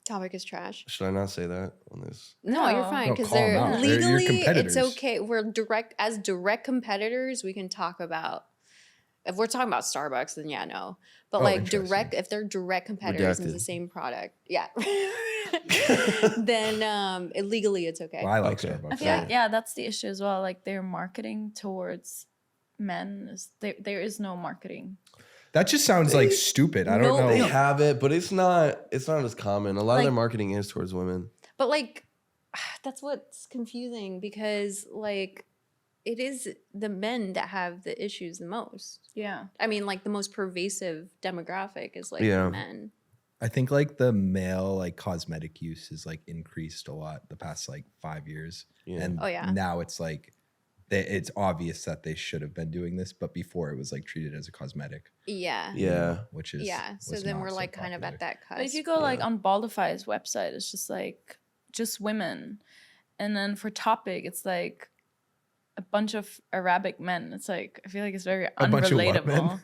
S3: Topic is trash.
S2: Should I not say that on this?
S3: No, you're
S5: No.
S3: fine
S4: No,
S3: because
S4: call 'em
S3: they're
S4: out. They're your
S3: legally it's
S4: competitors.
S3: okay. We're direct competitors. We can talk about if we're talking about Starbucks, then yeah, no. But
S4: Oh,
S3: like
S4: interesting.
S3: if they're direct competitors in the
S2: Redacted.
S3: same product, yeah, then legally it's okay.
S4: Well, I like
S2: Okay.
S4: Starbucks.
S5: I feel like that's the issue as well. Like they're marketing towards men. There is no marketing.
S4: That just sounds like stupid. I don't
S3: No,
S4: know.
S2: They have it, but it's not as common. A lot of their
S3: Like-
S2: marketing is towards women.
S3: But like, that's what's confusing because like, it is the men that have the issues the most.
S5: Yeah.
S3: I mean, like the most pervasive demographic is like
S2: Yeah.
S3: the men.
S4: I think like the male like cosmetic use has like increased a lot the past like 5 years.
S2: Yeah.
S4: And
S3: Oh, yeah.
S4: now it's like it's obvious that they should have been doing this, but before it was like treated as a cosmetic.
S3: Yeah.
S2: Yeah.
S4: Which is
S3: So
S4: was
S3: then
S4: not
S3: we're
S4: so
S3: like kind of
S4: popular.
S3: at that cusp.
S5: But if you go like
S2: Yeah.
S5: on Baldify's website, it's just like just women. And then for Topic, it's like a bunch of Arabic men. It's like I feel like it's very
S4: A bunch of what men?
S5: unrelatable.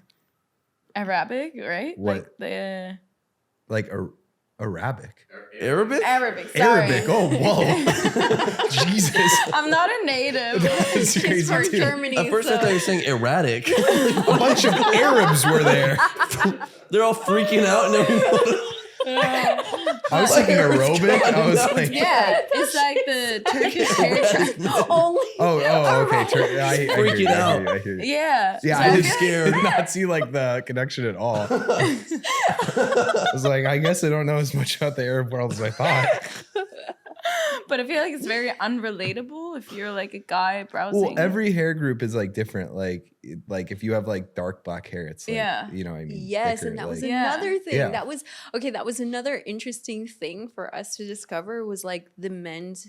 S5: Arabic, right?
S4: What?
S5: Like the
S4: Like Arabic.
S2: Arabic?
S5: Arabic. Sorry.
S4: Arabic. Oh, whoa. Jesus.
S5: I'm not a native.
S4: That's
S3: She's
S4: crazy
S3: for
S4: too.
S3: Germany.
S2: At first I thought you were saying erratic.
S4: A bunch of Arabs were there.
S2: They're all freaking out and everything.
S4: I was thinking aerobic. I was like,
S5: Yeah, it's like the Turkish hair.
S3: Only.
S4: okay. I hear
S2: Freaking
S4: you,
S2: out.
S4: I hear you.
S5: Yeah.
S4: Yeah,
S5: So
S4: I
S5: feel
S4: did
S5: like-
S4: did not see like the connection at all. I was like, I guess I don't know as much about the Arab world as I thought.
S5: But I feel like it's very unrelatable if you're like a guy browsing.
S4: Well, every hair group is like different. Like if you have like dark black hair, it's like,
S5: Yeah.
S4: you know what I mean?
S3: Yes,
S4: thicker,
S3: and that was
S4: like-
S5: Yeah.
S3: another thing.
S4: Yeah.
S3: That was another interesting thing for us to discover was like the men's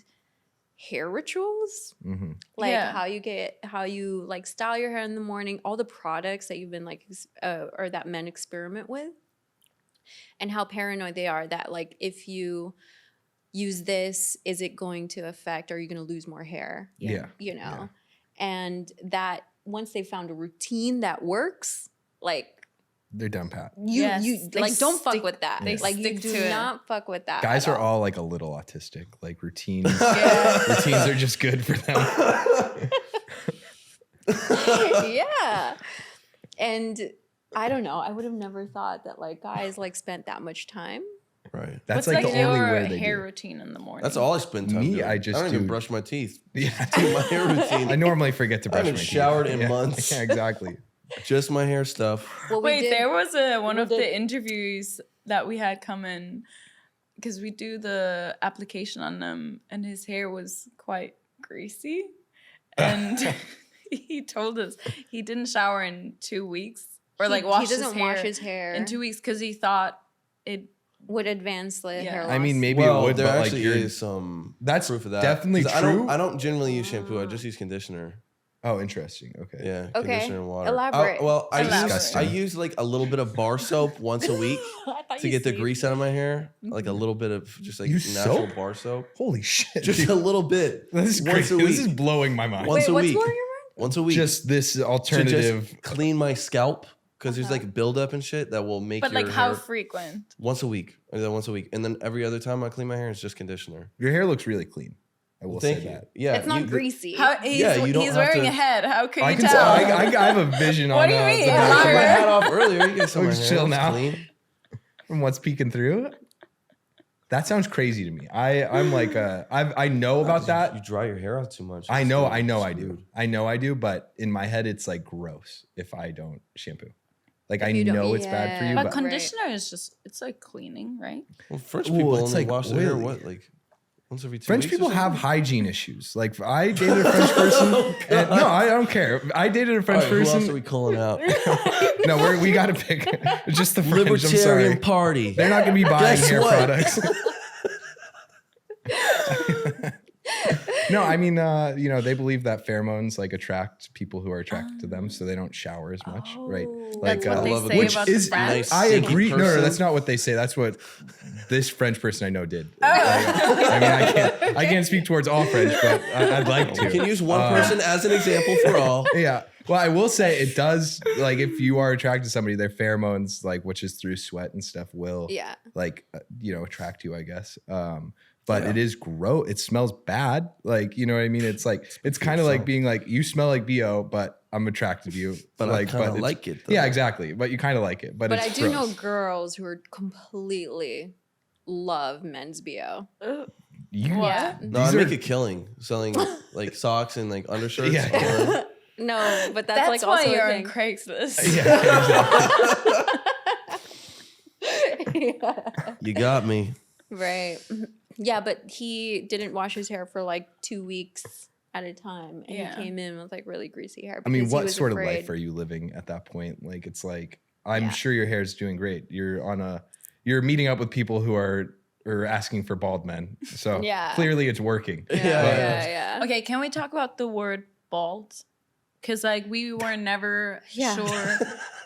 S3: hair rituals.
S4: Mhm.
S3: Like
S5: Yeah.
S3: how you like style your hair in the morning, all the products that you've been like or that men experiment with, and how paranoid they are that like if you use this, is it going to affect, are you going to lose more hair?
S4: Yeah.
S3: You know,
S4: Yeah.
S3: and that once they found a routine that works, like
S4: They're dumb pat.
S3: you
S5: they
S3: like don't fuck
S5: stick-
S3: with that.
S5: they
S3: Like you
S5: stick
S3: do
S5: to it.
S3: not fuck with that.
S4: Guys
S3: at
S4: are all like a little autistic. Like routines.
S5: Yeah.
S4: Routines are just good for them.
S3: yeah. And I don't know. I would have never thought that like guys like spent that much time.
S2: Right.
S4: That's
S5: What's
S4: like, the only
S5: your
S4: way they
S5: hair
S4: do.
S5: routine in the morning?
S2: That's all I spend time
S4: Me,
S2: doing.
S4: I just
S2: don't even
S4: do-
S2: brush my teeth.
S4: Yeah,
S2: Do my hair routine.
S4: I normally forget to
S2: I
S4: brush my
S2: haven't
S4: teeth.
S2: showered in
S4: Yeah.
S2: months.
S4: Yeah, exactly.
S2: Just my hair stuff.
S3: Well, we
S5: Wait,
S3: did-
S5: there was one
S3: we
S5: of
S3: did-
S5: the interviews that we had come in because we do the application on them, and his hair was quite greasy, and he told us he didn't shower in 2 weeks or like wash
S3: he doesn't
S5: his hair
S3: wash his hair
S5: in 2 weeks because he thought it.
S3: would advance the
S5: Yeah.
S3: hair loss.
S4: I mean, maybe
S2: well,
S4: it would,
S2: there
S4: but like
S2: actually
S4: you're.
S2: is some
S4: That's
S2: proof of that.
S4: definitely
S2: 'Cause
S4: true.
S2: I don't generally use shampoo. I just use conditioner.
S4: Oh, interesting. Okay.
S2: Yeah,
S3: Okay,
S2: conditioner and water.
S3: elaborate.
S5: Elaborate.
S2: I use like a little bit of bar soap once a week to get the grease out of my hair. Like a little bit of just like
S4: Use
S2: natural
S4: soap?
S2: bar soap.
S4: Holy shit.
S2: Just
S4: dude.
S2: a little bit.
S4: This is
S2: once
S4: crazy.
S2: a week.
S4: This is blowing my mind.
S2: Once
S3: Wait,
S2: a
S3: what's
S2: week.
S3: blowing your mind?
S2: Once a week.
S4: Just this
S2: to
S4: alternative.
S2: just clean my scalp because there's like buildup and shit that will make
S5: But
S2: your
S5: like, how
S2: hair
S5: frequent?
S2: once a week. I do that once a week, and then every other time I clean my hair, it's just conditioner.
S4: Your hair looks really clean. I will
S2: Thank
S4: say
S2: you.
S4: that.
S2: Yeah,
S3: It's not
S2: you-
S3: greasy.
S5: How he's,
S2: Yeah, you don't
S5: he's
S2: have
S5: wearing
S2: to-
S5: a head. How can
S4: I
S5: you
S4: can
S5: tell?
S4: tell. I have a vision on.
S5: What do you mean?
S4: the
S2: I
S4: back
S2: took
S4: of
S2: my
S4: my
S2: hat
S4: head
S2: off earlier. You can see
S4: Oh,
S2: my
S4: just
S2: hair.
S4: chill
S2: It's
S4: now.
S2: clean.
S4: From what's peeking through. That sounds crazy to me. I'm like I know about
S2: You
S4: that.
S2: dry your hair out too much.
S4: I
S2: It's
S4: know
S2: like
S4: I
S2: screwed.
S4: do. I know I do, but in my head it's like gross if I don't shampoo. Like I
S3: you don't-
S4: know it's bad for you,
S3: yeah.
S5: But
S4: but
S5: conditioner is just, it's like cleaning, right?
S2: Well, French
S4: Ooh,
S2: people
S4: it's
S2: only
S4: like
S2: wash their hair
S4: oily.
S2: what, like once every 2
S4: French
S2: weeks or
S4: people have
S2: something?
S4: hygiene issues. Like I dated a French person. And, no, I don't care. I dated a
S2: All
S4: French
S2: right, who else are
S4: person.
S2: we calling out?
S4: No, we got to pick just the French. I'm sorry.
S2: Libertarian Party.
S4: They're not going to be buying
S2: Guess
S4: hair
S2: what?
S4: products. No, I mean, they believe that pheromones like attract people who are attracted to them, so they don't shower as much, right?
S5: That's what
S2: I
S5: they
S2: love it.
S5: say
S2: Which
S5: about
S4: is
S5: the French.
S2: nice.
S4: I
S2: Stinky
S4: agree. No,
S2: person.
S4: that's not what they say. That's what this French person I know did. I mean, I can't speak towards all French, but I'd like to.
S2: You can use one person as an example for all.
S4: Yeah. Well, I will say it does, like, if you are attracted to somebody, their pheromones, like, which is through sweat and stuff, will,
S3: Yeah.
S4: like, attract you, I guess. But it is gross. It smells bad. Like, you know what I mean? It's like, it's kind of like being like, you smell like BO, but I'm attracted to you.
S2: But I kinda
S4: it's-
S2: like it, though.
S4: Yeah, exactly. But you kind of like it. But
S3: But
S4: it's
S3: I do know
S4: gross.
S3: girls who are completely love men's BO.
S4: You,
S3: Yeah.
S2: No, I
S4: These
S2: make
S4: are-
S2: a killing selling like socks and like undershirts.
S4: Yeah.
S2: online.
S3: No, but that's,
S5: That's
S3: like
S5: why
S3: also
S5: you're
S3: a
S5: on
S3: thing.
S5: Craigslist.
S3: Yeah.
S2: You got me.
S3: Right. Yeah, but he didn't wash his hair for like 2 weeks at a time. And
S5: Yeah.
S3: he came in with like really greasy hair.
S4: I mean,
S3: because he
S4: what
S3: was
S4: sort of
S3: afraid.
S4: life are you living at that point? Like, it's like, I'm
S3: Yeah.
S4: sure your hair is doing great. You're meeting up with people who are asking for bald men. So
S3: Yeah.
S4: clearly it's working.
S3: Yeah, yeah.
S5: Okay, can we talk about the word bald? Because like we were never
S3: Yeah.
S5: sure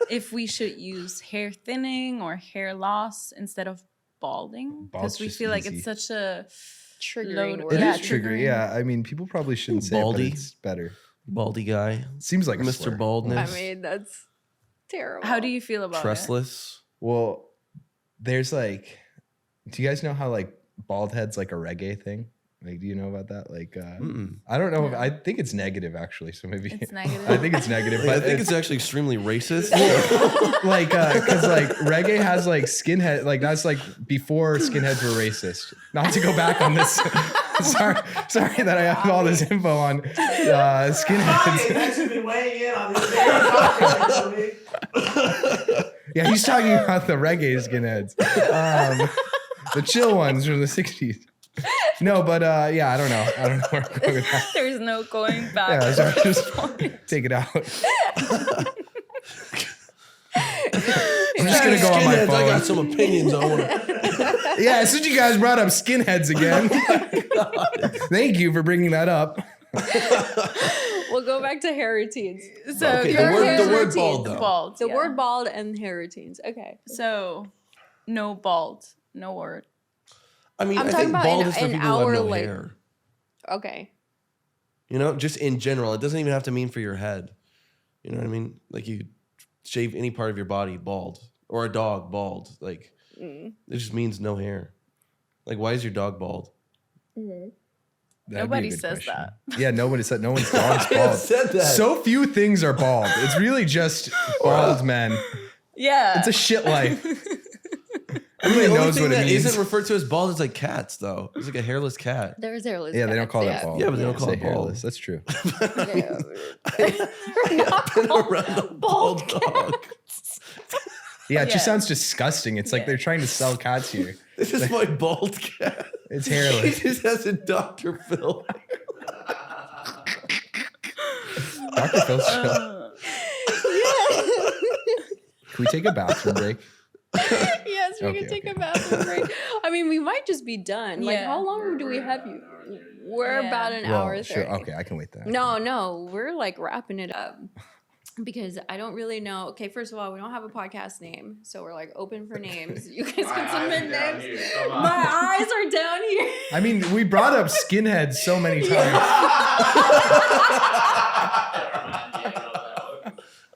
S5: if we should use hair thinning or hair loss instead of balding.
S4: Bald's
S5: Because we
S4: just
S5: feel like
S4: easy.
S5: it's such a
S3: Triggering
S5: load-
S3: word.
S4: It
S5: Yeah,
S4: is triggering. Yeah. I mean, people probably shouldn't say it, but
S2: Baldy.
S4: it's better.
S2: Baldy guy.
S4: Seems like a
S2: Mr.
S4: slur.
S3: I
S2: Baldness.
S3: mean, that's Terrible.
S5: How do you feel about it?
S2: Tressless.
S4: Well, there's like, do you guys know how like bald head's like a reggae thing? Like, do you know about that? Like, I don't know. I think it's negative actually. So maybe
S5: It's negative.
S4: I think it's negative,
S2: Like,
S4: but
S2: I think it's actually extremely racist.
S4: like, cause like reggae has like skinhead, like that's like before skinheads were racist. Not to go back on this. sorry that I have all this info on skinheads.
S1: actually been weighing in on this very topic, actually.
S4: Yeah, he's talking about the reggae skinheads, the chill ones from the '60s. No, but yeah, I don't know where I'm going with that.
S5: There's no going back.
S4: Yeah,
S5: at
S4: so
S5: this
S4: just
S5: point.
S4: take it out. I'm just gonna go on my
S2: Skinheads,
S4: phone.
S2: I got some opinions on it.
S4: Yeah, since you guys brought up skinheads again, thank you for bringing that up.
S3: We'll go back to hair routines.
S5: So
S2: Okay,
S5: your
S2: the
S5: hair
S2: word
S5: routines,
S2: bald, though.
S5: Bald.
S3: The
S5: yeah.
S3: word bald and hair routines. Okay.
S5: So no bald. No word.
S2: I mean,
S3: I'm
S2: I
S3: talking
S2: think
S3: about
S2: bald
S3: in-
S2: is for
S3: in
S2: people who have
S3: our,
S2: no
S3: like-
S2: hair.
S3: Okay.
S2: You know, just in general, it doesn't even have to mean for your head. You know what I mean? Like you shave any part of your body bald, or a dog bald. Like it just means no hair. Like, why is your dog bald?
S4: That'd be a
S5: Nobody
S4: good
S5: says
S4: question. Yeah, nobody said. No one's dog's bald.
S2: said that.
S4: So few things are bald. It's really just bald men.
S5: Yeah.
S4: It's a shit life.
S2: I mean,
S4: Everybody
S2: the only
S4: knows
S2: thing
S4: what it
S2: that
S4: means.
S2: isn't referred to as bald is like cats, though. It's like a hairless cat.
S3: There's hairless.
S4: Yeah, they don't
S3: cats,
S4: call
S3: yeah.
S4: that bald.
S2: Yeah, but they don't call
S4: Say
S2: it bald.
S4: hairless. That's true.
S2: Been around a bald dog.
S4: Yeah, it just
S5: Yeah.
S4: sounds disgusting. It's like
S5: Yeah.
S4: they're trying to sell cats here.
S2: This is my bald cat.
S4: It's
S2: He
S4: hairless.
S2: just has a Dr. Phil.
S4: Dr. Phil's show. Can we take a bathroom break?
S3: Yes, we
S4: Okay,
S3: can take
S4: okay.
S3: a bathroom break. I mean, we might just be done. Like,
S5: Yeah.
S3: how long do we have you? We're
S5: Yeah.
S3: about an hour 30.
S4: Sure. Okay, I can wait that.
S3: No, we're like wrapping it up because I don't really know. Okay, first of all, we don't have a podcast name, so we're like open for names. You guys can submit names. My eyes are down here.
S4: I mean, we brought up skinheads so many times.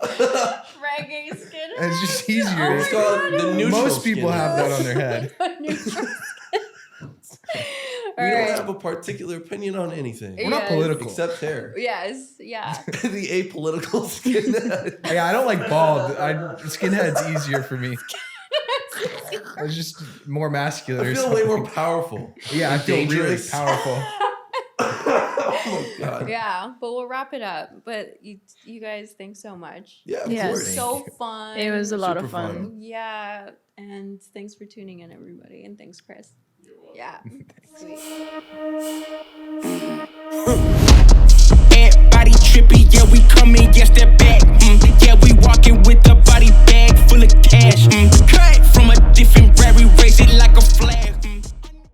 S3: Reggae skin.
S4: It's just easier.
S2: It's called the neutral
S4: Most people
S2: skin.
S4: have that on their head.
S2: We don't have a particular opinion on anything.
S4: We're not
S3: Yes.
S4: political.
S2: Except hair.
S3: Yes, yeah.
S2: The apolitical skinhead.
S4: Yeah, I don't like bald. Skinhead's easier for me. It's just more masculine.
S2: I
S4: or
S2: feel way
S4: something.
S2: more powerful.
S4: Yeah, I feel really
S2: dangerous.
S4: powerful.
S2: Oh my god.
S3: Yeah, but we'll wrap it up. But you guys, thanks so much.
S2: Yeah, of
S5: Yes.
S2: course.
S3: So fun.
S5: It was a lot
S2: Super
S5: of fun.
S2: fun.
S3: Yeah, and thanks for tuning in, everybody, and thanks, Chris. Yeah. Sweet.
S7: Everybody trippy, yeah, we coming, yeah, step back. Yeah, we walking with the body